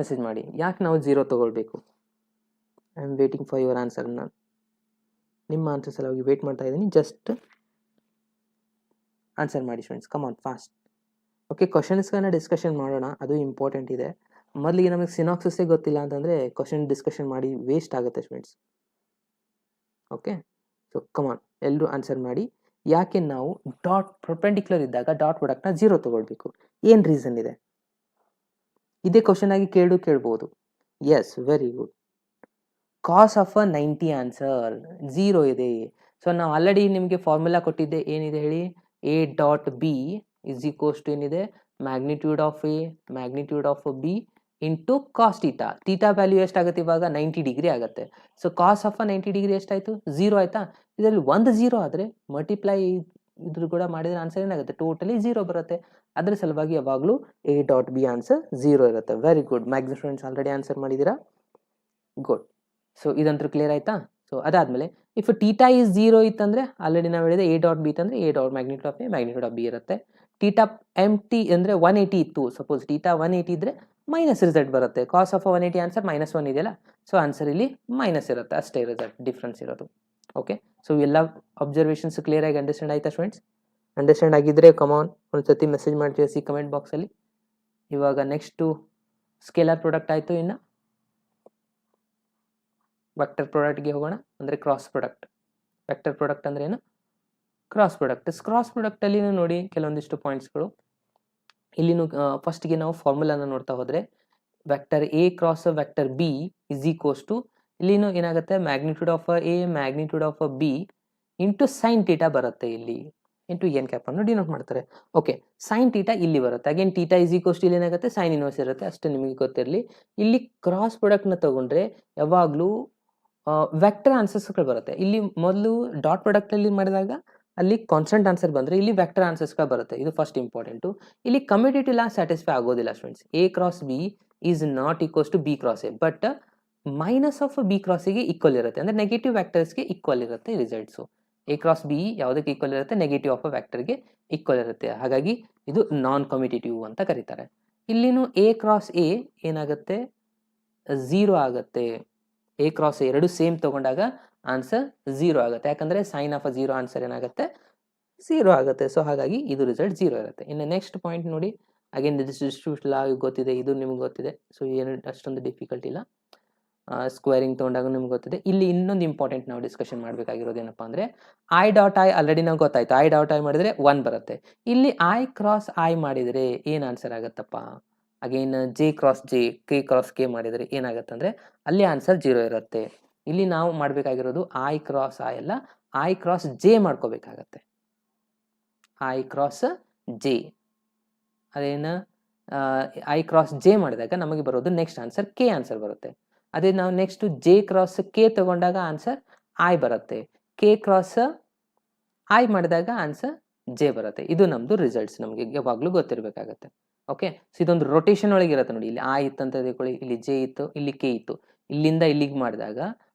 ಮೆಸೇಜ್ ಮಾಡಿ, ಯಾಕೆ ನಾವು 0 ತಗೊಳ್ಬೇಕು? I am waiting for your answer. ನಾನು ನಿಮ್ಮ ಆನ್ಸರ್ ಸಲುವಾಗಿ ವೇಟ್ ಮಾಡ್ತಾ ಇದ್ದೀನಿ, ಜಸ್ಟ್ ಆನ್ಸರ್ ಮಾಡಿ ಸ್ಟೂಡೆಂಟ್ಸ್, ಕಮಾನ್ ಫಾಸ್ಟ್. ಓಕೆ, ಕ್ವಶನ್ಸ್ಗಳನ್ನ ಡಿಸ್ಕಷನ್ ಮಾಡೋಣ, ಅದು ಇಂಪಾರ್ಟೆಂಟ್ ಇದೆ. ಮೊದಲಿಗೆ ನಮಗೆ ಸಿನಾಕ್ಸಿಸೇ ಗೊತ್ತಿಲ್ಲ ಅಂತಂದರೆ ಕ್ವಶನ್ ಡಿಸ್ಕಷನ್ ಮಾಡಿ ವೇಸ್ಟ್ ಆಗುತ್ತೆ ಸ್ಟೂಡೆಂಟ್ಸ್. ಓಕೆ, ಸೊ ಕಮಾನ್ ಎಲ್ಲರೂ ಆನ್ಸರ್ ಮಾಡಿ. ಯಾಕೆ ನಾವು ಡಾಟ್ ಪರ್ಪೆಂಡಿಕ್ಯುಲರ್ ಇದ್ದಾಗ ಡಾಟ್ ಪ್ರಾಡಕ್ಟ್ನ 0 ತಗೊಳ್ಬೇಕು? ಏನು ರೀಸನ್ ಇದೆ? ಇದೇ ಕ್ವಶನ್ ಆಗಿ ಕೇಳ್ಬೋದು. Yes, very good. Cos of 90 answer 0 ಇದೆ. ಸೊ ನಾವು ಆಲ್ರೆಡಿ ನಿಮಗೆ ಫಾರ್ಮುಲಾ ಕೊಟ್ಟಿದ್ದೆ, ಏನಿದೆ ಹೇಳಿ, A dot B is equals to ಏನಿದೆ magnitude of A magnitude of B into cos theta. Theta value ಎಷ್ಟಾಗುತ್ತೆ ಇವಾಗ 90 ಡಿಗ್ರಿ ಆಗುತ್ತೆ. ಸೊ ಕಾಸ್ ಆಫ್ 90 ಡಿಗ್ರಿ ಎಷ್ಟಾಯಿತು? 0 ಆಯಿತಾ? ಇದರಲ್ಲಿ ಒಂದು 0 ಆದರೆ ಮಲ್ಟಿಪ್ಲೈ ಇದ್ರ ಕೂಡ ಮಾಡಿದ್ರೆ ಆನ್ಸರ್ ಏನಾಗುತ್ತೆ? ಟೋಟಲಿ 0 ಬರುತ್ತೆ. ಅದರ ಸಲುವಾಗಿ ಯಾವಾಗಲೂ ಎ ಡಾಟ್ ಬಿ ಆನ್ಸರ್ 0 ಇರುತ್ತೆ. Very good, maximum students already answer ಮಾಡಿದ್ದೀರಾ, ಗುಡ್. ಸೊ ಇದಂತೂ ಕ್ಲಿಯರ್ ಆಯಿತಾ? ಸೊ ಅದಾದಮೇಲೆ ಇಫ್ ಟೀಟಾ ಈಸ್ 0 ಇತ್ತಂದರೆ ಆಲ್ರೆಡಿ ನಾವು ಹೇಳಿದೆ ಎ ಡಾಟ್ ಬಿ ಇತ್ತಂದರೆ A dot magnitude of A magnitude of B ಇರುತ್ತೆ. ಟೀಟಾ MT ಅಂದರೆ 180 ಇತ್ತು, ಸಪೋಸ್ ಟೀಟಾ 180 ಇದ್ದರೆ ಮೈನಸ್ ರಿಸಲ್ಟ್ ಬರುತ್ತೆ. ಕಾಸ್ ಆಫ್ 180 ಆನ್ಸರ್ -1 ಇದೆಯಲ್ಲ, ಸೊ ಆನ್ಸರ್ ಇಲ್ಲಿ ಮೈನಸ್ ಇರುತ್ತೆ, ಅಷ್ಟೇ ರಿಸಲ್ಟ್ ಡಿಫ್ರೆನ್ಸ್ ಇರೋದು. ಓಕೆ, ಸೊ ಎಲ್ಲ ಅಬ್ಸರ್ವೇಷನ್ಸ್ ಕ್ಲಿಯರ್ ಆಗಿ ಅಂಡರ್ಸ್ಟ್ಯಾಂಡ್ ಆಯ್ತಾ ಸ್ಟೂಡೆಂಟ್ಸ್? ಅಂಡರ್ಸ್ಟ್ಯಾಂಡ್ ಆಗಿದ್ದರೆ ಕಮಾನ್ ಒಂದು ಸತಿ ಮೆಸೇಜ್ ಮಾಡಿ ತಿಳಿಸಿ ಕಮೆಂಟ್ ಬಾಕ್ಸಲ್ಲಿ. ಇವಾಗ ನೆಕ್ಸ್ಟು ಸ್ಕೇಲಾರ್ ಪ್ರಾಡಕ್ಟ್ ಆಯಿತು, ಇನ್ನು ವೆಕ್ಟರ್ ಪ್ರಾಡಕ್ಟ್ಗೆ ಹೋಗೋಣ, ಅಂದರೆ ಕ್ರಾಸ್ ಪ್ರಾಡಕ್ಟ್. ವೆಕ್ಟರ್ ಪ್ರಾಡಕ್ಟ್ ಅಂದರೆ ಏನು? Cross product. ಕ್ರಾಸ್ ಪ್ರಾಡಕ್ಟಲ್ಲಿ ನೋಡಿ ಕೆಲವೊಂದಿಷ್ಟು ಪಾಯಿಂಟ್ಸ್ಗಳು. ಇಲ್ಲಿನೂ ಫಸ್ಟ್ಗೆ ನಾವು ಫಾರ್ಮುಲಾನ ನೋಡ್ತಾ ಹೋದರೆ vector A cross vector B is equals to, ಇಲ್ಲಿನೂ ಏನಾಗುತ್ತೆ magnitude of A magnitude of B into sine theta ಬರುತ್ತೆ, ಇಲ್ಲಿ ಇಂಟು ಎನ್ ಕ್ಯಾಪ್ ಅನ್ನು ಡಿನೋಟ್ ಮಾಡ್ತಾರೆ. ಓಕೆ, ಸೈನ್ ಟೀಟಾ ಇಲ್ಲಿ ಬರುತ್ತೆ. Again theta is equals to ಇಲ್ಲಿ ಏನಾಗುತ್ತೆ ಸೈನ್ ಇನ್ವರ್ಸ್ ಇರುತ್ತೆ, ಅಷ್ಟು ನಿಮಗೆ ಗೊತ್ತಿರಲಿ. ಇಲ್ಲಿ ಕ್ರಾಸ್ ಪ್ರಾಡಕ್ಟ್ನ ತಗೊಂಡ್ರೆ ಯಾವಾಗಲೂ ವೆಕ್ಟರ್ ಆನ್ಸರ್ಸ್ಗಳು ಬರುತ್ತೆ. ಇಲ್ಲಿ ಮೊದಲು ಡಾಟ್ ಪ್ರಾಡಕ್ಟಲ್ಲಿ ಮಾಡಿದಾಗ ಅಲ್ಲಿ ಕಾನ್ಸ್ಟೆಂಟ್ ಆನ್ಸರ್ ಬಂದರೆ ಇಲ್ಲಿ ವೆಕ್ಟರ್ ಆನ್ಸರ್ಸ್ಗಳು ಬರುತ್ತೆ. ಇದು ಫಸ್ಟ್ ಇಂಪಾರ್ಟೆಂಟು. ಇಲ್ಲಿ ಕಮ್ಯುಟೇಟಿವ್ ಲಾ ಸ್ಯಾಟಿಸ್ಫೈ ಆಗೋದಿಲ್ಲ students. A cross B is not equals to B cross A, but minus of B ಕ್ರಾಸಿಗೆ ಈಕ್ವಲ್ ಇರುತ್ತೆ. ಅಂದರೆ ನೆಗೆಟಿವ್ ವೆಕ್ಟರ್ಸ್ಗೆ ಈಕ್ವಲ್ ಇರುತ್ತೆ ರಿಸಲ್ಟ್ಸು. ಎ ಕ್ರಾಸ್ ಬಿ ಯಾವುದಕ್ಕೆ ಈಕ್ವಲ್ ಇರುತ್ತೆ? ನೆಗೆಟಿವ್ ಆಫ್ ಅ ವೆಕ್ಟರ್ಗೆ ಈಕ್ವಲ್ ಇರುತ್ತೆ. ಹಾಗಾಗಿ ಇದು ನಾನ್ ಕಮ್ಯುಟೇಟಿವ್ ಅಂತ ಕರೀತಾರೆ. ಇಲ್ಲಿನೂ ಎ ಕ್ರಾಸ್ ಎ ಏನಾಗುತ್ತೆ? 0 ಆಗುತ್ತೆ. ಎ ಕ್ರಾಸ್ ಎ ಎರಡು ಸೇಮ್ ತಗೊಂಡಾಗ ಆನ್ಸರ್ 0 ಆಗುತ್ತೆ. ಯಾಕಂದರೆ ಸೈನ್ ಆಫ್ ಅ 0 ಆನ್ಸರ್ ಏನಾಗುತ್ತೆ? 0 ಆಗುತ್ತೆ. ಸೊ ಹಾಗಾಗಿ ಇದು ರಿಸಲ್ಟ್ 0 ಇರುತ್ತೆ. ಇನ್ನು ನೆಕ್ಸ್ಟ್ ಪಾಯಿಂಟ್ ನೋಡಿ, ಅಗೇನ್ ಡಿಸ್ಟ್ರಿಬ್ಯೂಷನ್ ಲಾ ಗೊತ್ತಿದೆ, ಇದು ನಿಮ್ಗೆ ಗೊತ್ತಿದೆ. ಸೊ ಏನು ಅಷ್ಟೊಂದು ಡಿಫಿಕಲ್ಟ್ ಇಲ್ಲ. ಸ್ಕ್ವೇರಿಂಗ್ ತೊಗೊಂಡಾಗ ನಿಮ್ಗೆ ಗೊತ್ತಿದೆ. ಇಲ್ಲಿ ಇನ್ನೊಂದು ಇಂಪಾರ್ಟೆಂಟ್ ನಾವು ಡಿಸ್ಕಷನ್ ಮಾಡಬೇಕಾಗಿರೋದು ಏನಪ್ಪ ಅಂದರೆ, ಐ ಡಾಟ್ ಐ ಆಲ್ರೆಡಿ ನಾವು ಗೊತ್ತಾಯ್ತು. ಐ ಡಾಟ್ ಐ ಮಾಡಿದರೆ 1 ಬರುತ್ತೆ. ಇಲ್ಲಿ ಐ ಕ್ರಾಸ್ ಐ ಮಾಡಿದರೆ ಏನು ಆನ್ಸರ್ ಆಗುತ್ತಪ್ಪ? Again J cross J, K cross K ಮಾಡಿದರೆ ಏನಾಗುತ್ತೆ ಅಂದರೆ ಅಲ್ಲಿ ಆನ್ಸರ್ 0 ಇರುತ್ತೆ. ಇಲ್ಲಿ ನಾವು ಮಾಡಬೇಕಾಗಿರೋದು ಐ ಕ್ರಾಸ್ ಐ ಅಲ್ಲ, ಐ ಕ್ರಾಸ್ ಜೆ ಮಾಡ್ಕೋಬೇಕಾಗತ್ತೆ. ಐ ಕ್ರಾಸ್ ಜೆ, ಅದೇನು ಐ ಕ್ರಾಸ್ ಜೆ ಮಾಡಿದಾಗ ನಮಗೆ ಬರೋದು ನೆಕ್ಸ್ಟ್ ಆನ್ಸರ್ ಕೆ ಆನ್ಸರ್ ಬರುತ್ತೆ. ಅದೇ ನಾವು ನೆಕ್ಸ್ಟ್ ಜೆ ಕ್ರಾಸ್ ಕೆ ತಗೊಂಡಾಗ ಆನ್ಸರ್ ಐ ಬರುತ್ತೆ. ಕೆ ಕ್ರಾಸ್ ಐ ಮಾಡಿದಾಗ ಆನ್ಸರ್ ಜೆ ಬರುತ್ತೆ. ಇದು ನಮ್ಮದು ರಿಸಲ್ಟ್ಸ್, ನಮಗೆ ಯಾವಾಗಲೂ ಗೊತ್ತಿರಬೇಕಾಗತ್ತೆ. ಓಕೆ, ಸೊ ಇದೊಂದು ರೊಟೇಷನ್ ಒಳಗೆ ಇರುತ್ತೆ ನೋಡಿ. ಇಲ್ಲಿ ಐ ಇತ್ತು ಅಂತ ತಿಳ್ಕೊಳ್ಳಿ, ಇಲ್ಲಿ ಜೆ ಇತ್ತು, ಇಲ್ಲಿ ಕೆ ಇತ್ತು. ಇಲ್ಲಿಂದ ಇಲ್ಲಿಗೆ ಮಾಡಿದಾಗ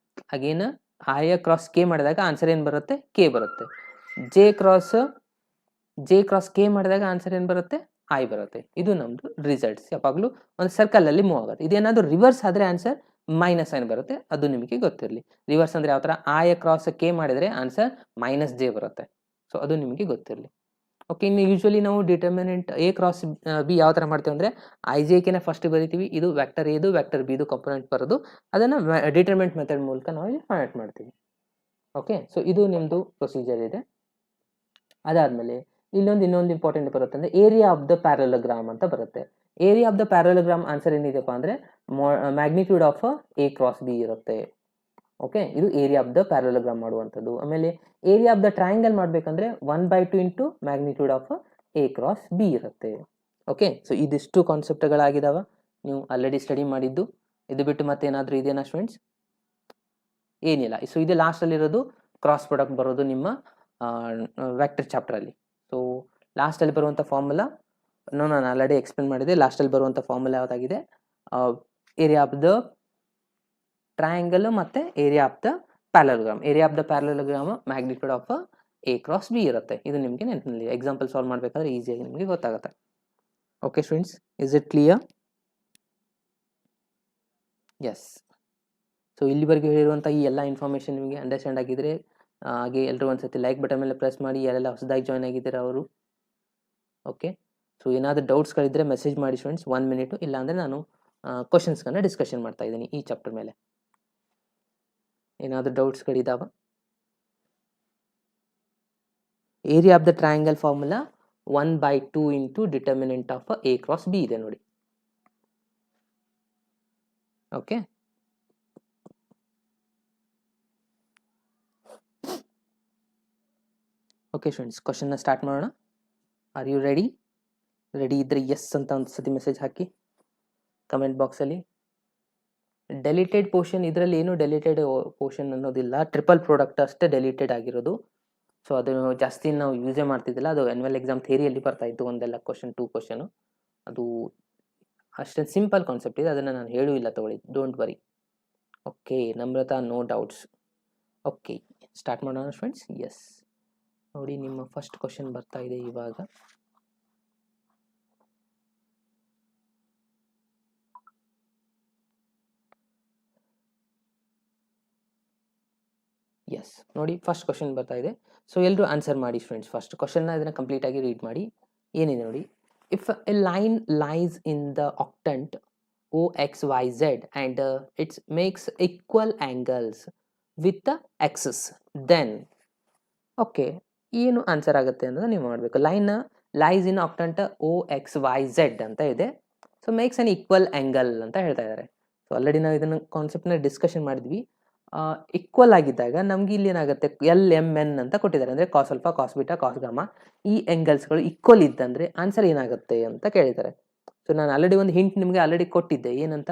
ಅಗೇನ್ ಐ ಕ್ರಾಸ್ ಕೆ ಮಾಡಿದಾಗ ಆನ್ಸರ್ ಏನು ಬರುತ್ತೆ? ಕೆ ಬರುತ್ತೆ. ಜೆ ಕ್ರಾಸ್ ಕೆ ಮಾಡಿದಾಗ ಆನ್ಸರ್ ಏನು ಬರುತ್ತೆ? ಐ ಬರುತ್ತೆ. ಇದು ನಮ್ಮದು ರಿಸಲ್ಟ್ಸ್. ಯಾವಾಗಲೂ ಒಂದು ಸರ್ಕಲಲ್ಲಿ ಮೂವ್ ಆಗುತ್ತೆ. ಇದೇನಾದರೂ ರಿವರ್ಸ್ ಆದರೆ ಆನ್ಸರ್ ಮೈನಸ್ ಸೈನ್ ಬರುತ್ತೆ. ಅದು ನಿಮಗೆ ಗೊತ್ತಿರಲಿ. ರಿವರ್ಸ್ ಅಂದರೆ ಯಾವ ಥರ? ಐ ಕ್ರಾಸ್ ಕೆ ಮಾಡಿದರೆ ಆನ್ಸರ್ ಮೈನಸ್ ಜೆ ಬರುತ್ತೆ. ಸೊ ಅದು ನಿಮಗೆ ಗೊತ್ತಿರಲಿ. ಓಕೆ, ಇನ್ನು ಯೂಶ್ವಲಿ ನಾವು ಡಿಟರ್ಮಿನೆಂಟ್ ಎ ಕ್ರಾಸ್ ಬಿ ಯಾವ ಥರ ಮಾಡ್ತೀವಿ ಅಂದರೆ, ಐ ಜೆ ಕೆನ ಫಸ್ಟ್ ಬರಿತೀವಿ. ಇದು ವೆಕ್ಟರ್ ಎದು ವೆಕ್ಟರ್ ಬಿದು ಕಂಪೋನೆಂಟ್ ಬರೋದು, ಅದನ್ನು ಡಿಟರ್ಮಿನೆಂಟ್ ಮೆಥಡ್ ಮೂಲಕ ನಾವು ಇಲ್ಲಿ ಫೈಂಡ್ ಔಟ್ ಮಾಡ್ತೀವಿ. ಓಕೆ, ಸೊ ಇದು ನಿಮ್ಮದು ಪ್ರೊಸೀಜರ್ ಇದೆ. ಅದಾದಮೇಲೆ ಇನ್ನೊಂದು ಇಂಪಾರ್ಟೆಂಟ್ ಬರುತ್ತೆ ಅಂದರೆ ಏರಿಯಾ ಆಫ್ ದ ಪ್ಯಾರಲೋಗ್ರಾಮ್ ಅಂತ ಬರುತ್ತೆ. Area of the parallelogram answer ಏನಿದೆಯಪ್ಪ ಅಂದರೆ magnitude of A cross B ಇರುತ್ತೆ. ಓಕೆ, ಇದು ಏರಿಯಾ ಆಫ್ ದ ಪ್ಯಾರಲೋಗ್ರಾಮ್ ಮಾಡುವಂಥದ್ದು. ಆಮೇಲೆ ಏರಿಯಾ ಆಫ್ ದ ಟ್ರಯಾಂಗಲ್ ಮಾಡಬೇಕಂದ್ರೆ 1/2 into magnitude of A cross B ಇರುತ್ತೆ. ಓಕೆ, ಸೊ ಇದಿಷ್ಟು ಕಾನ್ಸೆಪ್ಟ್ಗಳಾಗಿದ್ದಾವೆ, ನೀವು ಆಲ್ರೆಡಿ ಸ್ಟಡಿ ಮಾಡಿದ್ದು. ಇದು ಬಿಟ್ಟು ಮತ್ತೇನಾದರೂ ಇದೆಯಾ ಸ್ಟೂಡೆಂಟ್ಸ್? ಏನಿಲ್ಲ. ಸೊ ಇದು ಲಾಸ್ಟಲ್ಲಿರೋದು ಕ್ರಾಸ್ ಪ್ರಾಡಕ್ಟ್ ಬರೋದು ನಿಮ್ಮ ವೆಕ್ಟರ್ ಚಾಪ್ಟರಲ್ಲಿ. ಸೊ ಲಾಸ್ಟಲ್ಲಿ ಬರುವಂಥ ಫಾರ್ಮುಲಾ ನಾನು ಆಲ್ರೆಡಿ ಎಕ್ಸ್ಪ್ಲೇನ್ ಮಾಡಿದೆ. ಲಾಸ್ಟಲ್ಲಿ ಬರುವಂಥ ಫಾರ್ಮುಲಾ ಯಾವುದಾಗಿದೆ? ಏರಿಯಾ ಆಫ್ ದ ಟ್ರಯಾಂಗಲ್ ಮತ್ತು area of the parallelogram. Area of the parallelogram magnitude of A cross B ಇರುತ್ತೆ. ಇದು ನಿಮಗೆ ನೆನಪಿನಲ್ಲಿ ಎಕ್ಸಾಂಪಲ್ ಸಾಲ್ವ್ ಮಾಡಬೇಕಾದ್ರೆ ಈಸಿಯಾಗಿ ನಿಮಗೆ ಗೊತ್ತಾಗುತ್ತೆ. Okay students, is it clear? Yes. So ಇಲ್ಲಿವರೆಗೆ ಹೇಳಿರುವಂಥ ಈ ಎಲ್ಲ ಇನ್ಫಾರ್ಮೇಷನ್ ನಿಮಗೆ ಅಂಡರ್ಸ್ಟ್ಯಾಂಡ್ ಆಗಿದ್ದರೆ ಹಾಗೆ ಎಲ್ಲರೂ ಒಂದ್ಸತಿ ಲೈಕ್ ಬಟನ್ ಮೇಲೆ ಪ್ರೆಸ್ ಮಾಡಿ. ಯಾರೆಲ್ಲ ಹೊಸದಾಗಿ ಜಾಯ್ನ್ ಆಗಿದ್ದೀರಾ ಅವರು. ಓಕೆ, ಸೊ ಏನಾದರೂ ಡೌಟ್ಸ್ಗಳಿದ್ದರೆ ಮೆಸೇಜ್ ಮಾಡಿ ಸ್ಟೂಡೆಂಟ್ಸ್, 1 ಮಿನಿಟು. ಇಲ್ಲಾಂದರೆ ನಾನು ಕ್ವಶನ್ಸ್ಗಳನ್ನ ಡಿಸ್ಕಷನ್ ಮಾಡ್ತಾ ಇದ್ದೀನಿ ಈ ಚಾಪ್ಟರ್ ಮೇಲೆ. ಏನಾದರೂ ಡೌಟ್ಸ್ಗಳಿದ್ದಾವ? Area of the triangle formula 1/2 into determinant of A cross B ಇದೆ ನೋಡಿ. ಓಕೆ, ಓಕೆ ಸ್ಟೂಡೆಂಟ್ಸ್, ಕ್ವಶನ್ನ ಸ್ಟಾರ್ಟ್ ಮಾಡೋಣ. Are you ready? ರೆಡಿ ಇದ್ದರೆ ಎಸ್ ಅಂತ ಒಂದು ಸತಿ ಮೆಸೇಜ್ ಹಾಕಿ ಕಮೆಂಟ್ ಬಾಕ್ಸಲ್ಲಿ. ಡೆಲಿಟೆಡ್ ಪೋರ್ಷನ್, ಇದರಲ್ಲಿ ಏನು ಡೆಲಿಟೆಡ್ ಪೋರ್ಷನ್ ಅನ್ನೋದಿಲ್ಲ, ಟ್ರಿಪಲ್ ಪ್ರಾಡಕ್ಟ್ ಅಷ್ಟೇ ಡೆಲಿಟೆಡ್ ಆಗಿರೋದು. ಸೊ ಅದು ಜಾಸ್ತಿ ನಾವು ಯೂಸೇ ಮಾಡ್ತಿದ್ದಿಲ್ಲ. ಅದು ಆ್ಯನ್ಯುವಲ್ ಎಕ್ಸಾಮ್ ಥಿಯರಿಯಲ್ಲಿ ಬರ್ತಾಯಿತ್ತು, ಒಂದೆಲ್ಲ ಕ್ವಶನ್ 2 ಕ್ವಶನು. ಅದು ಅಷ್ಟೇ ಸಿಂಪಲ್ ಕಾನ್ಸೆಪ್ಟ್ ಇದೆ, ಅದನ್ನು ನಾನು ಹೇಳೂ ಇಲ್ಲ, ತಗೊಳ್ಳಿ, don't worry. Okay Namrata, no doubts. Okay, start ಮಾಡೋಣ ಫ್ರೆಂಡ್ಸ್. ಎಸ್ ನೋಡಿ, ನಿಮ್ಮ ಫಸ್ಟ್ ಕ್ವಶನ್ ಬರ್ತಾ ಇದೆ ಇವಾಗ. ಎಸ್ ನೋಡಿ, ಫಸ್ಟ್ ಕ್ವಶನ್ ಬರ್ತಾ ಇದೆ. ಸೊ ಎಲ್ಲರೂ ಆನ್ಸರ್ ಮಾಡಿ ಫ್ರೆಂಡ್ಸ್. ಫಸ್ಟ್ ಕ್ವಶನ್ನ ಇದನ್ನು ಕಂಪ್ಲೀಟಾಗಿ ರೀಡ್ ಮಾಡಿ. ಏನಿದೆ ನೋಡಿ, if a line lies in the octant OXYZ and it makes equal angles with the axis, then okay ಏನು ಆನ್ಸರ್ ಆಗುತ್ತೆ ಅನ್ನೋದು ನೀವು ಮಾಡಬೇಕು. ಲೈನ್ ಲೈಸ್ ಇನ್ ಆಕ್ಟೆಂಟ್ OXYZ ಅಂತ ಇದೆ. So makes an equal angle ಅಂತ ಹೇಳ್ತಾ ಇದ್ದಾರೆ. ಸೊ ಆಲ್ರೆಡಿ ನಾವು ಇದನ್ನು ಕಾನ್ಸೆಪ್ಟ್ನ ಡಿಸ್ಕಷನ್ ಮಾಡಿದ್ವಿ. ಈಕ್ವಲ್ ಆಗಿದ್ದಾಗ ನಮ್ಗೆ ಇಲ್ಲಿ ಏನಾಗುತ್ತೆ, LMN ಅಂತ ಕೊಟ್ಟಿದ್ದಾರೆ, ಅಂದರೆ ಕಾಸ್ alpha, cos beta, cos gamma. ಈ ಆ್ಯಂಗಲ್ಸ್ಗಳು ಈಕ್ವಲ್ ಇದ್ದಂದರೆ ಆನ್ಸರ್ ಏನಾಗುತ್ತೆ ಅಂತ ಕೇಳಿದ್ದಾರೆ. ಸೊ ನಾನು ಆಲ್ರೆಡಿ ಒಂದು ಹಿಂಟ್ ನಿಮಗೆ ಆಲ್ರೆಡಿ ಕೊಟ್ಟಿದ್ದೆ, ಏನಂತ?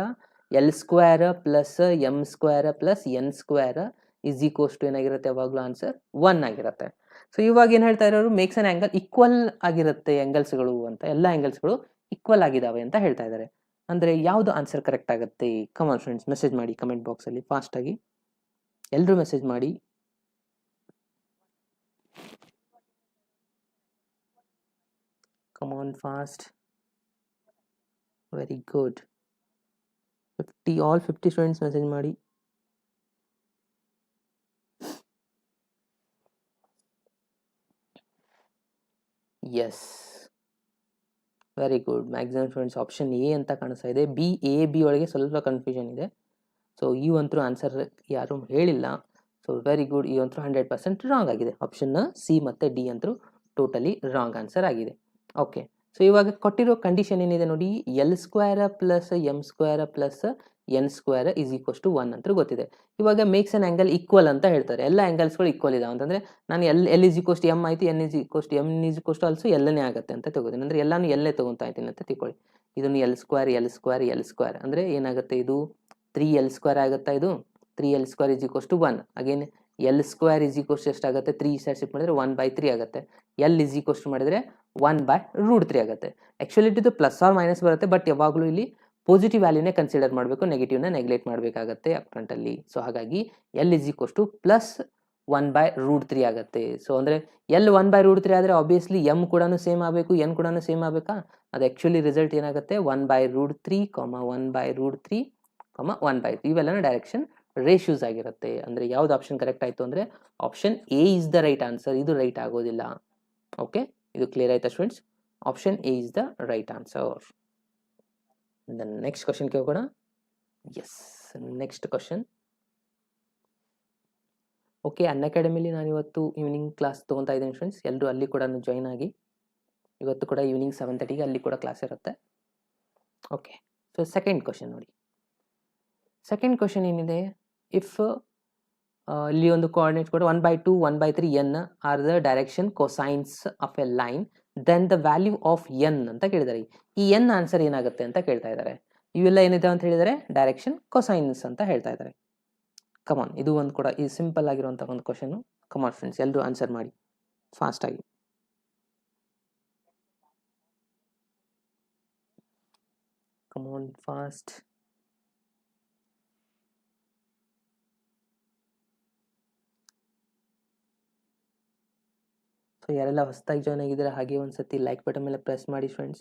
L² plus M² plus N² is equals to ಏನಾಗಿರುತ್ತೆ, ಯಾವಾಗಲೂ ಆನ್ಸರ್ 1 ಆಗಿರುತ್ತೆ. ಸೊ ಇವಾಗ ಏನು ಹೇಳ್ತಾ ಇರೋರು ಮೇಕ್ಸ್ ಅನ್ ಆಂಗಲ್ ಈಕ್ವಲ್ ಆಗಿರುತ್ತೆ ಆಂಗಲ್ಸ್ಗಳು ಅಂತ, ಎಲ್ಲ ಆಂಗಲ್ಸ್ಗಳು ಈಕ್ವಲ್ ಆಗಿದಾವೆ ಅಂತ ಹೇಳ್ತಾ ಇದ್ದಾರೆ. ಅಂದ್ರೆ ಯಾವ್ದು ಆನ್ಸರ್ ಕರೆಕ್ಟ್ ಆಗುತ್ತೆ? ಕಮಾನ್ ಫ್ರೆಂಡ್ಸ್, ಮೆಸೇಜ್ ಮಾಡಿ ಕಮೆಂಟ್ ಬಾಕ್ಸ್ ಅಲ್ಲಿ ಫಾಸ್ಟ್ ಆಗಿ, ಎಲ್ಲರೂ ಮೆಸೇಜ್ ಮಾಡಿ. Come on fast, very good. 50 students message ಮಾಡಿ. Yes, very good. Maximum students option A ಅಂತ ಕಾಣಿಸ್ತಾ ಇದೆ. ಬಿ ಒಳಗೆ ಸ್ವಲ್ಪ ಕನ್ಫ್ಯೂಷನ್ ಇದೆ. ಸೊ ಈ ಅಂತೂ ಆನ್ಸರ್ ಯಾರು ಹೇಳಿಲ್ಲ. So very good. ಈ ಅಂತೂ 100% ರಾಂಗ್ ಆಗಿದೆ. ಆಪ್ಷನ್ ಸಿ ಮತ್ತು ಡಿ ಅಂತೂ ಟೋಟಲಿ ರಾಂಗ್ ಆನ್ಸರ್ ಆಗಿದೆ. ಓಕೆ, ಸೊ ಇವಾಗ ಕೊಟ್ಟಿರೋ ಕಂಡೀಷನ್ ಏನಿದೆ ನೋಡಿ, L² plus M² plus N² is equals to 1 ಅಂತ ಗೊತ್ತಿದೆ. ಇವಾಗ ಮೇಕ್ಸ್ ಅನ್ ಆಂಗಲ್ ಈಕ್ವಲ್ ಅಂತ ಹೇಳ್ತಾರೆ. ಎಲ್ಲ ಆಂಗಲ್ಸ್ಗಳು ಈಕ್ವಲ್ ಇದಾವೆ ಅಂತಂದ್ರೆ ನಾನು L is equals to M ಆಯ್ತು, N is equals to M is equals to also ಎಲ್ಲನೇ ಆಗುತ್ತೆ ಅಂತ ತಗೋತೀನಿ. ಅಂದ್ರೆ ಎಲ್ಲಾನು ಎಲ್ಲೇ ತಗೊಂತಾ ಇದ್ದೀನಿ ಅಂತ ತಿಳ್ಕೊಳ್ಳಿ. ಇದನ್ನು L² ಅಂದ್ರೆ ಏನಾಗುತ್ತೆ, ಇದು 3L² ಆಗುತ್ತಾ, ಇದು 3L² is equals to 1. Again L² is equals to ಎಷ್ಟಾಗುತ್ತೆ, 3 ಸೈಡ್ ಶಿಫ್ಟ್ ಮಾಡಿದ್ರೆ 1/3 ಆಗುತ್ತೆ. L ಈಸ್ ಈಕ್ವಸ್ ಟು ಮಾಡಿದ್ರೆ 1/√3 ಆಗುತ್ತೆ. ಆಕ್ಚುಲಿ ಇದು ಪ್ಲಸ್ ಆರ್ ಮೈನಸ್ ಬರುತ್ತೆ, ಬಟ್ ಯಾವಾಗಲೂ ಇಲ್ಲಿ ಪಾಸಿಟಿವ್ ವ್ಯಾಲ್ಯೂನೇ ಕನ್ಸಿಡರ್ ಮಾಡಬೇಕು, ನೆಗೆಟಿವ್ನ ನೆಗ್ಲೆಕ್ಟ್ ಮಾಡಬೇಕಾಗತ್ತೆ ಅಪ್ರಂಟಲ್ಲಿ. ಸೊ ಹಾಗಾಗಿ L is equals to plus 1/√3 ಆಗುತ್ತೆ. ಸೊ ಅಂದರೆ L 1/√3 ಆದರೆ ಆಬ್ವಿಯಸ್ಲಿ M ಕೂಡ ಸೇಮ್ ಆಗಬೇಕು, N ಕೂಡ ಸೇಮ್ ಆಗಬೇಕಾ? ಅದು ಆ್ಯಕ್ಚುಲಿ ರಿಸಲ್ಟ್ ಏನಾಗುತ್ತೆ, 1/√3, 1/√3, 1/3 ಇವೆಲ್ಲನ ಡೈರೆಕ್ಷನ್ ರೇಷಿಯೋಸ್ ಆಗಿರುತ್ತೆ. ಅಂದರೆ ಯಾವ್ದು ಆಪ್ಷನ್ ಕರೆಕ್ಟ್ ಆಯಿತು ಅಂದರೆ option A is the right answer. ಇದು ರೈಟ್ ಆಗೋದಿಲ್ಲ. ಓಕೆ, ಇದು ಕ್ಲಿಯರ್ ಆಯ್ತಾ students? Option A is the right answer. Next ಕ್ವಶನ್ಗೆ ಹೋಗೋಣ. Yes, next question. ಓಕೆ, ಅನ್ಅಕಾಡೆಮಿಲಿ ನಾನು ಇವತ್ತು ಈವ್ನಿಂಗ್ ಕ್ಲಾಸ್ ತೊಗೊತಾ ಇದ್ದೀನಿ ಫ್ರೆಂಡ್ಸ್. ಎಲ್ಲರೂ ಅಲ್ಲಿ ಕೂಡ ಜಾಯ್ನ್ ಆಗಿ. ಇವತ್ತು ಕೂಡ ಈವ್ನಿಂಗ್ 7:30ಗೆ ಅಲ್ಲಿ ಕೂಡ ಕ್ಲಾಸ್ ಇರುತ್ತೆ. ಓಕೆ, ಸೊ ಸೆಕೆಂಡ್ ಕ್ವಶನ್ ನೋಡಿ. ಸೆಕೆಂಡ್ ಕ್ವಶನ್ ಏನಿದೆ, ಇಫ್ ಇಲ್ಲಿ ಒಂದು ಕೋಆರ್ಡಿನೇಟ್ ಕೂಡ 1/2, 1/3 n are the direction cosines of a line, then the value of n ಅಂತ ಕೇಳಿದ್ದಾರೆ. ಈ n ಆನ್ಸರ್ ಏನಾಗುತ್ತೆ ಅಂತ ಕೇಳ್ತಾ ಇದ್ದಾರೆ. ಇವೆಲ್ಲ ಏನಿದೆ ಅಂತ ಹೇಳಿದರೆ ಡೈರೆಕ್ಷನ್ ಕೊಸೈನ್ಸ್ ಅಂತ ಹೇಳ್ತಾ ಇದ್ದಾರೆ. ಕಮಾನ್, ಇದು ಒಂದು ಕೂಡ ಈ ಸಿಂಪಲ್ ಆಗಿರುವಂಥ ಒಂದು ಕ್ವಶನ್. ಕಮಾನ್ ಫ್ರೆಂಡ್ಸ್, ಎಲ್ಲರೂ ಆನ್ಸರ್ ಮಾಡಿ ಫಾಸ್ಟ್ ಆಗಿ. ಕಮಾನ್ ಫಾಸ್ಟ್. ಸೊ ಯಾರೆಲ್ಲ ಹೊಸದಾಗಿ ಜಾಯ್ನ್ ಆಗಿದ್ದಾರೆ ಹಾಗೆ ಒಂದ್ಸತಿ ಲೈಕ್ ಬಟನ್ ಮೇಲೆ ಪ್ರೆಸ್ ಮಾಡಿ ಫ್ರೆಂಡ್ಸ್.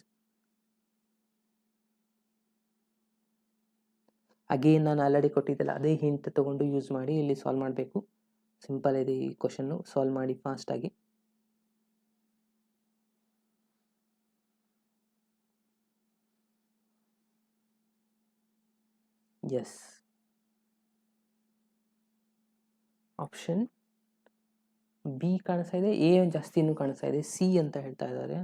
ಅಗೇನ್ ನಾನು ಆಲ್ರೆಡಿ ಕೊಟ್ಟಿದ್ದಲ್ಲ, ಅದೇ ಹಿಂಟ್ ತಗೊಂಡು ಯೂಸ್ ಮಾಡಿ ಇಲ್ಲಿ ಸಾಲ್ವ್ ಮಾಡಬೇಕು. ಸಿಂಪಲ್ ಇದೆ ಈ ಕ್ವಶನ್ನು, ಸಾಲ್ವ್ ಮಾಡಿ ಫಾಸ್ಟ್ ಆಗಿ. ಎಸ್, ಆಪ್ಷನ್ ಬಿ ಕಾಣಿಸ್ತಾ ಇದೆ, ಎ ಜಾಸ್ತಿ ಇನ್ನೂ ಕಾಣಿಸ್ತಾ ಇದೆ, ಸಿ ಅಂತ ಹೇಳ್ತಾ ಇದ್ದಾರೆ.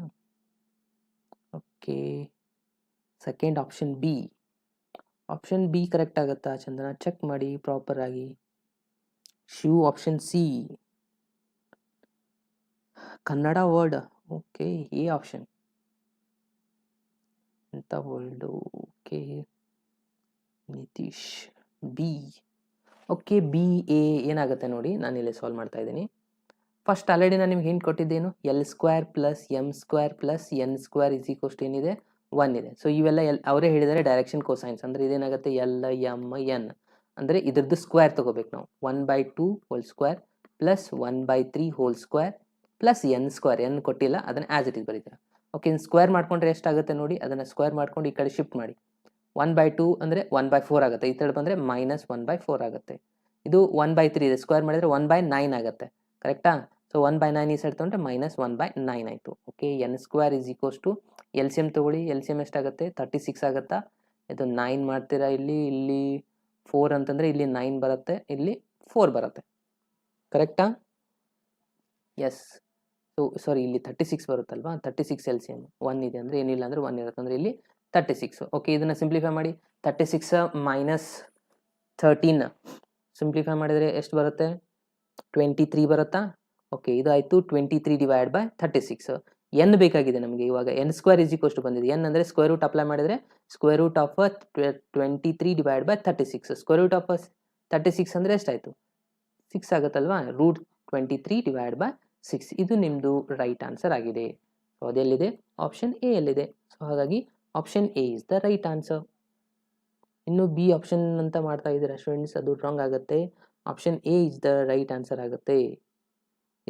Okay, second option B. Option B correct ಆಗುತ್ತಾ ಚಂದನ? ಚೆಕ್ ಮಾಡಿ ಪ್ರಾಪರ್ ಆಗಿ. Shiv option C. Kannada word. Okay, A option ಎಂತ world? Okay, Nitish B. Okay, B A ಏನಾಗುತ್ತೆ ನೋಡಿ, ನಾನು ಇಲ್ಲಿ ಸಾಲ್ವ್ ಮಾಡ್ತಾ ಇದ್ದೀನಿ. ಫಸ್ಟ್ ಆಲ್ರೆಡಿ ನಾನು ನಿಮ್ಗೆ ಹಿಂಟ್ ಕೊಟ್ಟಿದ್ದೇನು, L² plus M² plus N² is equals to ಏನಿದೆ, 1 ಇದೆ. ಸೊ ಇವೆಲ್ಲ ಅವರೇ ಹೇಳಿದ್ದಾರೆ ಡೈರೆಕ್ಷನ್ ಕೋಸೈನ್ಸ್. ಅಂದರೆ ಇದೇನಾಗುತ್ತೆ, L M N ಅಂದರೆ ಇದ್ರದ್ದು ಸ್ಕ್ವೇರ್ ತಗೋಬೇಕು ನಾವು. 1/2 whole square plus 1/3 whole square plus N². N ಕೊಟ್ಟಿಲ್ಲ, ಅದನ್ನು ಆ್ಯಸ್ ಇಟ್ ಇಸ್ ಬರೀತೀರಾ. ಓಕೆ, ಸ್ಕ್ವೇರ್ ಮಾಡ್ಕೊಂಡ್ರೆ ಎಷ್ಟಾಗುತ್ತೆ ನೋಡಿ, ಅದನ್ನು ಸ್ಕ್ವೇರ್ ಮಾಡ್ಕೊಂಡು ಈ ಕಡೆ ಶಿಫ್ಟ್ ಮಾಡಿ. 1/2 ಅಂದರೆ 1/4 ಆಗುತ್ತೆ. ಈ ಕಡೆ ಬಂದರೆ ಮೈನಸ್ 1/4 ಆಗುತ್ತೆ. ಇದು 1/3 ಇದೆ, ಸ್ಕ್ವೇರ್ ಮಾಡಿದರೆ 1/9 ಆಗುತ್ತೆ. ಕರೆಕ್ಟಾ? ಸೊ 1/9 ಈ ಸೈಡ್ ತೊಗೊಂಡ್ರೆ ಮೈನಸ್ 1/9 ಆಯಿತು. Okay, N² is equals to LCM ತೊಗೊಳ್ಳಿ. LCM ಎಷ್ಟಾಗುತ್ತೆ, 36 ಆಗುತ್ತಾ? ಇದು 9 ಮಾಡ್ತೀರಾ, ಇಲ್ಲಿ 4 ಅಂತಂದರೆ ಇಲ್ಲಿ 9 ಬರುತ್ತೆ, ಇಲ್ಲಿ 4 ಬರುತ್ತೆ. ಕರೆಕ್ಟಾ? ಎಸ್. ಸೊ ಸಾರಿ, ಇಲ್ಲಿ 36 ಬರುತ್ತಲ್ವಾ, 36 LCM 1 ಇದೆ ಅಂದರೆ ಏನಿಲ್ಲ ಅಂದರೆ 1 ಇರುತ್ತೆ, ಅಂದರೆ ಇಲ್ಲಿ 36. ಓಕೆ, ಇದನ್ನು ಸಿಂಪ್ಲಿಫೈ ಮಾಡಿ. 36 ಮೈನಸ್ 13 ಸಿಂಪ್ಲಿಫೈ ಮಾಡಿದರೆ ಎಷ್ಟು ಬರುತ್ತೆ, 23 ಬರುತ್ತಾ? ಓಕೆ, ಇದು ಆಯಿತು 23 ಡಿವೈಡ್ ಬೈ 36. ಎನ್ ಬೇಕಾಗಿದೆ ನಮಗೆ ಇವಾಗ. N² ಈಸ್ ಈಕ್ವಸ್ ಟು ಬಂದಿದೆ. ಎನ್ ಅಂದರೆ ಸ್ಕ್ವೇರ್ ರೂಟ್ ಅಪ್ಲೈ ಮಾಡಿದರೆ square root of 23 divide by 36. Square root of 36 ಅಂದರೆ ಎಷ್ಟಾಯಿತು, 6 ಆಗುತ್ತಲ್ವಾ. √23 ಡಿವೈಡ್ ಬೈ 6. ಇದು ನಿಮ್ಮದು ರೈಟ್ ಆನ್ಸರ್ ಆಗಿದೆ. ಸೊ ಅದೆಲ್ಲಿದೆ? ಆಪ್ಷನ್ ಎ ಯಲ್ಲಿದೆ. ಸೊ ಹಾಗಾಗಿ option A is the right answer. ಇನ್ನು ಬಿ ಆಪ್ಷನ್ ಅಂತ ಮಾಡ್ತಾ ಇದ್ದೀರಾ ಸ್ಟೂಡೆಂಟ್ಸ್, ಅದು ರಾಂಗ್ ಆಗುತ್ತೆ. Option A is the right answer ಆಗುತ್ತೆ.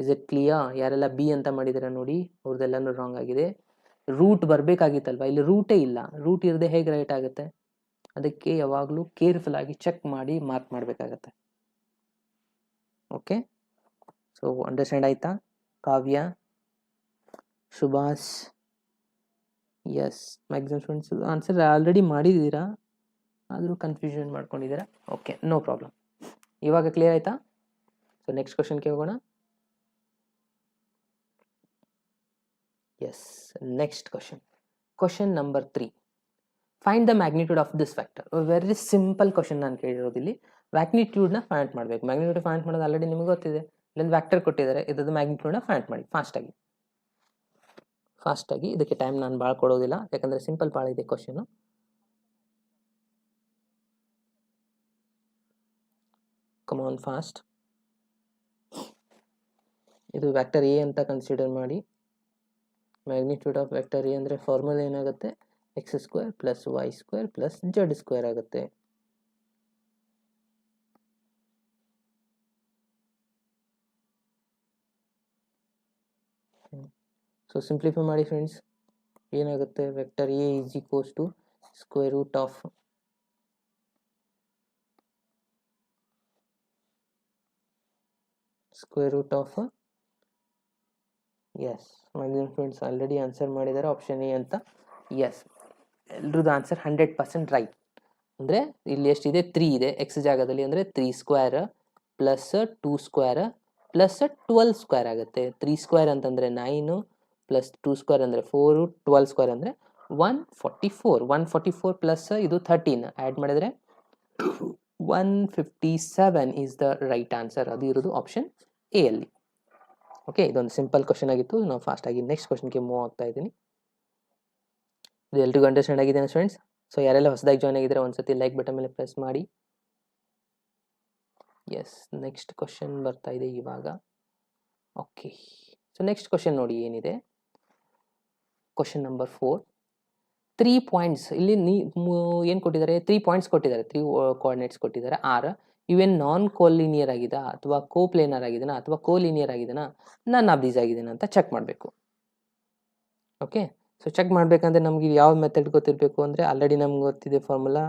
Is it clear? ಯಾರೆಲ್ಲ ಬಿ ಅಂತ ಮಾಡಿದ್ದೀರಾ ನೋಡಿ, ಅವ್ರದ್ದೆಲ್ಲನೂ ರಾಂಗ್ ಆಗಿದೆ. ರೂಟ್ ಬರಬೇಕಾಗಿತ್ತಲ್ವ, ಇಲ್ಲಿ ರೂಟೇ ಇಲ್ಲ. ರೂಟ್ ಇರದೆ ಹೇಗೆ ರೈಟ್ ಆಗುತ್ತೆ? ಅದಕ್ಕೆ ಯಾವಾಗಲೂ ಕೇರ್ಫುಲ್ ಆಗಿ ಚೆಕ್ ಮಾಡಿ ಮಾರ್ಕ್ ಮಾಡಬೇಕಾಗತ್ತೆ. ಓಕೆ, ಸೊ ಅಂಡರ್ಸ್ಟ್ಯಾಂಡ್ ಆಯ್ತಾ? Kavya, Subhash, yes maximum students answer already ಮಾಡಿದ್ದೀರಾ, ಆದರೂ ಕನ್ಫ್ಯೂಷನ್ ಮಾಡ್ಕೊಂಡಿದ್ದೀರಾ. Okay, no problem. ಇವಾಗ ಕ್ಲಿಯರ್ ಆಯ್ತಾ? ಸೊ ನೆಕ್ಸ್ಟ್ ಕ್ವಶನ್ಗೆ ಹೋಗೋಣ. Yes, next question number 3. Find the magnitude of this factor. Very simple question ನಾನು ಕೇಳಿರೋದಿಲ್ಲಿ. ಮ್ಯಾಗ್ನಿಟ್ಯೂಡ್ನ ಫೈಂಡ್ ಮಾಡಬೇಕು. ಮ್ಯಾಗ್ನಿಟ್ಯೂಡ್ ಫೈಂಡ್ ಮಾಡೋದು ಆಲ್ರೆಡಿ ನಿಮಗೆ ಗೊತ್ತಿದೆ. ಇಲ್ಲೊಂದು ವ್ಯಾಕ್ಟರ್ ಕೊಟ್ಟಿದ್ದಾರೆ, ಇದ್ರದ್ದು ಮ್ಯಾಗ್ನಿಟ್ಯೂಡ್ನ ಫೈಂಡ್ ಮಾಡಿ ಫಾಸ್ಟಾಗಿ. ಇದಕ್ಕೆ ಟೈಮ್ ನಾನು ಭಾಳ ಕೊಡೋದಿಲ್ಲ, ಯಾಕಂದರೆ ಸಿಂಪಲ್ ಭಾಳ ಇದೆ ಕ್ವಶನು. Come on fast. ಇದು ವ್ಯಾಕ್ಟರ್ ಎ ಅಂತ ಕನ್ಸಿಡರ್ ಮಾಡಿ. ಮ್ಯಾಗ್ನಿಟ್ಯೂಡ್ ಆಫ್ ವೆಕ್ಟರ್ ಎ ಅಂದರೆ ಫಾರ್ಮುಲಾ ಏನಾಗುತ್ತೆ? X square plus y square plus z square ಆಗುತ್ತೆ. ಸೊ ಸಿಂಪ್ಲಿಫೈ ಮಾಡಿ ಫ್ರೆಂಡ್ಸ್, ಏನಾಗುತ್ತೆ? Vector A is equals to square root of yes maximum friends already answer ಮಾಡಿದ್ದಾರೆ option A ಅಂತ. Yes, ಎಲ್ರದ್ದು answer 100% right. ಅಂದರೆ ಇಲ್ಲಿ ಎಷ್ಟಿದೆ? 3 ಇದೆ ಎಕ್ಸ್ ಜಾಗದಲ್ಲಿ, ಅಂದರೆ 3 square plus 2 square plus 12 square ಆಗುತ್ತೆ. 3 ಸ್ಕ್ವೇರ್ ಅಂತಂದರೆ 9 ಪ್ಲಸ್ 2 ಸ್ಕ್ವೇರ್ ಅಂದರೆ 4, 12 ಸ್ಕ್ವೇರ್ ಅಂದರೆ 144 ಪ್ಲಸ್ ಇದು 13 ಆ್ಯಡ್ ಮಾಡಿದರೆ 157 ಈಸ್ ದ ರೈಟ್ ಆನ್ಸರ್. ಅದು ಇರೋದು ಆಪ್ಷನ್ ಎ ಅಲ್ಲಿ. ಓಕೆ, ಇದೊಂದು ಸಿಂಪಲ್ ಕ್ವಶನ್ ಆಗಿತ್ತು. ನಾವು ಫಾಸ್ಟಾಗಿ ನೆಕ್ಸ್ಟ್ ಕ್ವಶನ್ಗೆ ಮೂವ್ ಆಗ್ತಾ ಇದ್ದೀನಿ. ಇದು ಎಲ್ರಿಗೂ ಅಂಡರ್ಸ್ಟ್ಯಾಂಡ್ ಆಗಿದೆ ಸ್ಟೂಡೆಂಟ್ಸ್? ಸೊ ಯಾರೆಲ್ಲ ಹೊಸದಾಗಿ ಜಾಯ್ನ್ ಆಗಿದ್ದಾರೆ ಒಂದ್ಸತಿ ಲೈಕ್ ಬಟನ್ ಮೇಲೆ ಪ್ರೆಸ್ ಮಾಡಿ. ಎಸ್, ನೆಕ್ಸ್ಟ್ ಕ್ವಶನ್ ಬರ್ತಾ ಇದೆ ಇವಾಗ. ಓಕೆ, ಸೊ ನೆಕ್ಸ್ಟ್ ಕ್ವಶನ್ ನೋಡಿ ಏನಿದೆ. Question number 4. 3 ಪಾಯಿಂಟ್ಸ್ ಇಲ್ಲಿ ಏನು ಕೊಟ್ಟಿದ್ದಾರೆ? 3 ಪಾಯಿಂಟ್ಸ್ ಕೊಟ್ಟಿದ್ದಾರೆ, 3 ಕೋಆರ್ಡಿನೇಟ್ಸ್ ಕೊಟ್ಟಿದ್ದಾರೆ R. ಇವೇನು ನಾನ್ ಕೋಲಿನಿಯರ್ ಆಗಿದಾ ಅಥವಾ ಕೋಪ್ಲೇನರ್ ಆಗಿದೆನಾ ಅಥವಾ ಕೋಲಿನಿಯರ್ ಆಗಿದೆನಾ, ನನ್ ಆಫ್ ದೀಸ್ ಆಗಿದೆನಾ ಅಂತ ಚೆಕ್ ಮಾಡಬೇಕು. ಓಕೆ, ಸೊ ಚೆಕ್ ಮಾಡಬೇಕಂದ್ರೆ ನಮ್ಗೆ ಯಾವ ಮೆಥಡ್ ಗೊತ್ತಿರಬೇಕು ಅಂದರೆ, ಆಲ್ರೆಡಿ ನಮ್ಗೆ ಗೊತ್ತಿದೆ ಫಾರ್ಮುಲಾ,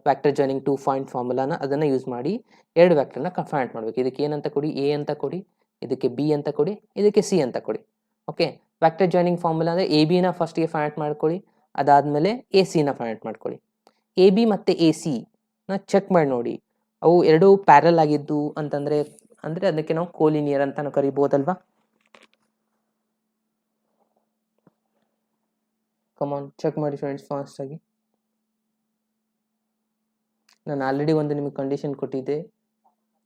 ವ್ಯಾಕ್ಟರ್ ಜಾಯ್ನಿಂಗ್ 2 ಪಾಯಿಂಟ್ ಫಾರ್ಮುಲಾನ, ಅದನ್ನು ಯೂಸ್ ಮಾಡಿ 2 ವ್ಯಾಕ್ಟರ್ನ ಫೈಂಡ್ ಮಾಡಬೇಕು. ಇದಕ್ಕೆ ಏನಂತ ಕೊಡಿ? ಎ ಅಂತ ಕೊಡಿ, ಇದಕ್ಕೆ ಬಿ ಅಂತ ಕೊಡಿ, ಇದಕ್ಕೆ ಸಿ ಅಂತ ಕೊಡಿ. ಓಕೆ, ವ್ಯಾಕ್ಟರ್ ಜಾಯ್ನಿಂಗ್ ಫಾರ್ಮುಲಾ ಅಂದರೆ ಎ ಬಿನ ಫಸ್ಟಿಗೆ ಫೈಂಡ್ ಮಾಡ್ಕೊಳ್ಳಿ, ಅದಾದಮೇಲೆ ಎ ಸಿನ ಫೈಂಡ್ ಮಾಡ್ಕೊಳ್ಳಿ. ಎ ಬಿ ಮತ್ತು ಎ ಸಿನ ಚೆಕ್ ಮಾಡಿ ನೋಡಿ, ಅವು ಎರಡೂ ಪ್ಯಾರಲ್ ಆಗಿದ್ದು ಅಂತಂದರೆ ಅದಕ್ಕೆ ನಾವು ಕೋಲಿನಿಯರ್ ಅಂತ ನಾವು ಕರಿಬೋದಲ್ವಾ? ಕಮಾನ್ ಚೆಕ್ ಮಾಡಿ ಫ್ರೆಂಡ್ಸ್ ಫಾಸ್ಟಾಗಿ. ನಾನು ಆಲ್ರೆಡಿ ಒಂದು ನಿಮಗೆ ಕಂಡೀಷನ್ ಕೊಟ್ಟಿದ್ದೆ.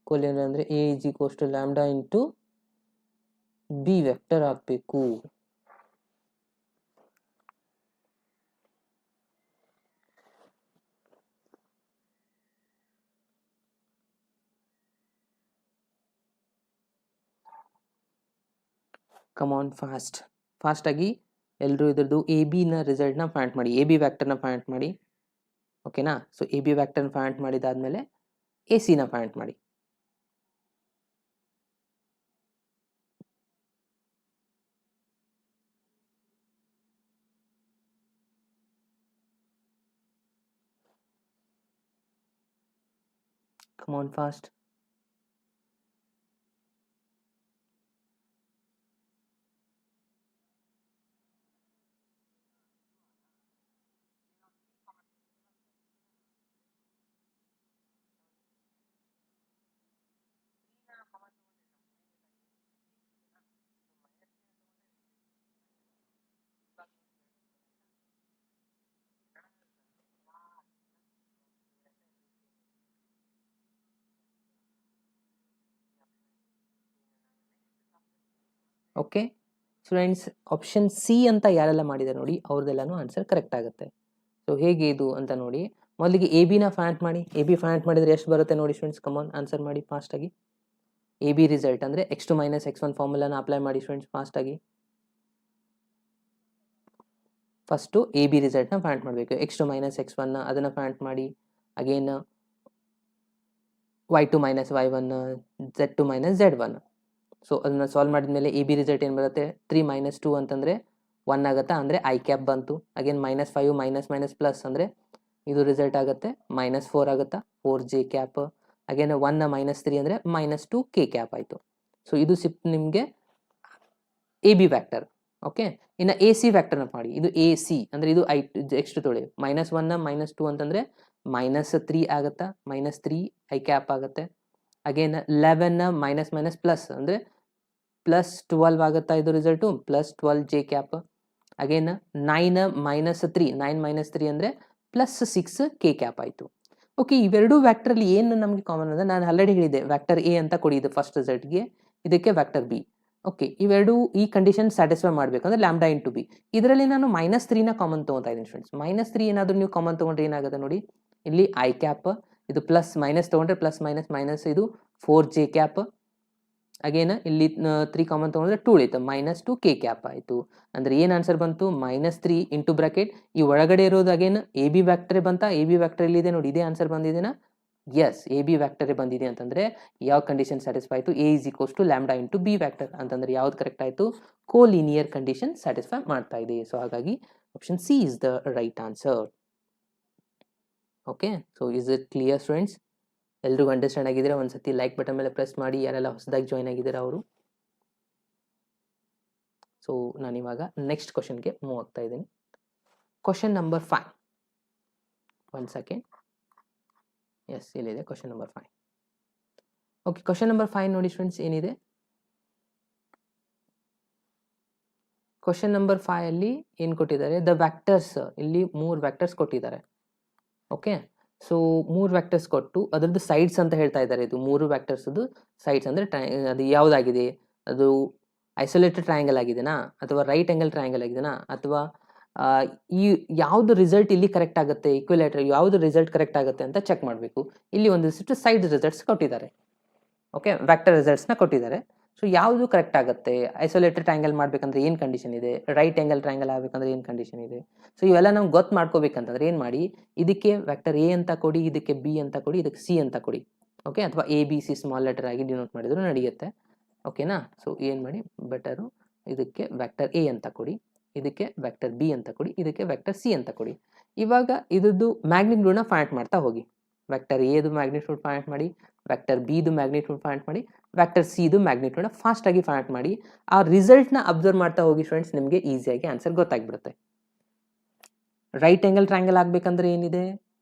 ಕೋಲಿನಿಯರ್ ಅಂದರೆ A is equals to lambda into B vector ಆಗಬೇಕು. ಕಮಾನ್ ಫಾಸ್ಟಾಗಿ ಎಲ್ಲರೂ ಇದ್ರದ್ದು ಎ ಬಿನ ರಿಸಲ್ಟ್ನ ಫೈಂಡ್ ಮಾಡಿ, ಎ ಬಿ ವ್ಯಾಕ್ಟರ್ನ ಫೈಂಡ್ ಮಾಡಿ. ಓಕೆನಾ? ಸೊ ಎ ಬಿ ವ್ಯಾಕ್ಟರ್ನ ಫೈಂಡ್ ಮಾಡಿದಾದ್ಮೇಲೆ ಎ ಸಿನ ಫೈಂಡ್ ಮಾಡಿ. Come on fast. Okay students, option C ಅಂತ ಯಾರೆಲ್ಲ ಮಾಡಿದ್ದಾರೆ ನೋಡಿ, ಅವ್ರದ್ದೆಲ್ಲನೂ ಆನ್ಸರ್ ಕರೆಕ್ಟ್ ಆಗುತ್ತೆ. ಸೊ ಹೇಗೆ ಇದು ಅಂತ ನೋಡಿ, ಮೊದಲಿಗೆ ಎ ಬಿನ ಫೈಂಡ್ ಮಾಡಿ. ಎ ಬಿ ಫೈಂಡ್ ಮಾಡಿದರೆ ಎಷ್ಟು ಬರುತ್ತೆ ನೋಡಿ ಸ್ಟೂಡೆಂಟ್ಸ್? ಕಮಾನ್ ಆನ್ಸರ್ ಮಾಡಿ ಫಾಸ್ಟಾಗಿ. ಎ ಬಿ ರಿಸಲ್ಟ್ ಅಂದರೆ x2 ಮೈನಸ್ x1 ಫಾರ್ಮುಲಾನ ಅಪ್ಲೈ ಮಾಡಿ ಸ್ಟೂಡೆಂಟ್ಸ್ ಫಾಸ್ಟಾಗಿ. ಫಸ್ಟು ಎ ಬಿ ರಿಸಲ್ಟ್ನ ಫೈಂಡ್ ಮಾಡಬೇಕು. x2 ಮೈನಸ್ x1 ಅದನ್ನು ಫೈಂಡ್ ಮಾಡಿ. Again y2 minus y1 z2 minus z1. So ಅದನ್ನು ಸಾಲ್ವ್ ಮಾಡಿದ್ಮೇಲೆ ಎ ಬಿ ರಿಸಲ್ಟ್ ಏನು ಬರುತ್ತೆ, 3 ಮೈನಸ್ 2 ಅಂತಂದರೆ 1 ಆಗುತ್ತಾ, ಅಂದರೆ ಐ ಕ್ಯಾಪ್ ಬಂತು. Again minus 5 minus minus plus ಅಂದರೆ ಇದು ರಿಸಲ್ಟ್ ಆಗುತ್ತೆ ಮೈನಸ್ 4 ಆಗುತ್ತಾ, 4j ಕ್ಯಾಪ್. ಅಗೇನ್ 1 ಮೈನಸ್ 3 ಅಂದರೆ ಮೈನಸ್ 2k ಕ್ಯಾಪ್ ಆಯಿತು. ಸೊ ಇದು ನಿಮಗೆ ಎ ಬಿ ವ್ಯಾಕ್ಟರ್. ಓಕೆ, ಇನ್ನು ಎ ಸಿ ವ್ಯಾಕ್ಟರ್ನ ಮಾಡಿ. ಇದು ಎ ಸಿ ಅಂದರೆ ಇದು x2 ತೊಳಿ. ಮೈನಸ್ 1 ಮೈನಸ್ 2 ಅಂತಂದರೆ ಮೈನಸ್ 3 ಆಗುತ್ತಾ, ಮೈನಸ್ 3 ಐ ಕ್ಯಾಪ್ ಆಗುತ್ತೆ. ಅಗೇನ್ 11 ಮೈನಸ್ ಮೈನಸ್ ಪ್ಲಸ್ ಅಂದರೆ ಪ್ಲಸ್ 12 ಆಗುತ್ತಾ ಇದು result, plus 12j cap. Again 9 minus 3, 9 minus 3 ಅಂದರೆ ಪ್ಲಸ್ 6k ಕ್ಯಾಪ್ ಆಯಿತು. ಓಕೆ, ಇವೆರಡು ವ್ಯಾಕ್ಟರಲ್ಲಿ ಏನು ನಮಗೆ ಕಾಮನ್ ಅಂದರೆ, ನಾನು ಆಲ್ರೆಡಿ ಹೇಳಿದೆ ವ್ಯಾಕ್ಟರ್ ಎ ಅಂತ ಕೊಡಿ ಇದು ಫಸ್ಟ್ ರಿಸಲ್ಟ್ಗೆ, ಇದಕ್ಕೆ ವ್ಯಾಕ್ಟರ್ ಬಿ. ಓಕೆ, ಇವೆರಡು ಈ ಕಂಡೀಷನ್ ಸ್ಯಾಟಿಸ್ಫೈ ಮಾಡಬೇಕಂದ್ರೆ ಲ್ಯಾಂಬ್ಡಾ ಇಂಟು ಬಿ. ಇದರಲ್ಲಿ ನಾನು ಮೈನಸ್ 3ನ ಕಾಮನ್ ತೊಗೊತಾ ಇದ್ದೀನಿ ಸ್ಟೂಡೆಂಟ್ಸ್. ಮೈನಸ್ 3 ಏನಾದರೂ ನೀವು ಕಾಮನ್ ತೊಗೊಂಡ್ರೆ ಏನಾಗುತ್ತೆ ನೋಡಿ, ಇಲ್ಲಿ ಐ ಕ್ಯಾಪ್, ಇದು ಪ್ಲಸ್ ಮೈನಸ್ ತೊಗೊಂಡ್ರೆ ಪ್ಲಸ್ ಮೈನಸ್ ಮೈನಸ್ ಇದು 4j ಕ್ಯಾಪ್. ಅಗೇನ್ ಇಲ್ಲಿ 3 ಕಾಮನ್ ತೊಗೊಂಡ್ರೆ 2 ಉಳಿತು, ಮೈನಸ್ 2k ಕ್ಯಾಪ್ ಆಯಿತು. ಅಂದರೆ ಏನು ಆನ್ಸರ್ ಬಂತು, ಮೈನಸ್ 3 ಇಂಟು ಬ್ರಾಕೆಟ್ ಈ ಒಳಗಡೆ ಇರೋದು ಅಗೇನ್ ಎ ಬಿ ವ್ಯಾಕ್ಟರೇ ಬಂತಾ, ಎ ಬಿ ವ್ಯಾಕ್ಟರ್ ಎಲ್ಲಿದೆ ನೋಡಿ, ಇದೇ ಆನ್ಸರ್ ಬಂದಿದೆನಾ, ಎಸ್ ಎ ಬಿ ವ್ಯಾಕ್ಟರೇ ಬಂದಿದೆ. ಅಂತಂದರೆ ಯಾವ ಕಂಡೀಷನ್ ಸ್ಯಾಟಿಸ್ಫೈ ಆಯಿತು, A is equals to lambda into B vector ಅಂತಂದರೆ ಯಾವ್ದು ಕರೆಕ್ಟ್ ಆಯಿತು, ಕೋಲಿನಿಯರ್ ಕಂಡೀಷನ್ ಸ್ಯಾಟಿಸ್ಫೈ ಮಾಡ್ತಾ ಇದೆ. ಸೊ ಹಾಗಾಗಿ option C is the right answer. Okay, so is it clear students? ಎಲ್ರಿಗೂ ಅಂಡರ್ಸ್ಟ್ಯಾಂಡ್ ಆಗಿದ್ರೆ ಒಂದ್ಸತಿ ಲೈಕ್ ಬಟನ್ ಮೇಲೆ ಪ್ರೆಸ್ ಮಾಡಿ, ಯಾರೆಲ್ಲ ಹೊಸದಾಗಿ ಜಾಯ್ನ್ ಆಗಿದ್ದಾರೆ ಅವರು. ಸೊ ನಾನಿವಾಗ ನೆಕ್ಸ್ಟ್ ಕ್ವಶನ್ಗೆ ಮೂವ್ ಆಗ್ತಾ ಇದ್ದೀನಿ. Question number 5. 1 ಸೆಕೆಂಡ್. ಎಸ್, ಇಲ್ಲಿದೆ question number 5. Okay, question number 5 ನೋಡಿ ಸ್ಟೂಡೆಂಟ್ಸ್ ಏನಿದೆ. ಕ್ವಶನ್ ನಂಬರ್ 5 ಅಲ್ಲಿ ಏನು ಕೊಟ್ಟಿದ್ದಾರೆ, ದ ವ್ಯಾಕ್ಟರ್ಸ್, ಇಲ್ಲಿ 3 ವ್ಯಾಕ್ಟರ್ಸ್ ಕೊಟ್ಟಿದ್ದಾರೆ. ಓಕೆ, ಸೊ 3 ವ್ಯಾಕ್ಟರ್ಸ್ ಕೊಟ್ಟು ಅದರದ್ದು ಸೈಡ್ಸ್ ಅಂತ ಹೇಳ್ತಾ ಇದ್ದಾರೆ. ಇದು 3 ವ್ಯಾಕ್ಟರ್ಸ್ದು ಸೈಡ್ಸ್ ಅಂದರೆ ಅದು ಯಾವುದಾಗಿದೆ, ಅದು ಐಸೋಲೇಟೆಡ್ ಟ್ರಯಾಂಗಲ್ ಆಗಿದೆನಾ, ಅಥವಾ ರೈಟ್ ಆ್ಯಂಗಲ್ ಟ್ರಯಾಂಗಲ್ ಆಗಿದೆನಾ, ಅಥವಾ ಈ ಯಾವುದು ರಿಸಲ್ಟ್ ಇಲ್ಲಿ ಕರೆಕ್ಟ್ ಆಗುತ್ತೆ, ಈಕ್ವಿಲೇಟರ್ ಯಾವುದು ರಿಸಲ್ಟ್ ಕರೆಕ್ಟ್ ಆಗುತ್ತೆ ಅಂತ ಚೆಕ್ ಮಾಡಬೇಕು. ಇಲ್ಲಿ ಒಂದಿಷ್ಟು ಸೈಡ್ ರಿಸಲ್ಟ್ಸ್ ಕೊಟ್ಟಿದ್ದಾರೆ. ಓಕೆ, ವ್ಯಾಕ್ಟರ್ ರಿಸಲ್ಟ್ಸ್ನ ಕೊಟ್ಟಿದ್ದಾರೆ. ಸೊ ಯಾವುದು ಕರೆಕ್ಟ್ ಆಗುತ್ತೆ, ಐಸೋಲೇಟೆಡ್ ಟ್ರಯಾಂಗಲ್ ಮಾಡಬೇಕಂದ್ರೆ ಏನು ಕಂಡೀಷನ್ ಇದೆ, ರೈಟ್ ಆ್ಯಂಗಲ್ ಟ್ರಯಾಂಗಲ್ ಆಗಬೇಕಂದ್ರೆ ಏನು ಕಂಡೀಷನ್ ಇದೆ. ಸೊ ಇವೆಲ್ಲ ನಮ್ಗೆ ಗೊತ್ತು ಮಾಡ್ಕೋಬೇಕಂತಂದ್ರೆ ಏನು ಮಾಡಿ, ಇದಕ್ಕೆ ವ್ಯಾಕ್ಟರ್ ಎ ಅಂತ ಕೊಡಿ, ಇದಕ್ಕೆ ಬಿ ಅಂತ ಕೊಡಿ, ಇದಕ್ಕೆ ಸಿ ಅಂತ ಕೊಡಿ. ಓಕೆ, ಅಥವಾ A B C small letter ಆಗಿ ಡಿನೋಟ್ ಮಾಡಿದ್ರು ನಡೆಯುತ್ತೆ. ಓಕೆನಾ. ಸೊ ಏನು ಮಾಡಿ, ಬೆಟರು ಇದಕ್ಕೆ ವ್ಯಾಕ್ಟರ್ ಎ ಅಂತ ಕೊಡಿ, ಇದಕ್ಕೆ ವ್ಯಾಕ್ಟರ್ ಬಿ ಅಂತ ಕೊಡಿ, ಇದಕ್ಕೆ ವ್ಯಾಕ್ಟರ್ ಸಿ ಅಂತ ಕೊಡಿ. ಇವಾಗ ಇದ್ರದ್ದು ಮ್ಯಾಗ್ನಿಟ್ಯೂಡ್ನ ಫೈಂಡ್ ಮಾಡ್ತಾ ಹೋಗಿ. ವ್ಯಾಕ್ಟರ್ ಎದು ಮ್ಯಾಗ್ನಿಟ್ಯೂಡ್ ಫೈಂಡ್ ಮಾಡಿ, ವ್ಯಾಕ್ಟರ್ ಬಿದು ಮ್ಯಾಗ್ನಿಟ್ಯೂಡ್ ಫೈಂಡ್ ಮಾಡಿ, ವ್ಯಾಕ್ಟರ್ ಸಿದು ಮ್ಯಾಗ್ನಿಟ್ಯೂಡ್ನ ಫಾಸ್ಟಾಗಿ ಫೈಂಡ್ ಮಾಡಿ. ಆ ರಿಸಲ್ಟ್ನ ಅಬ್ಸರ್ವ್ ಮಾಡ್ತಾ ಹೋಗಿ ಸ್ಟೂಡೆಂಟ್ಸ್, ನಿಮಗೆ ಈಸಿಯಾಗಿ ಆನ್ಸರ್ ಗೊತ್ತಾಗ್ಬಿಡುತ್ತೆ. ರೈಟ್ ಆ್ಯಂಗಲ್ ಟ್ರಯಾಂಗಲ್ ಆಗಬೇಕಂದ್ರೆ ಏನಿದೆ,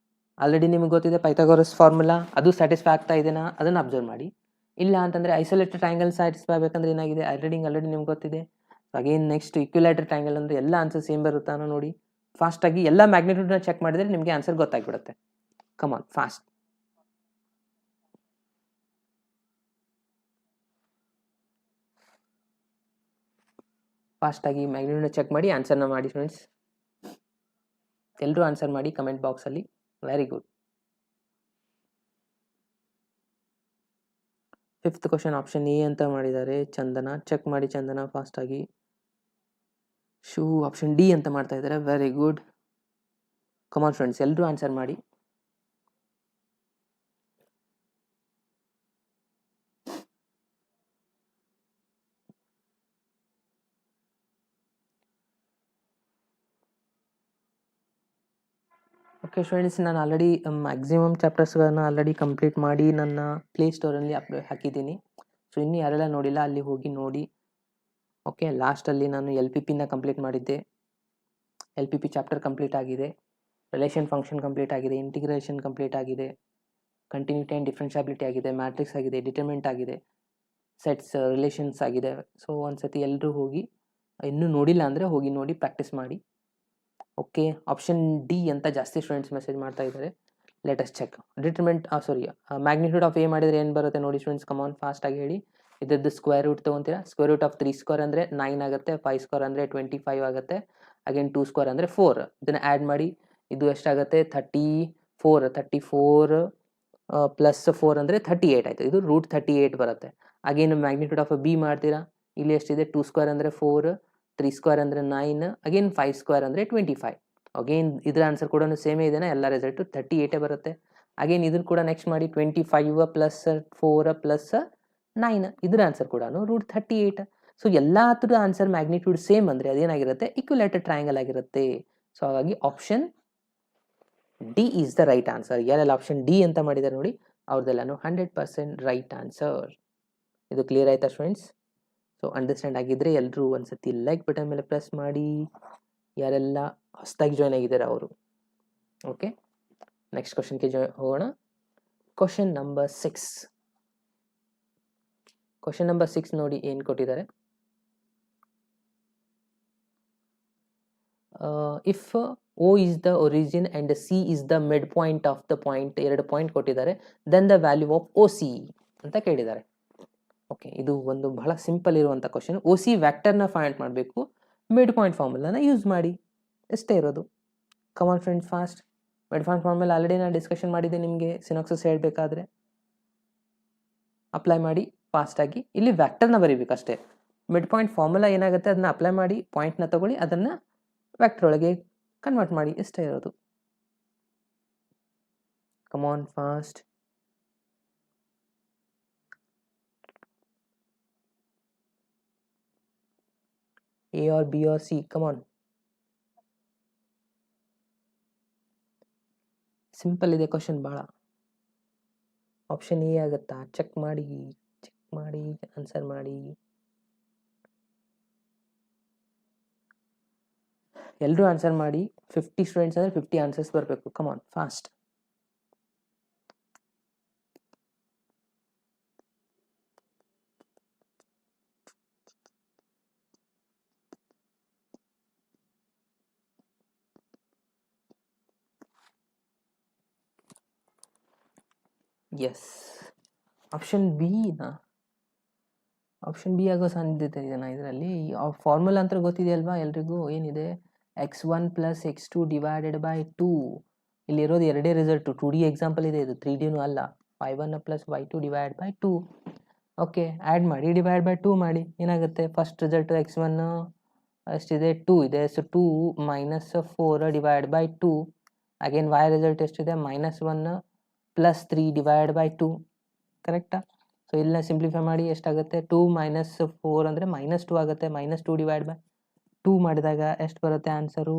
ಆಲ್ರೆಡಿ ನಿಮಗೆ ಗೊತ್ತಿದೆ ಪೈಥಾಗೋರಸ್ ಫಾರ್ಮುಲಾ, ಅದು ಸ್ಯಾಟಿಸ್ಫೈ ಆಗ್ತಾ ಇದೆನಾ ಅದನ್ನು ಅಬ್ಸರ್ವ್ ಮಾಡಿ. ಇಲ್ಲ ಅಂತಂದರೆ ಐಸೋಲೇಟೆಡ್ ಟ್ರಯಾಂಗಲ್ ಸ್ಯಾಟಿಸ್ಫೈ ಆಗಬೇಕಂದ್ರೆ ಏನಾಗಿದೆ, ಆಲ್ರೆಡಿ ನಿಮ್ಗೆ ಗೊತ್ತಿದೆ. ಅಗೇನ್ ನೆಕ್ಸ್ಟ್ ಈಕ್ವಿಲೇಟರ್ ಟ್ರಯಾಂಗಲ್ ಅಂದರೆ ಎಲ್ಲ ಆನ್ಸರ್ ಸೇಮ್ ಬರುತ್ತಾನೋ ನೋಡಿ. ಫಾಸ್ಟಾಗಿ ಎಲ್ಲ ಮ್ಯಾಗ್ನಿಟ್ಯೂಡ್ನ ಚೆಕ್ ಮಾಡಿದರೆ ನಿಮಗೆ ಆನ್ಸರ್ ಗೊತ್ತಾಗ್ಬಿಡುತ್ತೆ. ಕಮಾನ್ ಫಾಸ್ಟ್. ಫಾಸ್ಟಾಗಿ ಮ್ಯಾಗ್ನಿಟ್ಯೂಡ್ನ ಚೆಕ್ ಮಾಡಿ ಆನ್ಸರ್ನ ಮಾಡಿ ಫ್ರೆಂಡ್ಸ್. ಎಲ್ಲರೂ ಆನ್ಸರ್ ಮಾಡಿ ಕಮೆಂಟ್ ಬಾಕ್ಸಲ್ಲಿ. Very good. 5th question option A ಅಂತ ಮಾಡಿದ್ದಾರೆ ಚಂದನ. ಚೆಕ್ ಮಾಡಿ ಚಂದನ ಫಾಸ್ಟಾಗಿ. ಶೂ ಆಪ್ಷನ್ ಡಿ ಅಂತ ಮಾಡ್ತಾ ಇದ್ದಾರೆ. Very good. ಕಮಾನ್ ಫ್ರೆಂಡ್ಸ್, ಎಲ್ಲರೂ ಆನ್ಸರ್ ಮಾಡಿ. ಓಕೆ ಫ್ರೆಂಡ್ಸ್, ನಾನು ಆಲ್ರೆಡಿ ಮ್ಯಾಕ್ಸಿಮಮ್ ಚಾಪ್ಟರ್ಸ್ಗಳನ್ನು ಆಲ್ರೆಡಿ ಕಂಪ್ಲೀಟ್ ಮಾಡಿ ನನ್ನ ಪ್ಲೇಸ್ಟೋರಲ್ಲಿ ಹಾಕಿದ್ದೀನಿ. ಸೊ ಇನ್ನೂ ಯಾರೆಲ್ಲ ನೋಡಿಲ್ಲ ಅಲ್ಲಿ ಹೋಗಿ ನೋಡಿ. ಓಕೆ, ಲಾಸ್ಟಲ್ಲಿ ನಾನು LPPನ ಕಂಪ್ಲೀಟ್ ಮಾಡಿದ್ದೆ. LPP ಚಾಪ್ಟರ್ ಕಂಪ್ಲೀಟ್ ಆಗಿದೆ. ರಿಲೇಷನ್ ಫಂಕ್ಷನ್ ಕಂಪ್ಲೀಟ್ ಆಗಿದೆ. ಇಂಟಿಗ್ರೇಷನ್ ಕಂಪ್ಲೀಟ್ ಆಗಿದೆ. ಕಂಟಿನ್ಯೂಟಿ ಆ್ಯಂಡ್ ಡಿಫ್ರೆನ್ಷಿಯಾಬಿಲಿಟಿ ಆಗಿದೆ. ಮ್ಯಾಟ್ರಿಕ್ಸ್ ಆಗಿದೆ. ಡಿಟರ್ಮಿನೆಂಟ್ ಆಗಿದೆ. ಸೆಟ್ಸ್ ರಿಲೇಷನ್ಸ್ ಆಗಿದೆ. ಸೊ ಒಂದ್ಸತಿ ಎಲ್ಲರೂ ಹೋಗಿ, ಇನ್ನೂ ನೋಡಿಲ್ಲ ಅಂದರೆ ಹೋಗಿ ನೋಡಿ ಪ್ರಾಕ್ಟೀಸ್ ಮಾಡಿ. ಓಕೆ, ಆಪ್ಷನ್ ಡಿ ಅಂತ ಜಾಸ್ತಿ ಸ್ಟೂಡೆಂಟ್ಸ್ ಮೆಸೇಜ್ ಮಾಡ್ತಾ ಇದ್ದಾರೆ. Let's check. Determinant magnitude of A ಮಾಡಿದರೆ ಏನು ಬರುತ್ತೆ ನೋಡಿ ಸ್ಟೂಡೆಂಟ್ಸ್. ಕಮಾನ್ ಫಾಸ್ಟಾಗಿ ಹೇಳಿ. ಇದ್ರದ್ದು ಸ್ಕ್ವೇರ್ ರೂಟ್ ತೊಗೊತೀರಾ. ಸ್ಕ್ವೇರ್ ರೂಟ್ ಆಫ್ 3 ಸ್ಕ್ವೇರ್ ಅಂದರೆ 9 ಆಗುತ್ತೆ. 5 ಸ್ಕ್ವೇರ್ ಅಂದರೆ 25 ಆಗುತ್ತೆ. ಅಗೇನ್ 2 ಸ್ಕ್ವೇರ್ ಅಂದರೆ 4. ಇದನ್ನು ಆ್ಯಡ್ ಮಾಡಿ. ಇದು ಎಷ್ಟಾಗುತ್ತೆ, 34. ಪ್ಲಸ್ 4 ಅಂದರೆ 38 ಆಯಿತು. ಇದು √38 ಬರುತ್ತೆ. ಅಗೇನ್ ಮ್ಯಾಗ್ನಿಟ್ಯೂಡ್ ಆಫ್ ಬಿ ಮಾಡ್ತೀರಾ, ಇಲ್ಲಿ ಎಷ್ಟಿದೆ 2 ಸ್ಕ್ವೇರ್ ಅಂದರೆ 4, 3 ಸ್ಕ್ವೇರ್ ಅಂದರೆ 9, ಅಗೇನ್ 5 ಸ್ಕ್ವೇರ್ ಅಂದರೆ 25. ಅಗೇನ್ ಇದರ ಆನ್ಸರ್ ಕೂಡ ಸೇಮೇ ಇದೆಯಾ, ಎಲ್ಲ ರಿಸಲ್ಟು 38 ಬರುತ್ತೆ. ಅಗೇನ್ ಇದನ್ನು ಕೂಡ ನೆಕ್ಸ್ಟ್ ಮಾಡಿ 25 ಪ್ಲಸ್ 4 ಪ್ಲಸ್ 9, ಇದರ ಆನ್ಸರ್ ಕೂಡ √38. ಸೊ ಎಲ್ಲ ಥರದ ಆನ್ಸರ್ ಮ್ಯಾಗ್ನಿಟ್ಯೂಡ್ ಸೇಮ್ ಅಂದರೆ ಅದೇನಾಗಿರುತ್ತೆ, ಈಕ್ವಿಲೇಟರ್ ಟ್ರಯಾಂಗಲ್ ಆಗಿರುತ್ತೆ. ಸೊ ಹಾಗಾಗಿ option D is the right answer. ಯಾರೆಲ್ಲ ಆಪ್ಷನ್ ಡಿ ಅಂತ ಮಾಡಿದ್ದಾರೆ ನೋಡಿ, ಅವ್ರದ್ದೆಲ್ಲನೂ 100% ರೈಟ್ ಆನ್ಸರ್. ಇದು ಕ್ಲಿಯರ್ ಆಯ್ತಾ ಸ್ಟೂಡೆಂಟ್ಸ್? ಸೊ ಅಂಡರ್ಸ್ಟ್ಯಾಂಡ್ ಆಗಿದ್ರೆ ಎಲ್ಲರೂ ಒಂದ್ಸತಿ ಲೈಕ್ ಬಟನ್ ಮೇಲೆ ಪ್ರೆಸ್ ಮಾಡಿ. ಯಾರೆಲ್ಲ ಹೊಸದಾಗಿ ಜಾಯ್ನ್ ಆಗಿದ್ದಾರೆ ಅವರು. ಓಕೆ, ನೆಕ್ಸ್ಟ್ ಕ್ವಶನ್ಗೆ ಹೋಗೋಣ. Question number 6. ಕ್ವಶನ್ ನಂಬರ್ 6 ನೋಡಿ ಏನು ಕೊಟ್ಟಿದ್ದಾರೆ. If O is the origin and C is the midpoint of the point, 2 point ಕೊಟ್ಟಿದ್ದಾರೆ, then the value of OC ಅಂತ ಕೇಳಿದ್ದಾರೆ. ಓಕೆ, ಇದು ಒಂದು ಬಹಳ ಸಿಂಪಲ್ ಇರುವಂಥ ಕ್ವಶನ್. OC ವ್ಯಾಕ್ಟರ್ನ ಫೈಂಡ್ ಮಾಡಬೇಕು, ಮಿಡ್ ಪಾಯಿಂಟ್ ಫಾರ್ಮುಲಾನ ಯೂಸ್ ಮಾಡಿ, ಎಷ್ಟೇ ಇರೋದು. Come on friends fast. Mid point formula already ನಾನು ಡಿಸ್ಕಷನ್ ಮಾಡಿದ್ದೆ ನಿಮಗೆ, ಸಿನಾಕ್ಸಸ್ ಹೇಳಬೇಕಾದ್ರೆ ಅಪ್ಲೈ ಮಾಡಿ ಫಾಸ್ಟಾಗಿ. ಇಲ್ಲಿ ವ್ಯಾಕ್ಟರ್ನ ಬರೀಬೇಕಷ್ಟೇ. ಮಿಡ್ ಪಾಯಿಂಟ್ ಫಾರ್ಮುಲಾ ಏನಾಗುತ್ತೆ ಅದನ್ನ ಅಪ್ಲೈ ಮಾಡಿ, ಪಾಯಿಂಟ್ನ ತಗೊಳ್ಳಿ, ಅದನ್ನು ವ್ಯಾಕ್ಟರ್ ಒಳಗೆ ಕನ್ವರ್ಟ್ ಮಾಡಿ, ಇಷ್ಟೇ ಇರೋದು. ಕಮಾನ್ fast. A or B or C, come on. Simple ಇದೆ ಕ್ವಶನ್ ಭಾಳ. ಆಪ್ಷನ್ ಎ ಆಗುತ್ತಾ? ಚೆಕ್ ಮಾಡಿ ಆನ್ಸರ್ ಮಾಡಿ. ಎಲ್ಲರೂ ಆನ್ಸರ್ ಮಾಡಿ. 50 ಸ್ಟೂಡೆಂಟ್ಸ್ ಅಂದರೆ 50 ಆನ್ಸರ್ಸ್ ಬರಬೇಕು. Come on fast. ಎಸ್, ಆಪ್ಷನ್ ಬಿನಾ? ಆಪ್ಷನ್ ಬಿ ಆಗೋ ಸಾಧ್ಯತೆ ಇದೆನಾ ಇದರಲ್ಲಿ? ಫಾರ್ಮುಲಾ ಅಂತ ಗೊತ್ತಿದೆಯಲ್ವಾ ಎಲ್ರಿಗೂ, ಏನಿದೆ x1 plus x2 divided by 2. ಇಲ್ಲಿರೋದು ಎರಡೇ ರಿಸಲ್ಟು. 2D ಎಕ್ಸಾಂಪಲ್ ಇದೆ ಇದು, 3Dನೂ ಅಲ್ಲ. y1 plus y2 divide by 2. Okay, add ಮಾಡಿ, ಡಿವೈಡ್ ಬೈ 2 ಮಾಡಿ, ಏನಾಗುತ್ತೆ? ಫಸ್ಟ್ ರಿಸಲ್ಟು x1 ಎಷ್ಟಿದೆ, 2 ಇದೆ. So 2 minus 4 divide by 2. Again y result ಎಷ್ಟಿದೆ, -1 ಪ್ಲಸ್ 3 ಡಿವೈಡ್ ಬೈ 2. ಕರೆಕ್ಟಾ? ಸೊ ಇಲ್ಲೇ ಸಿಂಪ್ಲಿಫೈ ಮಾಡಿ ಎಷ್ಟಾಗುತ್ತೆ, 2 ಮೈನಸ್ 4 ಅಂದರೆ -2 ಆಗುತ್ತೆ. -2 ಡಿವೈಡ್ ಬೈ 2 ಮಾಡಿದಾಗ ಎಷ್ಟು ಬರುತ್ತೆ ಆನ್ಸರು?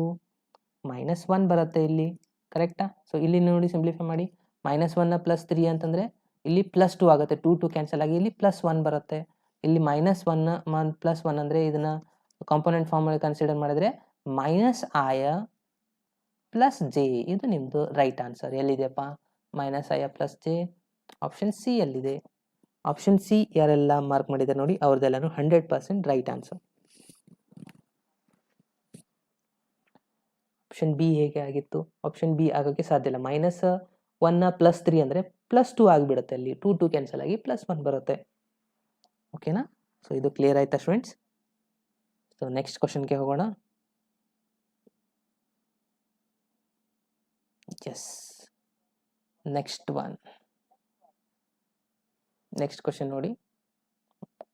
-1 ಬರುತ್ತೆ ಇಲ್ಲಿ. ಕರೆಕ್ಟಾ? ಸೊ ಇಲ್ಲಿ ನೋಡಿ ಸಿಂಪ್ಲಿಫೈ ಮಾಡಿ, -1 ಪ್ಲಸ್ 3 ಅಂತಂದರೆ ಇಲ್ಲಿ +2 ಆಗುತ್ತೆ. 2 ಕ್ಯಾನ್ಸಲ್ ಆಗಿ ಇಲ್ಲಿ +1 ಬರುತ್ತೆ. ಇಲ್ಲಿ -1 +1 ಅಂದರೆ ಇದನ್ನು ಕಾಂಪೊನೆಂಟ್ ಫಾರ್ಮಲ್ಲಿ ಕನ್ಸಿಡರ್ ಮಾಡಿದ್ರೆ -i ಪ್ಲಸ್ ಜೆ. ಇದು ನಿಮ್ಮದು ರೈಟ್ ಆನ್ಸರ್. ಎಲ್ಲಿದೆಯಪ್ಪ -i plus J? Option C ಅಲ್ಲಿದೆ. ಆಪ್ಷನ್ ಸಿ ಯಾರೆಲ್ಲ ಮಾರ್ಕ್ ಮಾಡಿದ್ದಾರೆ ನೋಡಿ, ಅವ್ರದ್ದೆಲ್ಲನೂ 100% ರೈಟ್ ಆನ್ಸರ್. ಆಪ್ಷನ್ ಬಿ ಹೇಗೆ ಆಗಿತ್ತು? ಆಪ್ಷನ್ ಬಿ ಆಗೋಕ್ಕೆ ಸಾಧ್ಯ ಇಲ್ಲ. -1 ಪ್ಲಸ್ 3 ಅಂದರೆ +2 ಆಗಿಬಿಡುತ್ತೆ. ಅಲ್ಲಿ 2 ಕ್ಯಾನ್ಸಲ್ ಆಗಿ +1 ಬರುತ್ತೆ. ಓಕೆನಾ? ಸೊ ಇದು ಕ್ಲಿಯರ್ ಆಯ್ತಾ ಸ್ಟೂಡೆಂಟ್ಸ್? ಸೊ ನೆಕ್ಸ್ಟ್ ಕ್ವಶನ್ಗೆ ಹೋಗೋಣ. ಎಸ್, ನೆಕ್ಸ್ಟ್ ಕ್ವಶನ್ ನೋಡಿ.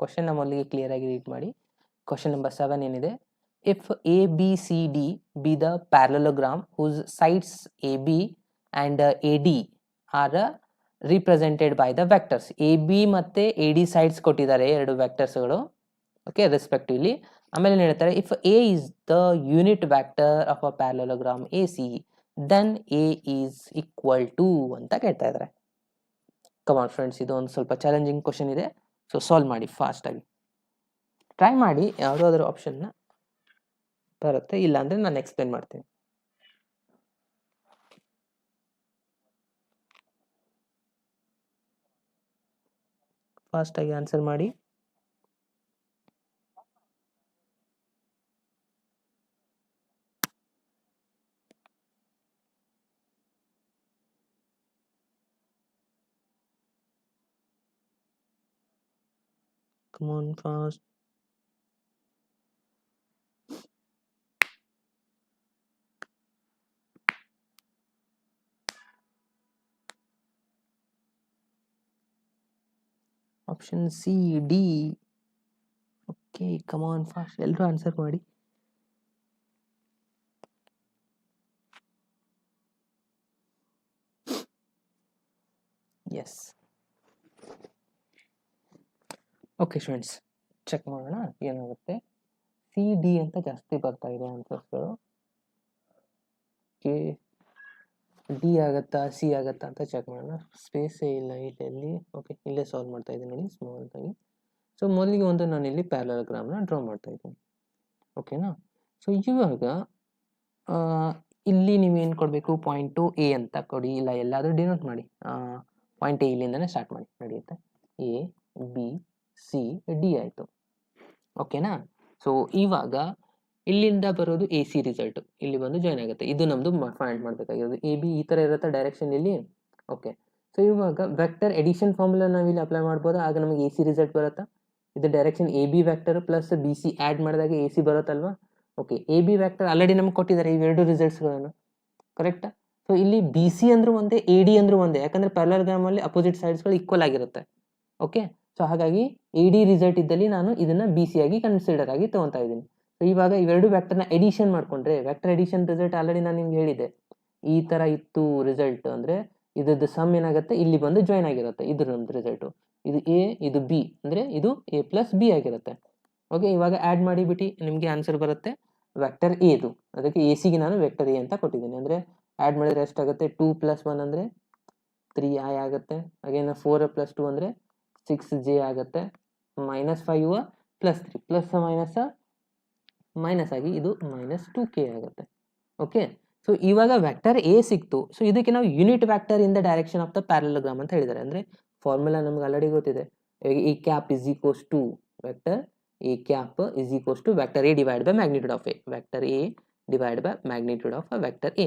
ಕ್ವಶನ್ ಮೊದಲಿಗೆ ಕ್ಲಿಯರ್ ಆಗಿ ರೀಡ್ ಮಾಡಿ. ಕ್ವಶನ್ ನಂಬರ್ 7 ಏನಿದೆ, if A B C D B the parallelogram whose sides AB and AD are represented by the vectors. AB ಮತ್ತೆ AD sides ಕೊಟ್ಟಿದ್ದಾರೆ, ಎರಡು ವೆಕ್ಟರ್ಸ್ಗಳು. Okay, respectively. ಆಮೇಲೆ ಏನು ಹೇಳ್ತಾರೆ, if A is the unit vector of a parallelogram A C then A is equal to ಅಂತ ಕೇಳ್ತಾ ಇದ್ದಾರೆ. ಕಮಾನ್ ಫ್ರೆಂಡ್ಸ್, ಇದು ಒಂದು ಸ್ವಲ್ಪ ಚಾಲೆಂಜಿಂಗ್ ಕ್ವಶನ್ ಇದೆ. ಸೊ ಸಾಲ್ವ್ ಮಾಡಿ ಫಾಸ್ಟಾಗಿ. ಟ್ರೈ ಮಾಡಿ, ಯಾವುದಾದ್ರೂ ಆಪ್ಷನ್ನ ಬರುತ್ತೆ, ಇಲ್ಲ ಅಂದರೆ ನಾನು ಎಕ್ಸ್ಪ್ಲೇನ್ ಮಾಡ್ತೀನಿ. ಫಾಸ್ಟಾಗಿ ಆನ್ಸರ್ ಮಾಡಿ. Come on, fast. Option C D. Okay, come on fast ಎಲ್ಲರೂ ಆನ್ಸರ್ ಮಾಡಿ. ಎಸ್. ಓಕೆ ಸ್ಟೂಡೆಂಟ್ಸ್, ಚೆಕ್ ಮಾಡೋಣ ಏನಾಗುತ್ತೆ. ಸಿ ಡಿ ಅಂತ ಜಾಸ್ತಿ ಬರ್ತಾ ಇದೆ ಆನ್ಸರ್ಸ್ಗಳು. ಕೆ ಡಿ ಆಗುತ್ತಾ ಸಿ ಆಗುತ್ತಾ ಅಂತ ಚೆಕ್ ಮಾಡೋಣ. ಸ್ಪೇಸೇ ಇಲ್ಲ ಇಲ್ಲಿ. ಓಕೆ, ಇಲ್ಲೇ ಸಾಲ್ವ್ ಮಾಡ್ತಾ ಇದ್ದೀನಿ ನೋಡಿ ಸ್ಮಾಲ್ ಆಗಿ. ಸೊ ಮೊದಲಿಗೆ ಒಂದು ನಾನು ಇಲ್ಲಿ ಪ್ಯಾರಲೋಗ್ರಾಮ್ನ ಡ್ರಾ ಮಾಡ್ತಾ ಇದ್ದೀನಿ. ಓಕೆನಾ? ಸೊ ಇವಾಗ ಇಲ್ಲಿ ನೀವೇನು ಕೊಡಬೇಕು, ಪಾಯಿಂಟು ಎ ಅಂತ ಕೊಡಿ, ಇಲ್ಲ ಎಲ್ಲಾದರೂ ಡಿನೋಟ್ ಮಾಡಿ. ಪಾಯಿಂಟ್ ಎ ಇಲ್ಲಿಂದನೇ ಸ್ಟಾರ್ಟ್ ಮಾಡಿ, ನಡೆಯುತ್ತೆ. ಎ ಬಿ ಸಿ ಡಿ ಆಯಿತು. ಓಕೆನಾ? ಸೊ ಇವಾಗ ಇಲ್ಲಿಂದ ಬರೋದು ಎ ಸಿ ರಿಸಲ್ಟ್ ಇಲ್ಲಿ ಬಂದು ಜಾಯ್ನ್ ಆಗುತ್ತೆ. ಇದು ನಮ್ಮದು ಫೈಂಡ್ ಮಾಡಬೇಕಾಗಿರೋದು. ಎ ಬಿ ಈ ಥರ ಇರುತ್ತೆ ಡೈರೆಕ್ಷನ್ ಇಲ್ಲಿ. ಓಕೆ, ಸೊ ಇವಾಗ ವೆಕ್ಟರ್ ಎಡಿಷನ್ ಫಾರ್ಮುಲಾ ನಾವು ಇಲ್ಲಿ ಅಪ್ಲೈ ಮಾಡ್ಬೋದು. ಆಗ ನಮಗೆ ಎ ಸಿ ರಿಸಲ್ಟ್ ಬರುತ್ತಾ? ಇದು direction A B vector plus B C add ಮಾಡಿದಾಗ ಎ ಸಿ ಬರುತ್ತಲ್ವಾ? Okay, A B vector already ನಮ್ಗೆ ಕೊಟ್ಟಿದ್ದಾರೆ ಇವೆರಡು ರಿಸಲ್ಟ್ಸ್ಗಳನ್ನು, ಕರೆಕ್ಟಾ? ಸೊ ಇಲ್ಲಿ ಬಿ ಸಿ ಅಂದ್ರೂ ಒಂದೇ, ಎ ಡಿ ಅಂದ್ರೂ ಒಂದೇ, ಯಾಕಂದರೆ ಪ್ಯಾರಲೋಗ್ರಾಮಲ್ಲಿ ಅಪೋಸಿಟ್ ಸೈಡ್ಸ್ಗಳು ಈಕ್ವಲ್ ಆಗಿರುತ್ತೆ. ಓಕೆ, ಸೊ ಹಾಗಾಗಿ ಎ ಡಿ ರಿಸಲ್ಟ್ ಇದ್ದಲ್ಲಿ ನಾನು ಇದನ್ನು ಬಿ ಸಿ ಆಗಿ ಕನ್ಸಿಡರ್ ಆಗಿ ತೊಗೊತಾ ಇದ್ದೀನಿ. ಸೊ ಇವಾಗ ಇವೆರಡು ವೆಕ್ಟರ್ನ ಎಡಿಷನ್ ಮಾಡಿಕೊಂಡ್ರೆ ವೆಕ್ಟರ್ ಎಡಿಷನ್ ರಿಸಲ್ಟ್ ಆಲ್ರೆಡಿ ನಾನು ನಿಮ್ಗೆ ಹೇಳಿದೆ. ಈ ಥರ ಇತ್ತು ರಿಸಲ್ಟ್ ಅಂದರೆ ಇದ್ರದ್ದು ಸಮ್ ಏನಾಗುತ್ತೆ, ಇಲ್ಲಿ ಬಂದು ಜಾಯ್ನ್ ಆಗಿರುತ್ತೆ. ಇದ್ರ ನಮ್ದು ರಿಸಲ್ಟು ಇದು ಎ, ಇದು ಬಿ, ಅಂದರೆ ಇದು ಎ ಪ್ಲಸ್ ಬಿ ಆಗಿರುತ್ತೆ. ಓಕೆ, ಇವಾಗ ಆ್ಯಡ್ ಮಾಡಿಬಿಟ್ಟು ನಿಮಗೆ ಆನ್ಸರ್ ಬರುತ್ತೆ ವೆಕ್ಟರ್ ಎದು. ಅದಕ್ಕೆ ಎ ಸಿಗೆ ನಾನು ವೆಕ್ಟರ್ ಎ ಅಂತ ಕೊಟ್ಟಿದ್ದೀನಿ. ಅಂದರೆ ಆ್ಯಡ್ ಮಾಡಿದ್ರೆ ಎಷ್ಟಾಗುತ್ತೆ, 2 + 1 ಅಂದರೆ 3i ಆಗುತ್ತೆ. ಅಗೇನ್ 4 + 2 ಅಂದರೆ 6j ಆಗುತ್ತೆ. -5 + 3 ಪ್ಲಸ್ ಮೈನಸ್ ಮೈನಸ್ ಆಗಿ ಇದು -2k ಆಗುತ್ತೆ. ಓಕೆ, ಸೊ ಇವಾಗ ವೆಕ್ಟರ್ ಎ ಸಿಕ್ತು. ಸೊ ಇದಕ್ಕೆ ನಾವು unit vector in the direction of the parallelogram ಅಂತ ಹೇಳಿದ್ದಾರೆ. ಅಂದರೆ ಫಾರ್ಮುಲಾ ನಮ್ಗೆ ಆಲ್ರೆಡಿ ಗೊತ್ತಿದೆ. A cap is equals to vector A cap is equals to vector A divide by magnitude of A. Vector A divide by magnitude of vector A.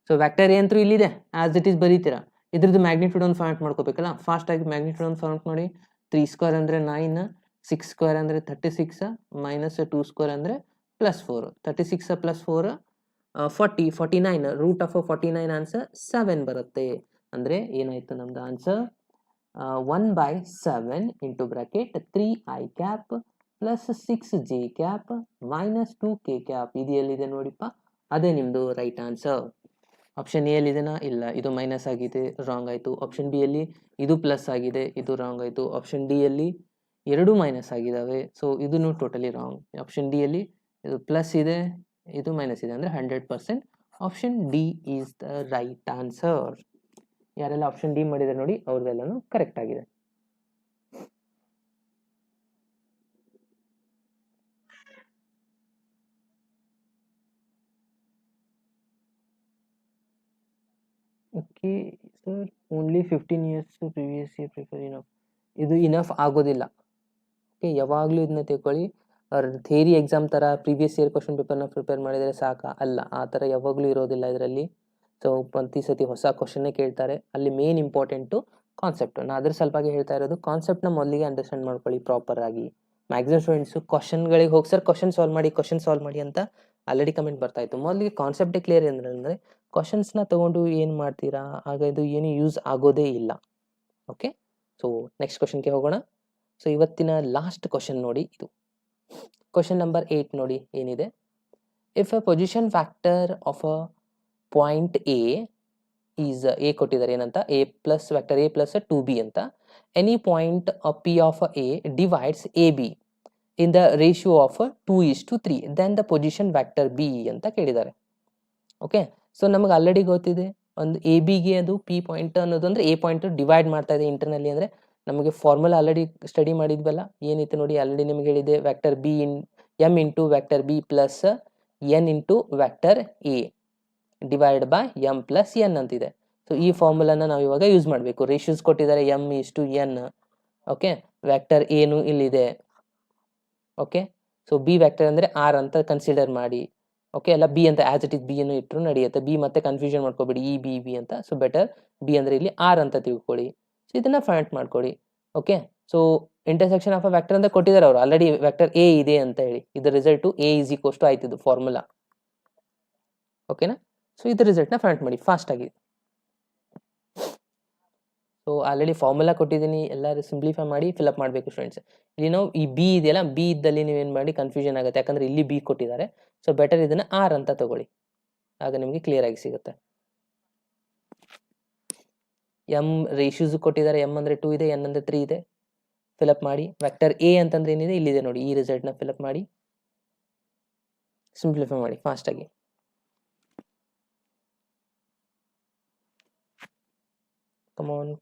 So vector A ಅಂತೂ ಇಲ್ಲಿದೆ, as it is ಬರೀತೀರಾ. ಇದ್ರದ್ದು magnitude ಒಂದು format ಮಾಡ್ಕೋಬೇಕಲ್ಲ. ಫಾಸ್ಟಾಗಿ magnitude ಒಂದು format ಮಾಡಿ. 3² ಅಂದರೆ 9, 6² ಅಂದರೆ 36, -2² ಅಂದರೆ +4. 36 + 4 40, 49. ರೂಟ್ ಆಫ್ 49 ಆನ್ಸರ್ 7 ಬರುತ್ತೆ. ಅಂದರೆ ಏನಾಯಿತು ನಮ್ದು answer 1/7 into bracket 3i cap plus 6j cap -2k cap. ಇದು ಎಲ್ಲಿದೆ ನೋಡಿಪ್ಪ, ಅದೇ ನಿಮ್ಮದು ರೈಟ್ ಆನ್ಸರ್. ಆಪ್ಷನ್ ಎ ಎಲ್ಲಿದೆನಾ? ಇಲ್ಲ, ಇದು ಮೈನಸ್ ಆಗಿದೆ, ರಾಂಗ್ ಆಯಿತು. ಆಪ್ಷನ್ ಬಿ ಯಲ್ಲಿ ಇದು ಪ್ಲಸ್ ಆಗಿದೆ, ಇದು ರಾಂಗ್ ಆಯಿತು. ಆಪ್ಷನ್ ಡಿ ಯಲ್ಲಿ ಎರಡೂ ಮೈನಸ್ ಆಗಿದ್ದಾವೆ, ಸೊ ಇದನ್ನು ಟೋಟಲಿ ರಾಂಗ್. ಆಪ್ಷನ್ ಡಿ ಯಲ್ಲಿ ಇದು ಪ್ಲಸ್ ಇದೆ, ಇದು ಮೈನಸ್ ಇದೆ, ಅಂದರೆ 100% option D is the right answer. ಯಾರೆಲ್ಲ ಆಪ್ಷನ್ ಡಿ ಮಾಡಿದ್ದಾರೆ ನೋಡಿ ಅವ್ರದ್ದೆಲ್ಲನೂ ಕರೆಕ್ಟ್ ಆಗಿದೆ. Okay sir, only 15 years previous year prefer enough. ಇದು ಇನಫ್ ಆಗೋದಿಲ್ಲ. ಓಕೆ, ಯಾವಾಗಲೂ ಇದನ್ನ ತಿಳ್ಕೊಳ್ಳಿ. ಥಿಯರಿ ಎಕ್ಸಾಮ್ ಥರ ಪ್ರೀವಿಯಸ್ ಇಯರ್ ಕ್ವಶನ್ ಪೇಪರ್ನ ಪ್ರಿಪೇರ್ ಮಾಡಿದರೆ ಸಾಕಾ? ಅಲ್ಲ, ಆ ಥರ ಯಾವಾಗಲೂ ಇರೋದಿಲ್ಲ ಇದರಲ್ಲಿ. ಸೊ ಪ್ರತಿ ಸತಿ ಹೊಸ ಕ್ವಶನ್ನೇ ಕೇಳ್ತಾರೆ. ಅಲ್ಲಿ ಮೇನ್ ಇಂಪಾರ್ಟೆಂಟು ಕಾನ್ಸೆಪ್ಟು. ನಾನು ಅದ್ರ ಸಲುವಾಗಿ ಹೇಳ್ತಾ ಇರೋದು, ಕಾನ್ಸೆಪ್ಟ್ನ ಮೊದಲಿಗೆ ಅಂಡರ್ಸ್ಟ್ಯಾಂಡ್ ಮಾಡ್ಕೊಳ್ಳಿ ಪ್ರಾಪರಾಗಿ. ಮ್ಯಾಕ್ಸಿಮಮ್ ಸ್ಟೂಡೆಂಟ್ಸು ಕ್ವಶನ್ಗಳಿಗೆ ಹೋಗಿ ಸರ್ ಕ್ವಶನ್ ಸಾಲ್ವ್ ಮಾಡಿ ಅಂತ ಆಲ್ರೆಡಿ ಕಮೆಂಟ್ ಬರ್ತಾಯಿತ್ತು. ಮೊದಲಿಗೆ ಕಾನ್ಸೆಪ್ಟೇ ಕ್ಲಿಯರ್ ಅಂದರೆ ಕ್ವಶನ್ಸ್ನ ತೊಗೊಂಡು ಏನು ಮಾಡ್ತೀರಾ, ಆಗ ಇದು ಏನು ಯೂಸ್ ಆಗೋದೇ ಇಲ್ಲ. ಓಕೆ, ಸೊ ನೆಕ್ಸ್ಟ್ ಕ್ವಶನ್ಗೆ ಹೋಗೋಣ. ಸೊ ಇವತ್ತಿನ ಲಾಸ್ಟ್ ಕ್ವಶನ್ ನೋಡಿ, ಇದು ಕ್ವಶನ್ ನಂಬರ್ 8 ನೋಡಿ ಏನಿದೆ. If a position factor of a point A is, A ಕೊಟ್ಟಿದ್ದಾರೆ ಏನಂತ, A plus vector A plus 2b ಅಂತ. Any point P of A divides A B in the ratio of 2:3, then the position vector B ಅಂತ ಕೇಳಿದ್ದಾರೆ. Okay, so ನಮಗೆ already ಗೊತ್ತಿದೆ ಒಂದು A ಬಿಗೆ ಅದು ಪಿ ಪಾಯಿಂಟ್ ಅನ್ನೋದು ಅಂದರೆ ಎ ಪಾಯಿಂಟ್ ಡಿವೈಡ್ ಮಾಡ್ತಾ ಇದೆ ಇಂಟರ್ನಲ್ಲಿ. ಅಂದರೆ ನಮಗೆ ಫಾರ್ಮುಲಾ ಆಲ್ರೆಡಿ ಸ್ಟಡಿ ಮಾಡಿದ್ವಲ್ಲ, ಏನಿತ್ತು ನೋಡಿ, ಆಲ್ರೆಡಿ ನಿಮಗೆ ಹೇಳಿದೆ vector B M into vector B plus N into vector A divide by M plus N ಅಂತಿದೆ. ಸೊ ಈ ಫಾರ್ಮುಲಾನ ನಾವು ಇವಾಗ ಯೂಸ್ ಮಾಡಬೇಕು. ರೇಷಿಯೋಸ್ ಕೊಟ್ಟಿದ್ದಾರೆ m:n. ಓಕೆ, ವೆಕ್ಟರ್ ಏನು ಇಲ್ಲಿದೆ. ಓಕೆ, ಸೊ ಬಿ ವೆಕ್ಟರ್ ಅಂದರೆ ಆರ್ ಅಂತ ಕನ್ಸಿಡರ್ ಮಾಡಿ. ಓಕೆ, ಎಲ್ಲ ಬಿ ಅಂತ ಆಸ್ ಇಟ್ ಇಸ್ ಬಿ ಅನ್ನು ಇಟ್ಟರು ನಡೆಯುತ್ತೆ. ಬಿ ಮತ್ತೆ ಕನ್ಫ್ಯೂಷನ್ ಮಾಡ್ಕೊಬೇಡಿ, ಇ ಬಿ ಬಿ ಅಂತ. ಸೊ ಬೆಟರ್ ಬಿ ಅಂದರೆ ಇಲ್ಲಿ ಆರ್ ಅಂತ ತಿಳ್ಕೊಳ್ಳಿ. ಸೊ ಇದನ್ನ ಫೈಂಡ್ ಮಾಡ್ಕೊಳ್ಳಿ. Okay, so intersection of a vector ಅಂತ ಕೊಟ್ಟಿದ್ದಾರೆ ಅವರು ಆಲ್ರೆಡಿ, ವೆಕ್ಟರ್ ಎ ಇದೆ ಅಂತ ಹೇಳಿ. ಇದರ result A is equals to ಆಯ್ತಿದ್ದು ಫಾರ್ಮುಲಾ. ಓಕೆನಾ? ಸೊ ಇದರ ರಿಸಲ್ಟ್ನ ಫೈಂಡ್ ಮಾಡಿ ಫಾಸ್ಟಾಗಿ. ಸೊ ಆಲ್ರೆಡಿ ಫಾರ್ಮುಲಾ ಕೊಟ್ಟಿದ್ದೀನಿ, ಎಲ್ಲರೂ ಸಿಂಪ್ಲಿಫೈ ಮಾಡಿ ಫಿಲಪ್ ಮಾಡಬೇಕು ಸ್ಟೂಡೆಂಟ್ಸ್. ಇಲ್ಲಿ ನಾವು ಈ ಬಿ ಇದೆಯಲ್ಲ, ಬಿ ಇದ್ದಲ್ಲಿ ನೀವೇನು ಮಾಡಿ ಕನ್ಫ್ಯೂಷನ್ ಆಗುತ್ತೆ, ಯಾಕಂದರೆ ಇಲ್ಲಿ ಬಿ ಕೊಟ್ಟಿದ್ದಾರೆ. ಸೊ ಬೆಟರ್ ಇದನ್ನು ಆರ್ ಅಂತ ತಗೊಳ್ಳಿ, ಆಗ ನಿಮಗೆ ಕ್ಲಿಯರ್ ಆಗಿ ಸಿಗುತ್ತೆ. ಎಮ್ ರೇಷ್ಯೂಸ್ ಕೊಟ್ಟಿದ್ದಾರೆ, ಎಮ್ ಅಂದರೆ 2 ಇದೆ, ಎನ್ ಅಂದರೆ 3 ಇದೆ. ಫಿಲಪ್ ಮಾಡಿ. ವೆಕ್ಟರ್ ಎ ಅಂತಂದ್ರೆ ಏನಿದೆ ಇಲ್ಲಿದೆ ನೋಡಿ, ಈ ರಿಸಲ್ಟ್ನ ಫಿಲಪ್ ಮಾಡಿ, ಸಿಂಪ್ಲಿಫೈ ಮಾಡಿ ಫಾಸ್ಟಾಗಿ. ಕಮಾನ್.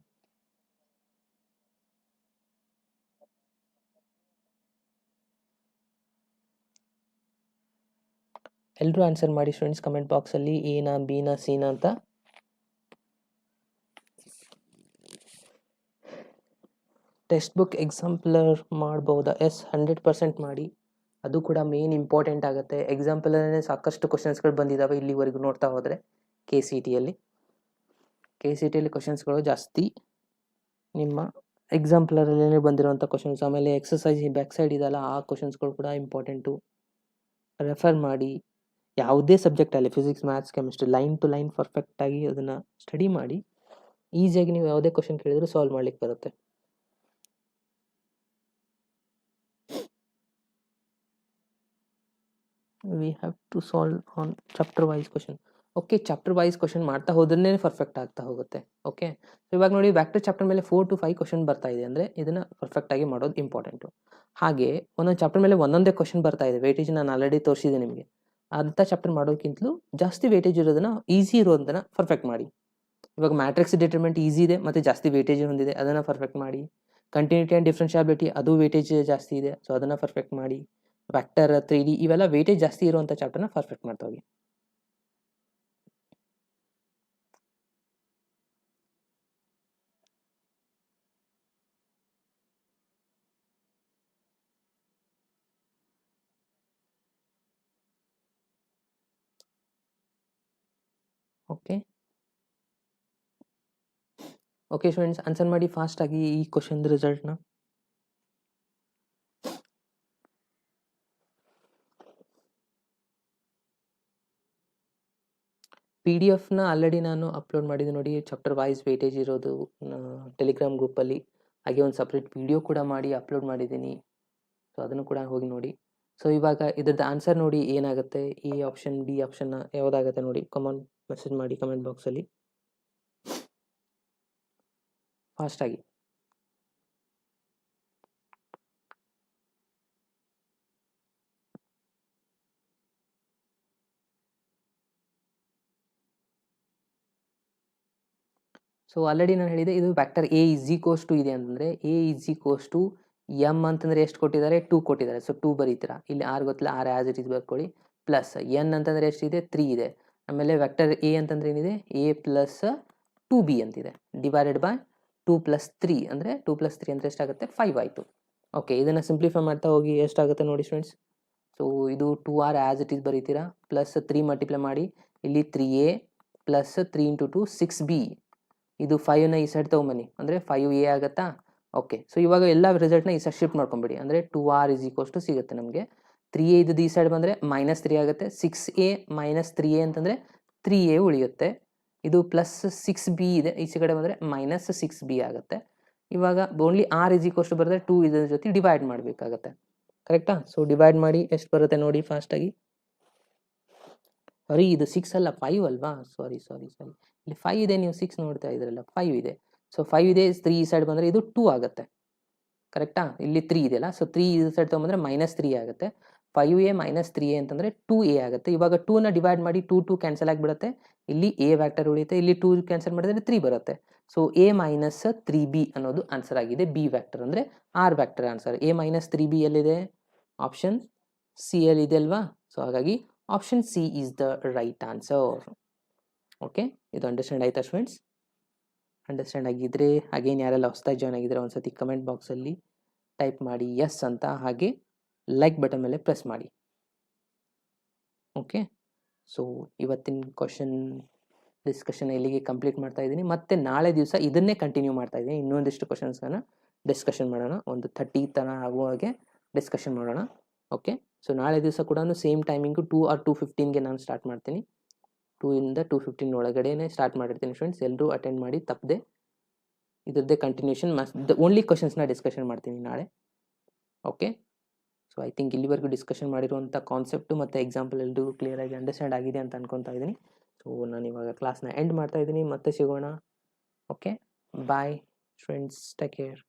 ಎಲ್ಲರೂ ಆನ್ಸರ್ ಮಾಡಿ ಸ್ಟೂಡೆಂಟ್ಸ್ ಕಮೆಂಟ್ ಬಾಕ್ಸಲ್ಲಿ, ಎನಾ ಬಿನಾ ಸಿನಾ ಅಂತ. ಟೆಕ್ಸ್ಟ್ ಬುಕ್ ಎಕ್ಸಾಂಪಲರ್ ಮಾಡ್ಬೋದಾ? ಎಸ್, 100% ಮಾಡಿ. ಅದು ಕೂಡ ಮೇನ್ ಇಂಪಾರ್ಟೆಂಟ್ ಆಗುತ್ತೆ. ಎಕ್ಸಾಂಪಲಲ್ಲೇ ಸಾಕಷ್ಟು ಕ್ವಶನ್ಸ್ಗಳು ಬಂದಿದ್ದಾವೆ ಇಲ್ಲಿವರೆಗೂ ನೋಡ್ತಾ ಹೋದರೆ. ಕೆ ಸಿ ಟಿಯಲ್ಲಿ ಕ್ವಶನ್ಸ್ಗಳು ಜಾಸ್ತಿ ನಿಮ್ಮ ಎಕ್ಸಾಂಪಲರಲ್ಲೇ ಬಂದಿರುವಂಥ ಕ್ವಶನ್ಸ್. ಆಮೇಲೆ ಎಕ್ಸಸೈಸ್ ಬ್ಯಾಕ್ ಸೈಡ್ ಇದೆಲ್ಲ, ಆ ಕ್ವಶನ್ಸ್ಗಳು ಕೂಡ ಇಂಪಾರ್ಟೆಂಟು. ರೆಫರ್ ಮಾಡಿ. ಯಾವುದೇ ಸಬ್ಜೆಕ್ಟ್ ಅಲ್ಲಿ, physics, maths, chemistry, line to line ಪರ್ಫೆಕ್ಟಾಗಿ ಅದನ್ನು ಸ್ಟಡಿ ಮಾಡಿ. ಈಸಿಯಾಗಿ ನೀವು ಯಾವುದೇ ಕ್ವಶನ್ ಕೇಳಿದರೂ ಸಾಲ್ವ್ ಮಾಡ್ಲಿಕ್ಕೆ ಬರುತ್ತೆ. We have to solve on chapter wise question. Okay, chapter wise question ಮಾಡ್ತಾ ಹೋದ್ರೇ ಪರ್ಫೆಕ್ಟ್ ಆಗ್ತಾ ಹೋಗುತ್ತೆ. ಓಕೆ, ಸೊ ಇವಾಗ ನೋಡಿ, ವ್ಯಾಕ್ಟರ್ ಚಾಪ್ಟರ್ ಮೇಲೆ 4 to 5 ಕ್ವಶನ್ ಬರ್ತಾ ಇದೆ ಅಂದರೆ ಇದನ್ನು ಪರ್ಫೆಕ್ಟಾಗಿ ಮಾಡೋದು ಇಂಪಾರ್ಟೆಂಟು. ಹಾಗೆ ಒಂದೊಂದು ಚಾಪ್ಟರ್ ಮೇಲೆ ಒಂದೊಂದೇ ಕ್ವಶನ್ ಬರ್ತಾ ಇದೆ, ವೇಟೇಜ್ ನಾನು ಆಲ್ರೆಡಿ ತೋರಿಸಿದೆ ನಿಮಗೆ. ಅಂಥ ಚಾಪ್ಟರ್ ಮಾಡೋಕ್ಕಿಂತಲೂ ಜಾಸ್ತಿ ವೇಟೇಜ್ ಇರೋದನ್ನು, ಈಸಿ ಇರೋದನ್ನು ಪರ್ಫೆಕ್ಟ್ ಮಾಡಿ. ಇವಾಗ ಮ್ಯಾಟ್ರಿಕ್ಸ್ ಡಿಟರ್ಮೆಂಟ್ ಈಸಿ ಇದೆ ಮತ್ತು ಜಾಸ್ತಿ ವೇಟೇಜ್ ಹೊಂದಿದೆ, ಅದನ್ನು ಪರ್ಫೆಕ್ಟ್ ಮಾಡಿ. ಕಂಟಿನ್ಯೂಟಿ ಆ್ಯಂಡ್ ಡಿಫ್ರೆನ್ಷಿಯಾಬಿಲಿಟಿ, ಅದು ವೇಟೇಜ್ ಜಾಸ್ತಿ ಇದೆ, ಸೊ ಅದನ್ನು ಪರ್ಫೆಕ್ಟ್ ಮಾಡಿ. ವೆಕ್ಟರ್, 3D ಇವೆಲ್ಲ ವೇಟೇಜ್ ಜಾಸ್ತಿ ಇರುವಂಥ ಚಾಪ್ಟರ್ನ ಪರ್ಫೆಕ್ಟ್ ಮಾಡ್ತಾ ಹೋಗಿ. ಓಕೆ ಸ್ಟೂಡೆಂಟ್ಸ್, ಆನ್ಸರ್ ಮಾಡಿ ಫಾಸ್ಟಾಗಿ ಈ ಕ್ವಶನ್ ರಿಸಲ್ಟ್ನ. PDF ಆಲ್ರೆಡಿ ನಾನು ಅಪ್ಲೋಡ್ ಮಾಡಿದೆ ನೋಡಿ, ಚಾಪ್ಟರ್ ವೈಸ್ ವೇಟೇಜ್ ಇರೋದು ಟೆಲಿಗ್ರಾಮ್ ಗ್ರೂಪಲ್ಲಿ. ಹಾಗೆ ಒಂದು ಸಪ್ರೇಟ್ ವಿಡಿಯೋ ಕೂಡ ಮಾಡಿ ಅಪ್ಲೋಡ್ ಮಾಡಿದ್ದೀನಿ, ಸೊ ಅದನ್ನು ಕೂಡ ಹೋಗಿ ನೋಡಿ. ಸೊ ಇವಾಗ ಇದ್ರದ್ದು ಆನ್ಸರ್ ನೋಡಿ ಏನಾಗುತ್ತೆ, ಎ ಆಪ್ಷನ್, ಬಿ ಆಪ್ಷನ್ನ ಯಾವುದಾಗುತ್ತೆ ನೋಡಿ. ಕಮೆಂಟ್ ಮೆಸೇಜ್ ಮಾಡಿ ಕಮೆಂಟ್ ಬಾಕ್ಸಲ್ಲಿ ಫಾಸ್ಟಾಗಿ. ಸೊ ಆಲ್ರೆಡಿ ನಾನು ಹೇಳಿದೆ, ಇದು vector A is equals to ಇದೆ ಅಂತಂದರೆ, A is equals to M ಅಂತಂದರೆ ಎಷ್ಟು ಕೊಟ್ಟಿದ್ದಾರೆ, 2 ಕೊಟ್ಟಿದ್ದಾರೆ. ಸೊ 2 ಬರೀತೀರಾ. ಇಲ್ಲಿ ಆರ್ ಗೊತ್ತಿಲ್ಲ, ಆರ್ ಆ್ಯಸ್ ಇಟ್ ಇಸ್ ಬರ್ಕೊಳ್ಳಿ. ಪ್ಲಸ್ ಎನ್ ಅಂತಂದರೆ ಎಷ್ಟಿದೆ, 3 ಇದೆ. ಆಮೇಲೆ ವೆಕ್ಟರ್ ಎ ಅಂತಂದರೆ ಏನಿದೆ, ಎ ಪ್ಲಸ್ 2b ಅಂತಿದೆ, ಡಿವೈಡೆಡ್ ಬೈ 2 + 3 ಅಂದರೆ 2 + 3 ಅಂದರೆ ಎಷ್ಟಾಗುತ್ತೆ, 5 ಆಯಿತು. ಓಕೆ, ಇದನ್ನು ಸಿಂಪ್ಲಿಫೈ ಮಾಡ್ತಾ ಹೋಗಿ ಎಷ್ಟಾಗುತ್ತೆ ನೋಡಿ ಸ್ಟೂಡೆಂಟ್ಸ್. ಸೊ ಇದು 2r ಆ್ಯಸ್ ಇಟ್ ಈಸ್ ಬರೀತೀರಾ, ಪ್ಲಸ್ 3 ಮಲ್ಟಿಪ್ಲೈ ಮಾಡಿ, ಇಲ್ಲಿ 3a ಪ್ಲಸ್ 3 × 2 6b. ಇದು 5ನ ಈ ಸೈಡ್ ತೊಗೊಂಬನ್ನಿ, ಅಂದರೆ 5a ಆಗುತ್ತಾ. ಓಕೆ, ಸೊ ಇವಾಗ ಎಲ್ಲ ರಿಸಲ್ಟ್ನ ಈ ಸೈಡ್ ಶಿಫ್ಟ್ ಮಾಡ್ಕೊಂಬಿಡಿ, ಅಂದರೆ 2r = ಸಿಗುತ್ತೆ ನಮಗೆ. 3a ಇದ್ದದ್ದು ಈ ಸೈಡ್ ಬಂದರೆ -3 ಆಗುತ್ತೆ. 6a - 3a ಅಂತಂದರೆ 3a ಉಳಿಯುತ್ತೆ. ಇದು ಪ್ಲಸ್ 6b ಇದೆ, ಈಚೆ ಕಡೆ ಬಂದರೆ -6b ಆಗುತ್ತೆ. ಇವಾಗ ಓನ್ಲಿ r = ಬರುತ್ತೆ, 2 ಇದರ ಜೊತೆ ಡಿವೈಡ್ ಮಾಡಬೇಕಾಗತ್ತೆ. ಕರೆಕ್ಟಾ? ಸೊ ಡಿವೈಡ್ ಮಾಡಿ ಎಷ್ಟು ಬರುತ್ತೆ ನೋಡಿ ಫಾಸ್ಟಾಗಿ. ಸಾರಿ, ಇದು 6 ಅಲ್ಲ, 5 ಅಲ್ವಾ. ಸಾರಿ, ಇಲ್ಲಿ 5 ಇದೆ, ನೀವು 6 ನೋಡ್ತಾ ಇದ್ರಲ್ಲ, 5 ಇದೆ. ಸೊ 5 ಇದೆ, 3 ಈ ಸೈಡ್ ಬಂದರೆ ಇದು 2 ಆಗುತ್ತೆ. ಕರೆಕ್ಟಾ? ಇಲ್ಲಿ 3 ಇದೆಯಲ್ಲ, ಸೊ 3 ಈ ಸೈಡ್ ತೊಗೊಂಬಂದರೆ -3 ಆಗುತ್ತೆ. 5a - 3a ಅಂತಂದರೆ 2a ಆಗುತ್ತೆ. ಇವಾಗ 2ನ ಡಿವೈಡ್ ಮಾಡಿ, 2 2 ಕ್ಯಾನ್ಸಲ್ ಆಗಿಬಿಡುತ್ತೆ. ಇಲ್ಲಿ a ವ್ಯಾಕ್ಟರ್ ಉಳಿಯುತ್ತೆ, ಇಲ್ಲಿ 2 ಕ್ಯಾನ್ಸಲ್ ಮಾಡಿದರೆ 3 ಬರುತ್ತೆ. ಸೊ a - 3b ಅನ್ನೋದು ಆನ್ಸರ್ ಆಗಿದೆ. ಬಿ ವ್ಯಾಕ್ಟರ್ ಅಂದರೆ R vector answer. a - 3b ಎಲ್ಲಿದೆ, ಆಪ್ಷನ್ ಸಿ ಅಲ್ಲಿ ಇದೆ ಅಲ್ವಾ. ಸೊ ಹಾಗಾಗಿ option C is the right answer. Okay, ಇದು ಅಂಡರ್ಸ್ಟ್ಯಾಂಡ್ ಆಯ್ತಾ ಸ್ಟೂಡೆಂಟ್ಸ್? ಅಂಡರ್ಸ್ಟ್ಯಾಂಡ್ ಆಗಿದ್ದರೆ ಅಗೇನ್ ಯಾರೆಲ್ಲ ಹೊಸದಾಗಿ ಜಾಯ್ನ್ ಆಗಿದ್ದರೆ ಒಂದ್ಸತಿ ಕಮೆಂಟ್ ಬಾಕ್ಸಲ್ಲಿ ಟೈಪ್ ಮಾಡಿ ಎಸ್ ಅಂತ, ಹಾಗೆ ಲೈಕ್ ಬಟನ್ ಮೇಲೆ ಪ್ರೆಸ್ ಮಾಡಿ. ಓಕೆ, ಸೊ ಇವತ್ತಿನ ಕ್ವಶನ್ ಡಿಸ್ಕಷನ್ ಇಲ್ಲಿಗೆ ಕಂಪ್ಲೀಟ್ ಮಾಡ್ತಾ ಇದ್ದೀನಿ. ಮತ್ತೆ ನಾಳೆ ದಿವಸ ಇದನ್ನೇ ಕಂಟಿನ್ಯೂ ಮಾಡ್ತಾ ಇದ್ದೀನಿ. ಇನ್ನೊಂದಿಷ್ಟು ಕ್ವಶನ್ಸ್ನ ಡಿಸ್ಕಷನ್ ಮಾಡೋಣ, ಒಂದು 30 ತನಕ ಆಗುವ ಹಾಗೆ ಡಿಸ್ಕಷನ್ ಮಾಡೋಣ. ಓಕೆ, ಸೊ ನಾಳೆ ದಿವಸ ಕೂಡ ಸೇಮ್ ಟೈಮಿಂಗು 2 or 2:15ಗೆ ನಾನು ಸ್ಟಾರ್ಟ್ ಮಾಡ್ತೀನಿ. 2 ಇಂದ 2:15 ಒಳಗಡೆನೇ ಸ್ಟಾರ್ಟ್ ಮಾಡಿರ್ತೀನಿ ಸ್ಟೂಡೆಂಟ್ಸ್. ಎಲ್ಲರೂ ಅಟೆಂಡ್ ಮಾಡಿ ತಪ್ಪದೆ. ಇದರದ್ದೇ ಕಂಟಿನ್ಯೂಷನ್ ಓನ್ಲಿ ಕ್ವಶನ್ಸ್ನ ಡಿಸ್ಕಷನ್ ಮಾಡ್ತೀನಿ ನಾಳೆ. ಓಕೆ, ಸೊ ಐ ಥಿಂಕ್ ಇಲ್ಲಿವರೆಗೂ ಡಿಸ್ಕಷನ್ ಮಾಡಿರುವಂಥ ಕಾನ್ಸೆಪ್ಟು ಮತ್ತು ಎಕ್ಸಾಂಪಲ್ ಎಲ್ರಿಗೂ ಕ್ಲಿಯರಾಗಿ ಅಂಡರ್ಸ್ಟ್ಯಾಂಡ್ ಆಗಿದೆ ಅಂತ ಅನ್ಕೊತಾ ಇದ್ದೀನಿ. ಸೊ ನಾನು ಇವಾಗ ಕ್ಲಾಸ್ನ ಎಂಡ್ ಮಾಡ್ತಾ ಇದ್ದೀನಿ. ಮತ್ತೆ ಸಿಗೋಣ. Okay, bye friends, take care.